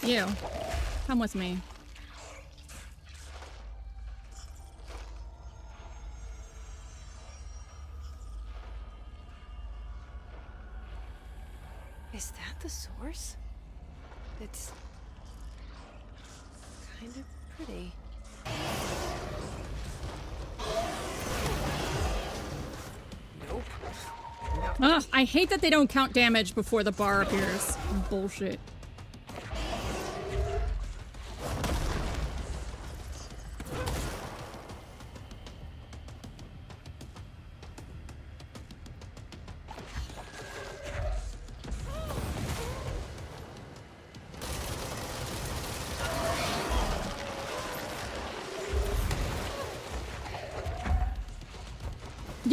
You. Come with me. Is that the source? It's kind of pretty. Nope. Ugh, I hate that they don't count damage before the bar appears. Bullshit.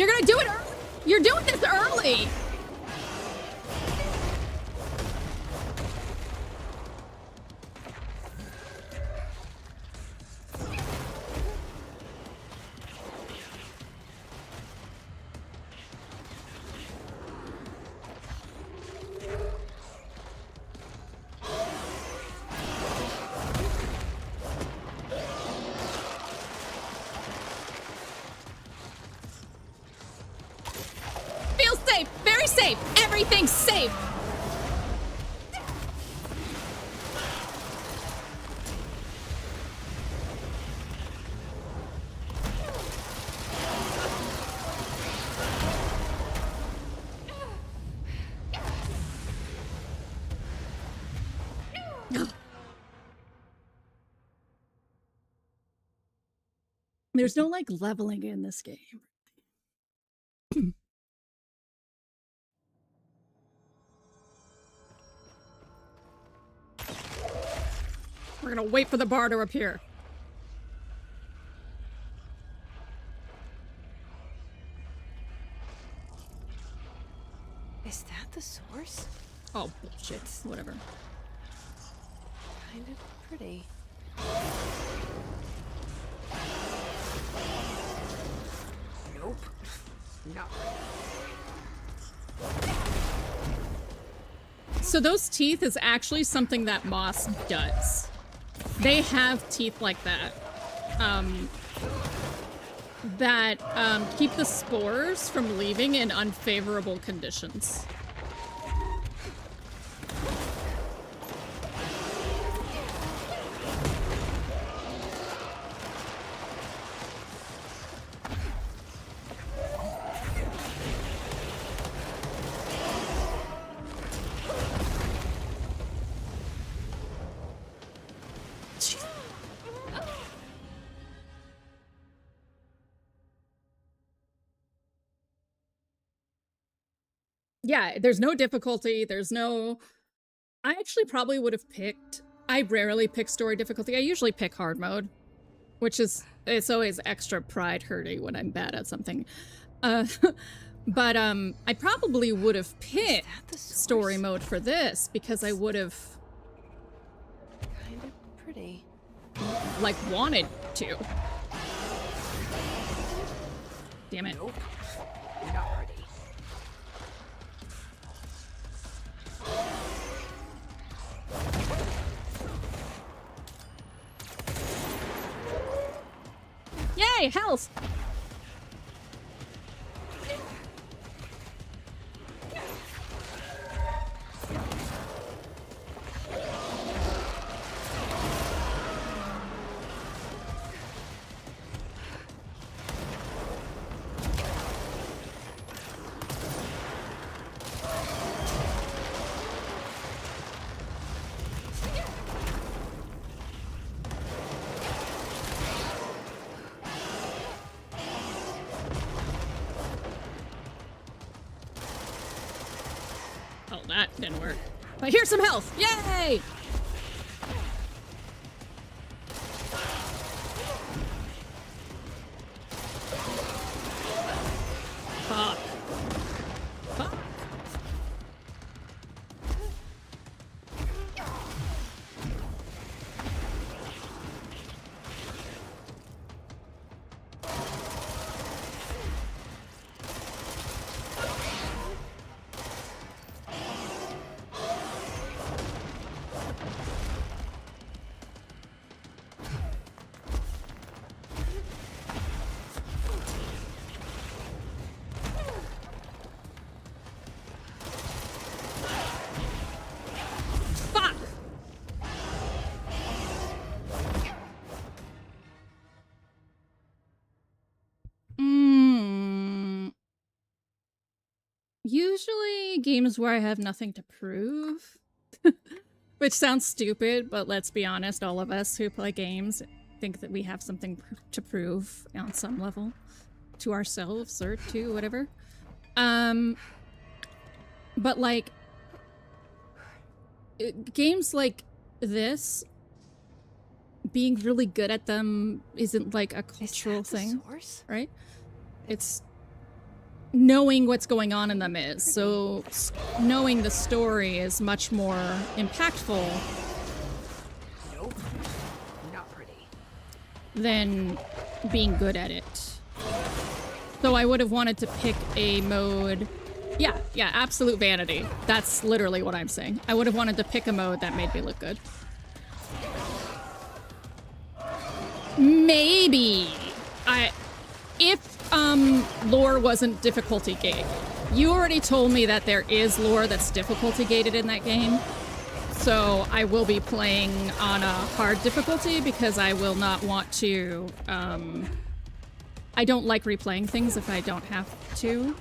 You're gonna do it early. You're doing this early. Feel safe, very safe. Everything's safe. There's no like leveling in this game. We're gonna wait for the bar to appear. Is that the source? Oh, bullshit. Whatever. Kind of pretty. Nope. No. So those teeth is actually something that moss does. They have teeth like that. Keep the spores from leaving in unfavorable conditions. Yeah, there's no difficulty. There's no... I actually probably would have picked... I rarely pick story difficulty. I usually pick hard mode, which is... It's always extra pride hurting when I'm bad at something. But I probably would have picked story mode for this because I would have... Kind of pretty. Like, wanted to. Damn it. Nope. Not pretty. Yay, health! Oh, that didn't work. But here's some health! Yay! Fuck. Fuck. Fuck! Usually games where I have nothing to prove. Which sounds stupid, but let's be honest, all of us who play games think that we have something to prove on some level. To ourselves or to whatever. But like... games like this, being really good at them isn't like a cultural thing, Source? right? It's knowing what's going on in them is. So knowing the story is much more impactful Nope. Not pretty. than being good at it. So I would have wanted to pick a mode. Yeah, absolute vanity. That's literally what I'm saying. I would have wanted to pick a mode that made me look good. Maybe. If lore wasn't difficulty gated. You already told me that there is lore that's difficulty gated in that game. So I will be playing on a hard difficulty because I will not want to, I don't like replaying things if I don't have to.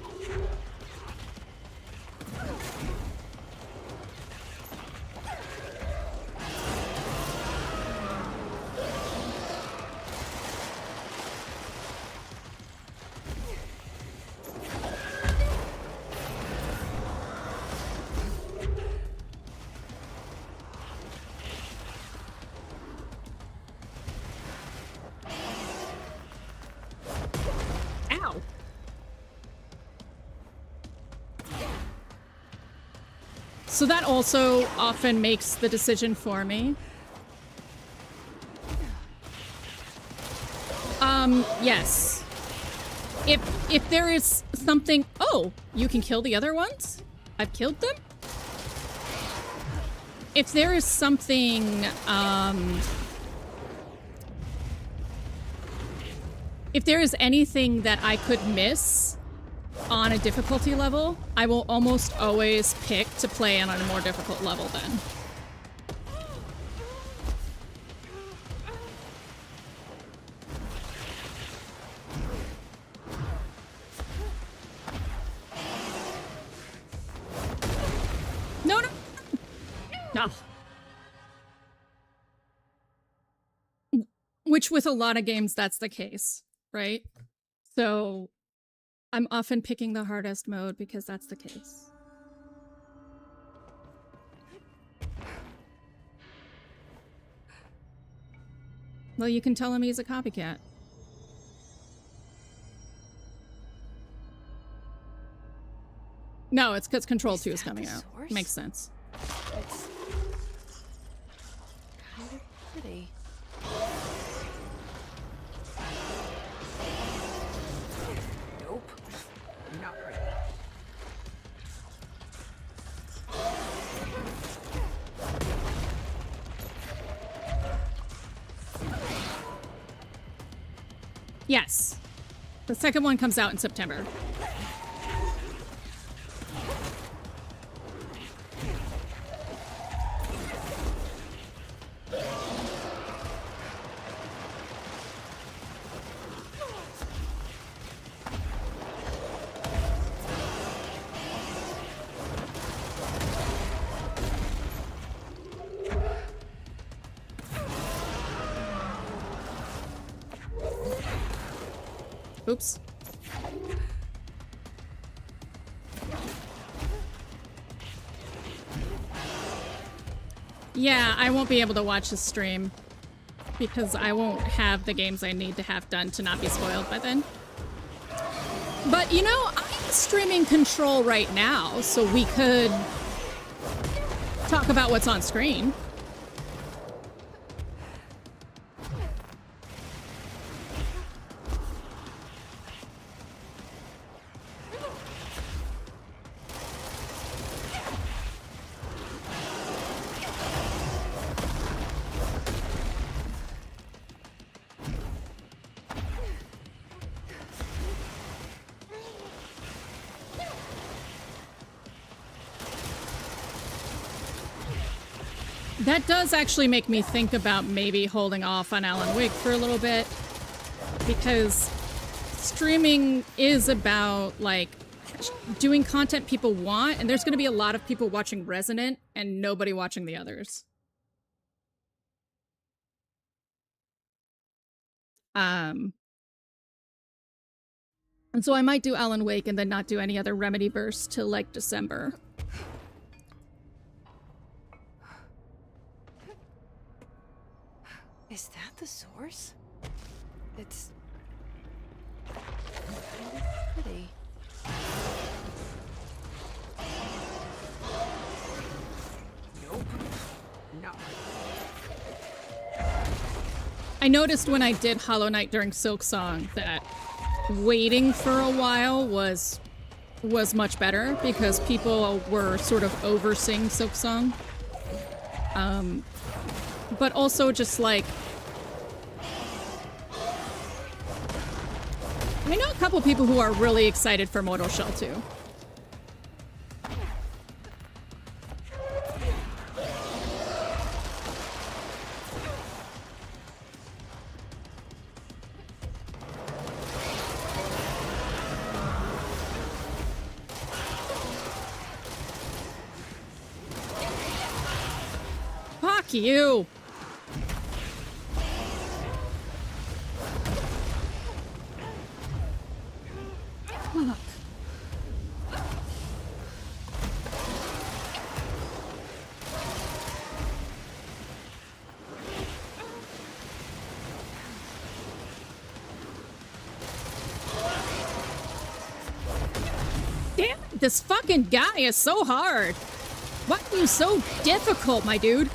Ow! So that also often makes the decision for me. Yes. If there is something... Oh, you can kill the other ones? I've killed them? If there is something, if there is anything that I could miss on a difficulty level, I will almost always pick to play on a more difficult level then. No, no. No. Which with a lot of games, that's the case, right? So I'm often picking the hardest mode because that's the case. Well, you can tell him he's a copycat. No, it's because Control 2 is coming out. Source? Makes sense. It's kind of pretty. Nope. Not pretty. Yes. The second one comes out in September. Oops. Yeah, I won't be able to watch this stream because I won't have the games I need to have done to not be spoiled by then. But, you know, I'm streaming Control right now, so we could talk about what's on screen. That does actually make me think about maybe holding off on Alan Wake for a little bit, because streaming is about, like, doing content people want, and there's going to be a lot of people watching Resident and nobody watching the others. And so I might do Alan Wake and then not do any other remedyverse till, like, December. Is that the source? It's kind of pretty. I noticed when I did Hollow Knight during Silksong that waiting for a while was much better because people were sort of overseeing Silksong. But also just like... I know a couple people who are really excited for Mortal Shell 2. Fuck you! Fuck. Damn, this fucking guy is so hard. Why are you so difficult, my dude?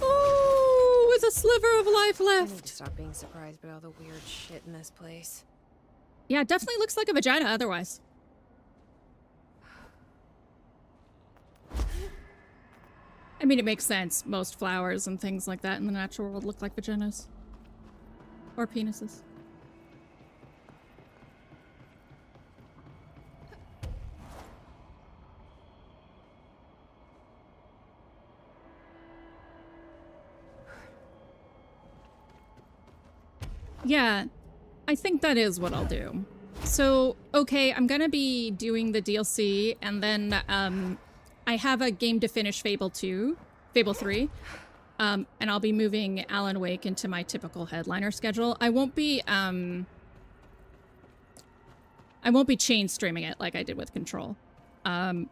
Oh, with a sliver of life I need left. to stop being surprised by all the weird shit in this place. Yeah, it definitely looks like a vagina otherwise. I mean, it makes sense. Most flowers and things like that in the natural world look like vaginas. Or penises. Yeah, I think that is what I'll do. So, okay, I'm gonna be doing the DLC, and then, I have a game to finish Fable 3, and I'll be moving Alan Wake into my typical headliner schedule. I won't be chain streaming it like I did with Control. And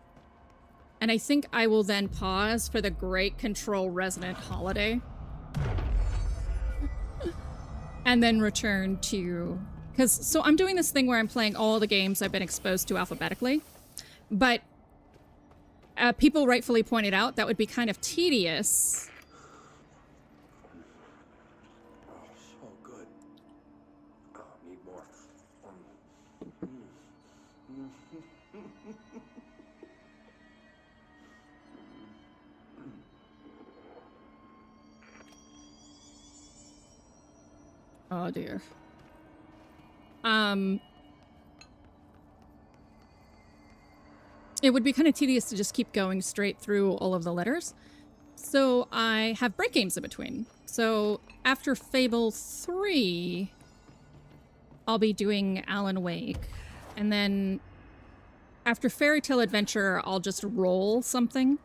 I think I will then pause for the Great Control Resident Holiday. And then return to... So I'm doing this thing where I'm playing all the games I've been exposed to alphabetically. But people rightfully pointed out that would be kind of tedious. Oh, so good. Oh, need more. Oh dear. It would be kind of tedious to just keep going straight through all of the letters. So I have break games in between. So after Fable 3, I'll be doing Alan Wake. And then after Fairy Tale Adventure, I'll just roll something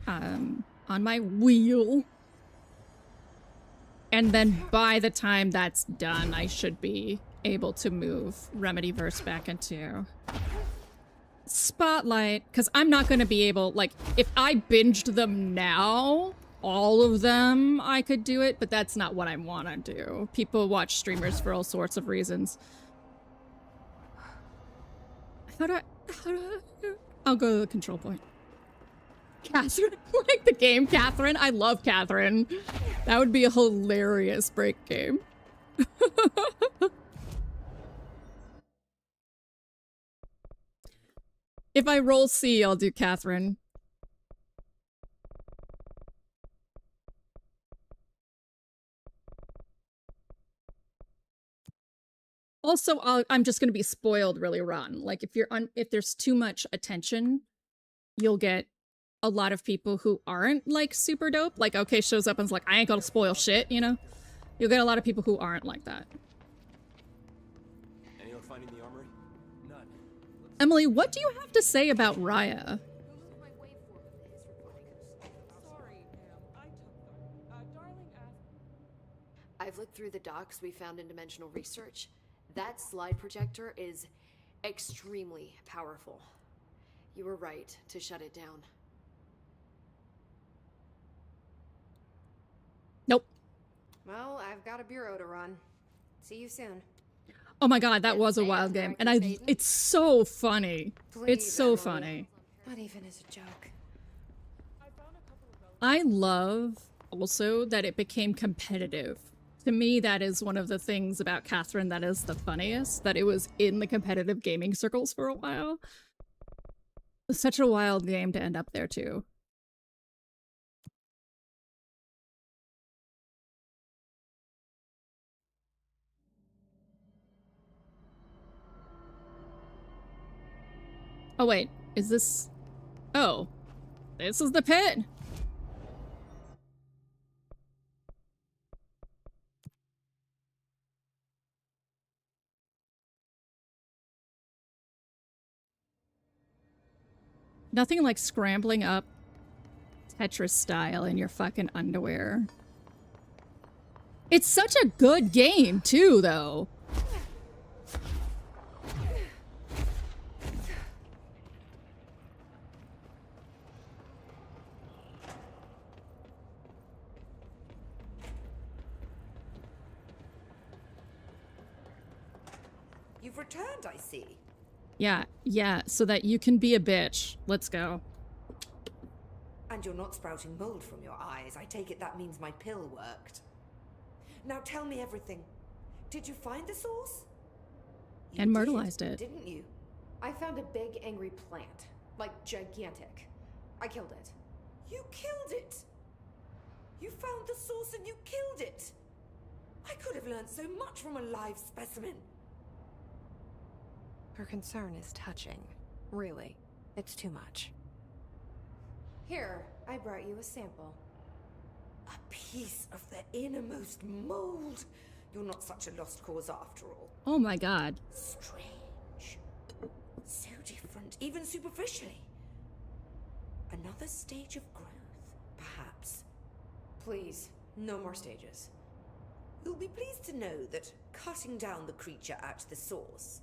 on my wheel. And then by the time that's done, I should be able to move remedyverse back into Spotlight. Because I'm not going to be able, like, if I binged them now, all of them, I could do it, but that's not what I want to do. People watch streamers for all sorts of reasons. How do I I'll go to the control point. Catherine, like the game Catherine. I love Catherine. That would be a hilarious break game. If I roll C, I'll do Catherine. Also, I'm just gonna be spoiled really rotten. Like if there's too much attention, you'll get a lot of people who aren't like super dope. Like, okay, shows up and's like, I ain't gonna spoil shit, you know? You'll get a lot of people who aren't like that. Any luck finding the armory? None. Emily, what do you have to say about Raya? I've looked through the docs we found in Dimensional Research. That slide projector is extremely powerful. You were right to shut it down. Nope. Well, I've got a bureau to run. See you soon. Oh my god, that was a wild game. And it's so funny. It's Please, so Emily. funny. Not even as a joke. I love also that it became competitive. To me, that is one of the things about Catherine that is the funniest, that it was in the competitive gaming circles for a while. It was such a wild game to end up there too. Oh wait, is this... Oh, this is the pit! Nothing like scrambling up Tetris style in your fucking underwear. It's such a good game too, though. You've returned, I see. Yeah, so that you can be a bitch. Let's go. And you're not sprouting mold from your eyes. I take it that means my pill worked. Now tell me everything. Did you find the source? You And myrtleized it. Didn't you? I found a big angry plant. Like, gigantic. I killed it. You killed it! You found the source and you killed it! I could have learned so much from a live specimen. Her concern is touching. Really. It's too much. Here, I brought you a sample. A piece of the innermost mold. You're not such a lost cause after all. Oh my god. Strange. So different, even superficially. Another stage of growth, perhaps. Please, no more stages. You'll be pleased to know that cutting down the creature at the source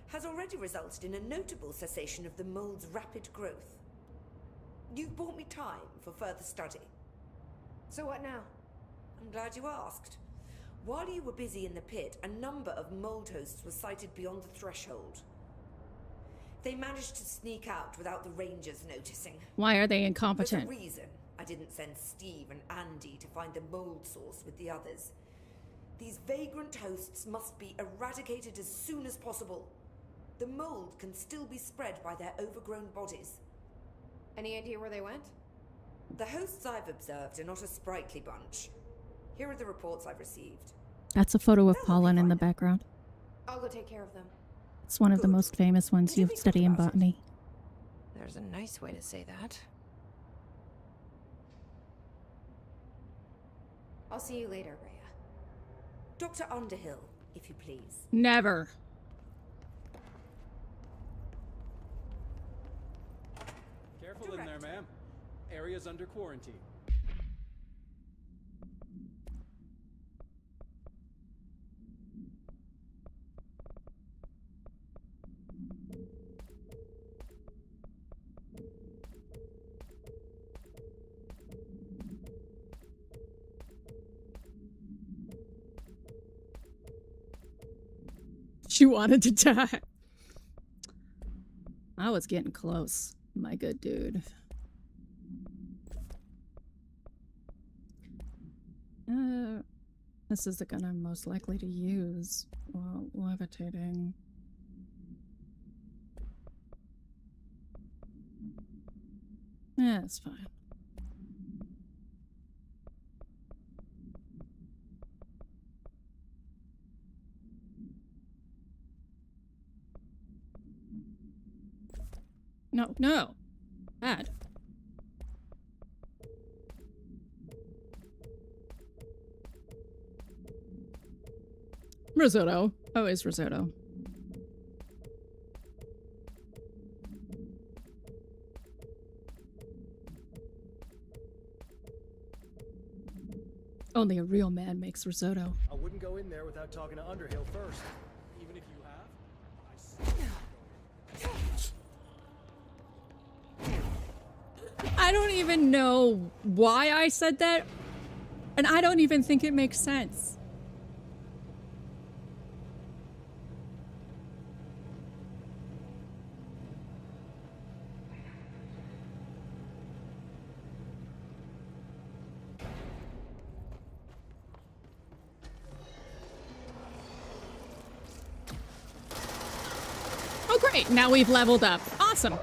has already resulted in a notable cessation of the mold's rapid growth. You've bought me time for further study. So what now? I'm glad you asked. While you were busy in the pit, a number of mold hosts were sighted beyond the threshold. They managed to sneak out without the rangers noticing. Why are they There's a incompetent? reason I didn't send Steve and Andy to find the mold source with the others. These vagrant hosts must be eradicated as soon as possible. The mold can still be spread by their overgrown bodies. Any idea where they went? The hosts I've observed are not a sprightly bunch. Here are the reports I've received. That's a photo of pollen in the background. I'll go take care of them. It's one of the Good. most famous ones you study in botany. There's a nice way to say that. I'll see you later, Rhea. Dr. Underhill, if you please. Never. Careful in there, ma'am. Area's under quarantine. She wanted to die. I was getting close, my good dude. This is the gun I'm most likely to use while levitating. Yeah, it's fine. No, no. Bad. Risotto. Always risotto. Only a real man makes risotto. I wouldn't go in there without talking to Underhill first. Even if you have, I don't even know why I said that, and I don't even think it makes sense. Great, now we've leveled up. Awesome.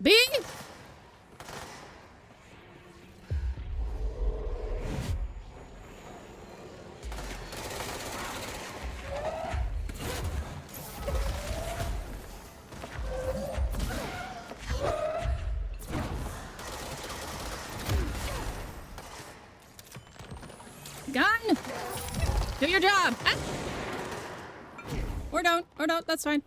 Bing! Gun! Do your job! Ah. Or don't, that's fine.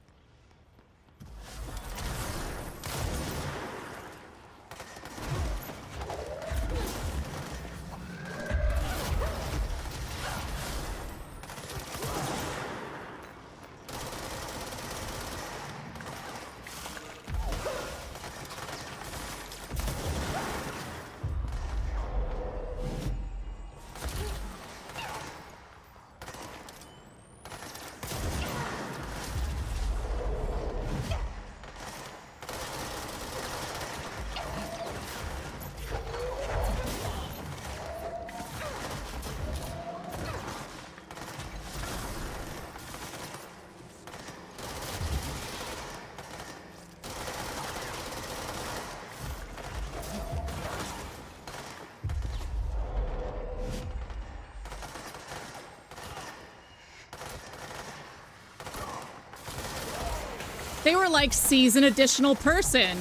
They were like, seize an additional person.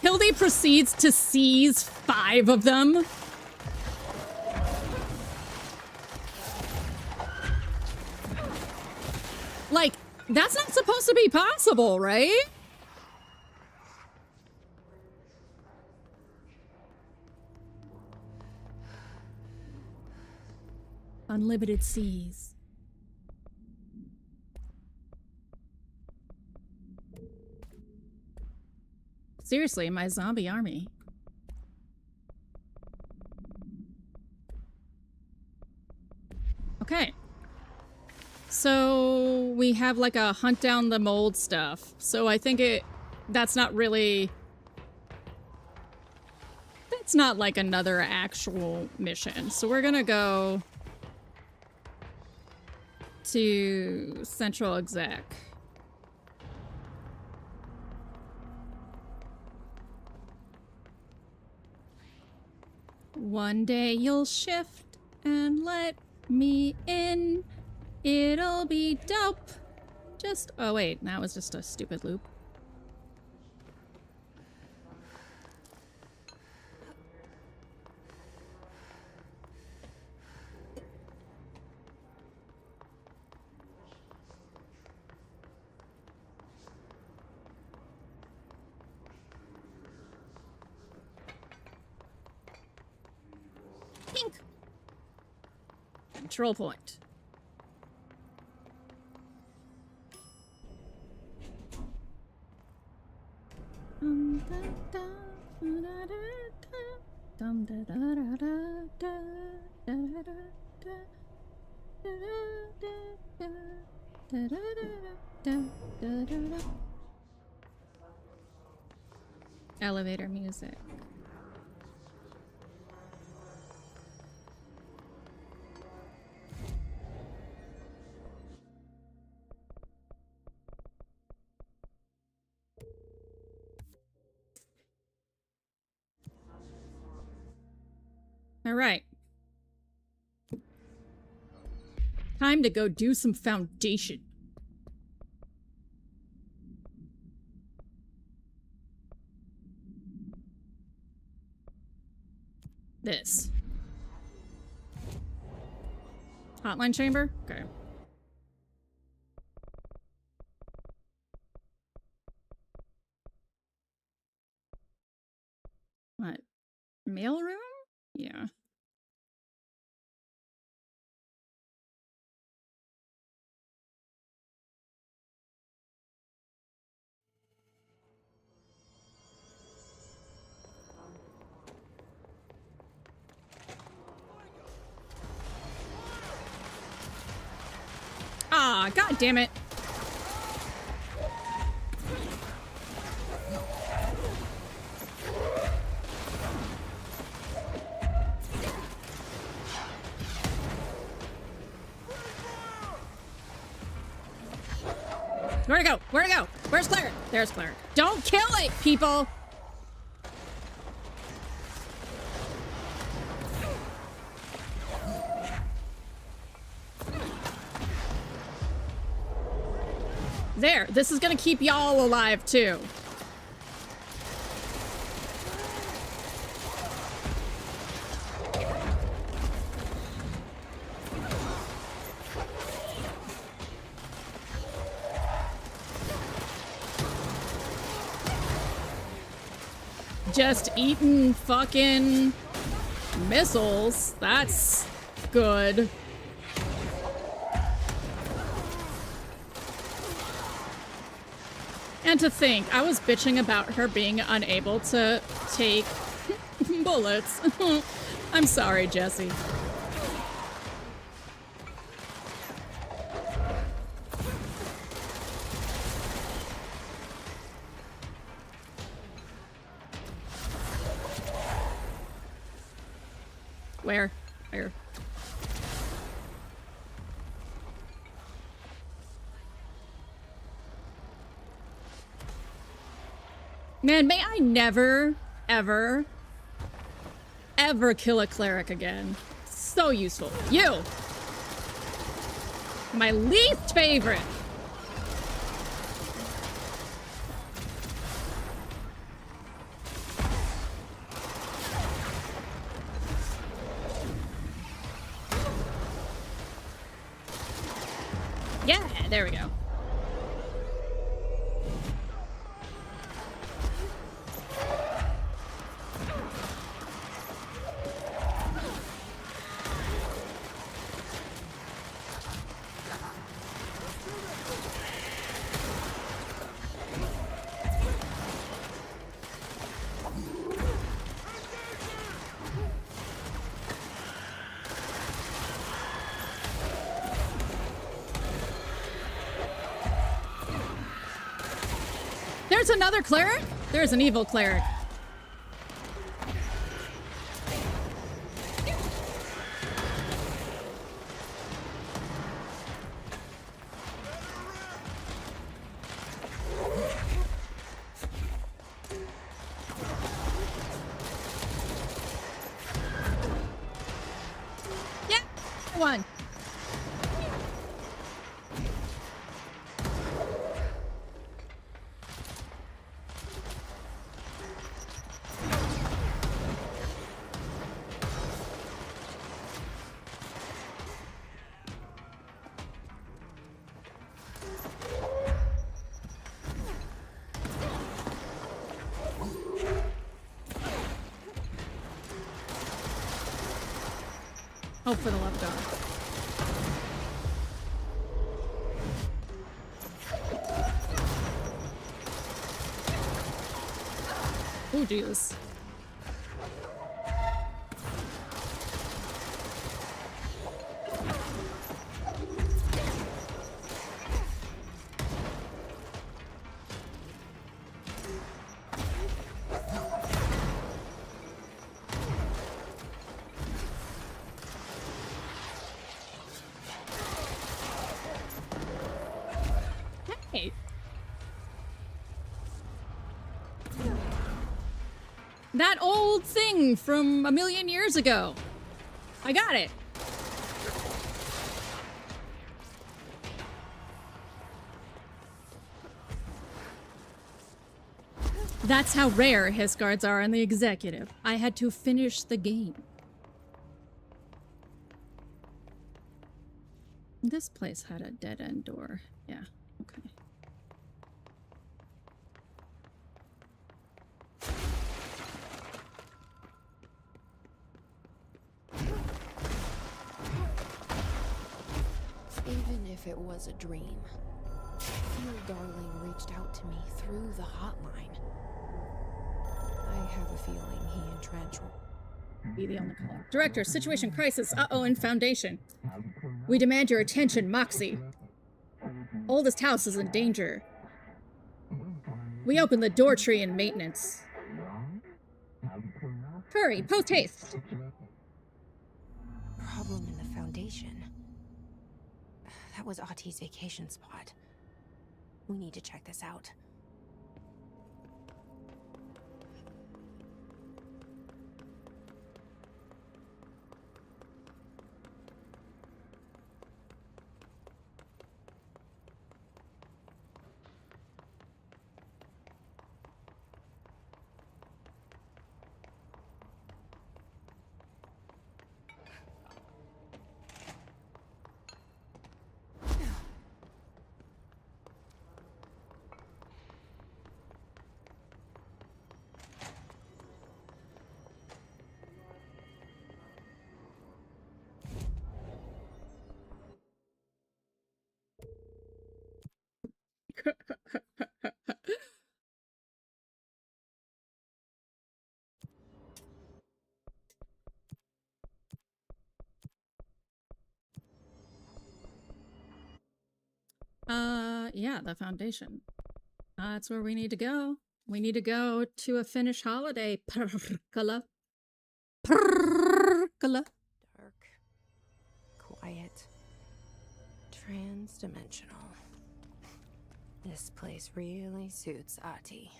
Hildy proceeds to seize 5 of them. Like, that's not supposed to be possible, right? Unlimited seize. Seriously, my zombie army. Okay. So we have like a hunt down the mold stuff. So I think that's not really... That's not like another actual mission. So we're gonna go to Central Exec. One day you'll shift and let me in. It'll be dope. Just, oh wait, that was just a stupid loop. Pink. Control point. Elevator music. All right. Time to go do some foundation. This. Hotline chamber? Okay. What? Mail room? Yeah. Ah, god damn it. Where'd it go? Where'd it go? Where's Claire? There's Claire. Don't kill it, people! There, this is gonna keep y'all alive too. Just eating fucking missiles. That's good. And to think, I was bitching about her being unable to take bullets. I'm sorry, Jesse. Where? Where? Man, may I never, ever, ever kill a cleric again. So useful. You! My least favorite! Yeah, there we go. There's another cleric? There's an evil cleric. Yeah, one. Hope for the love god. Oh, Jesus. Hey. That old thing from a million years ago. I got it. That's how rare his guards are in the executive. I had to finish the game. This place had a dead-end door. Yeah, okay. Even if it was a dream, I feel Darling reached out to me through the hotline. I have a feeling he and Trench will Be the only caller. Director, situation crisis. Uh-oh, in Foundation. We demand your attention, Moxie. Oldest house is in danger. We open the door tree in maintenance. Hurry, post haste. problem in the Foundation. That was Ahti's vacation spot. We need to check this out. Yeah, the foundation. That's where we need to go. We need to go to a Finnish holiday. Perkala. Perkala. Dark, quiet, trans-dimensional. This place really suits Ahti.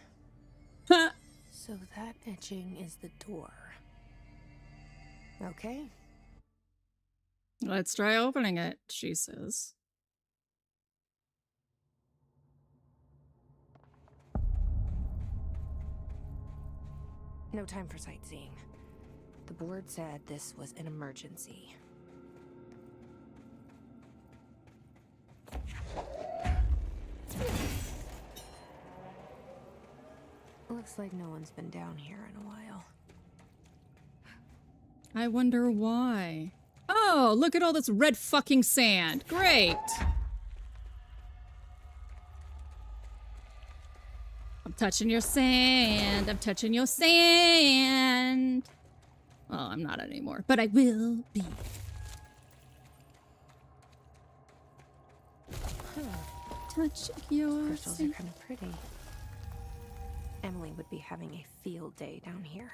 So that etching is the door. Okay. Let's try opening it, she says. No time for sightseeing. The board said this was an emergency. Looks like no one's been down here in a while. I wonder why. Oh, look at all this red fucking sand. Great. I'm touching your sand. I'm touching your sand. Well, I'm not anymore, but I will be. Touch your Crystals are sand. kind of pretty. Emily would be having a field day down here.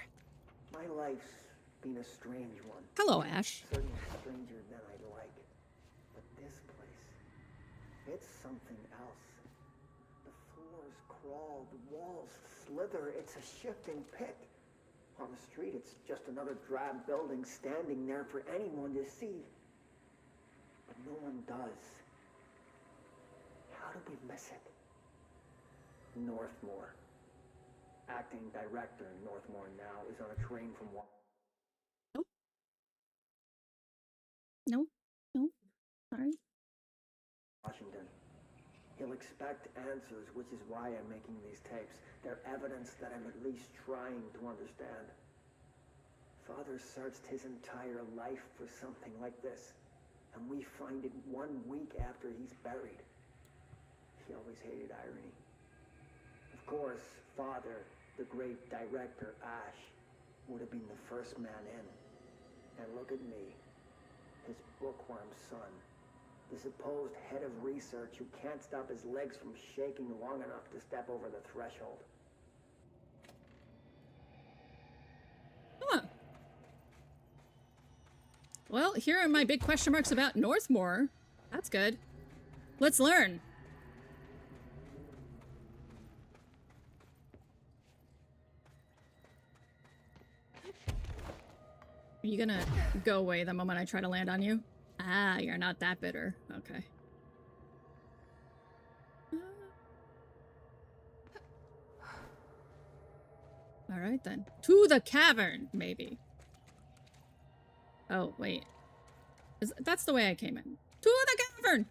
My life's been a strange one. Hello, Ash. Certainly stranger than I'd like. But this place, it's something else. The floors crawl, the walls slither. It's a shifting pit. On the street, it's just another drab building standing there for anyone to see. But no one does. How did we miss it? Northmore. Acting director in Northmore now is on a train from No. Sorry. Washington. He'll expect answers, which is why I'm making these tapes. They're evidence that I'm at least trying to understand. Father searched his entire life for something like this, and we find it 1 week after he's buried. He always hated irony. Of course, Father, the great director, Ash, would have been the first man in. And look at me, his bookworm son, the supposed head of research who can't stop his legs from shaking long enough to step over the threshold. Huh. Well, here are my big question marks about Northmore. That's good. Let's learn. Are you gonna go away the moment I try to land on you? Ah, you're not that bitter. Okay. All right then. To the cavern, maybe. Oh, wait. That's the way I came in. To the cavern!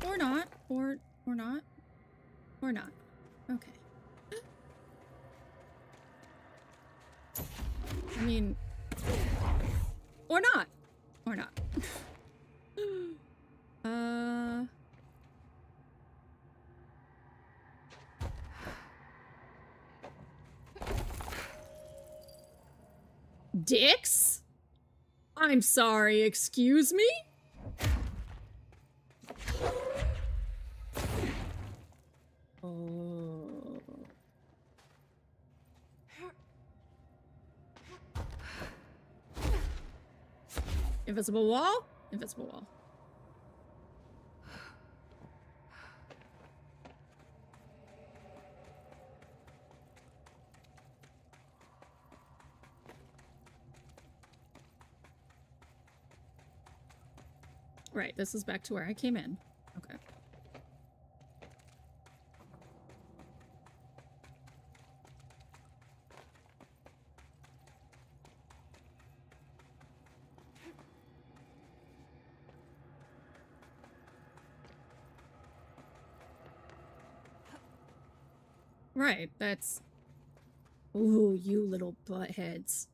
Or not. Or not. Or not. Okay. I mean... Or not. Or not. Dicks? I'm sorry, excuse me? Oh. Invisible wall? Invisible wall. Right, this is back to where I came in. Okay. Right, that's... Ooh, you little buttheads.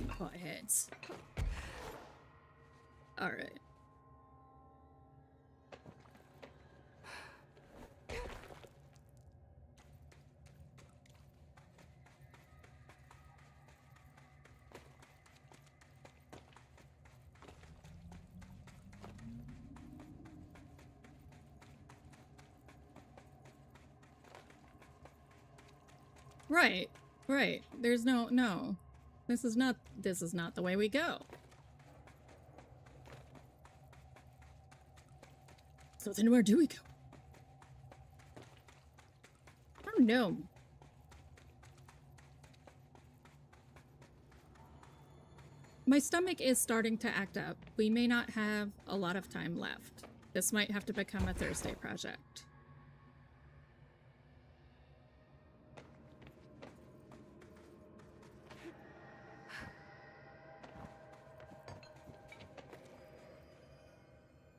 Buttheads. Alright. Right, right. There's no. This is not the way we go. So then where do we go? I don't know. My stomach is starting to act up. We may not have a lot of time left. This might have to become a Thursday project.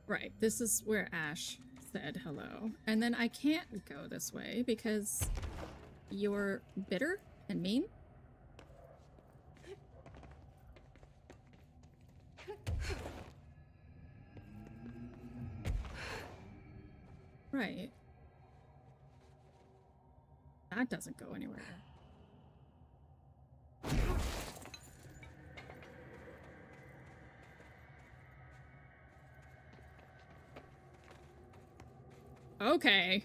Right, this is where Ash said hello. And then I can't go this way because you're bitter and mean. Right. That doesn't go anywhere. Okay.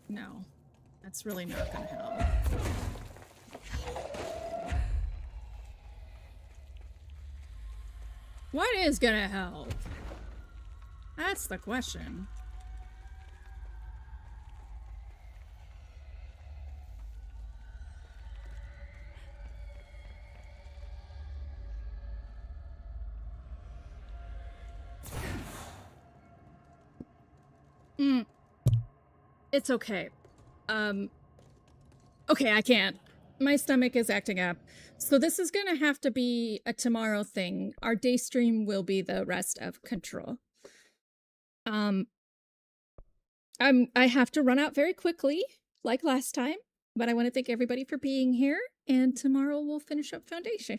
No. That's really not gonna help. What is gonna help? That's the question. It's okay. Okay, I can't. My stomach is acting up. So this is gonna have to be a tomorrow thing. Our day stream will be the rest of Control. I have to run out very quickly, like last time, but I want to thank everybody for being here, and tomorrow we'll finish up Foundation.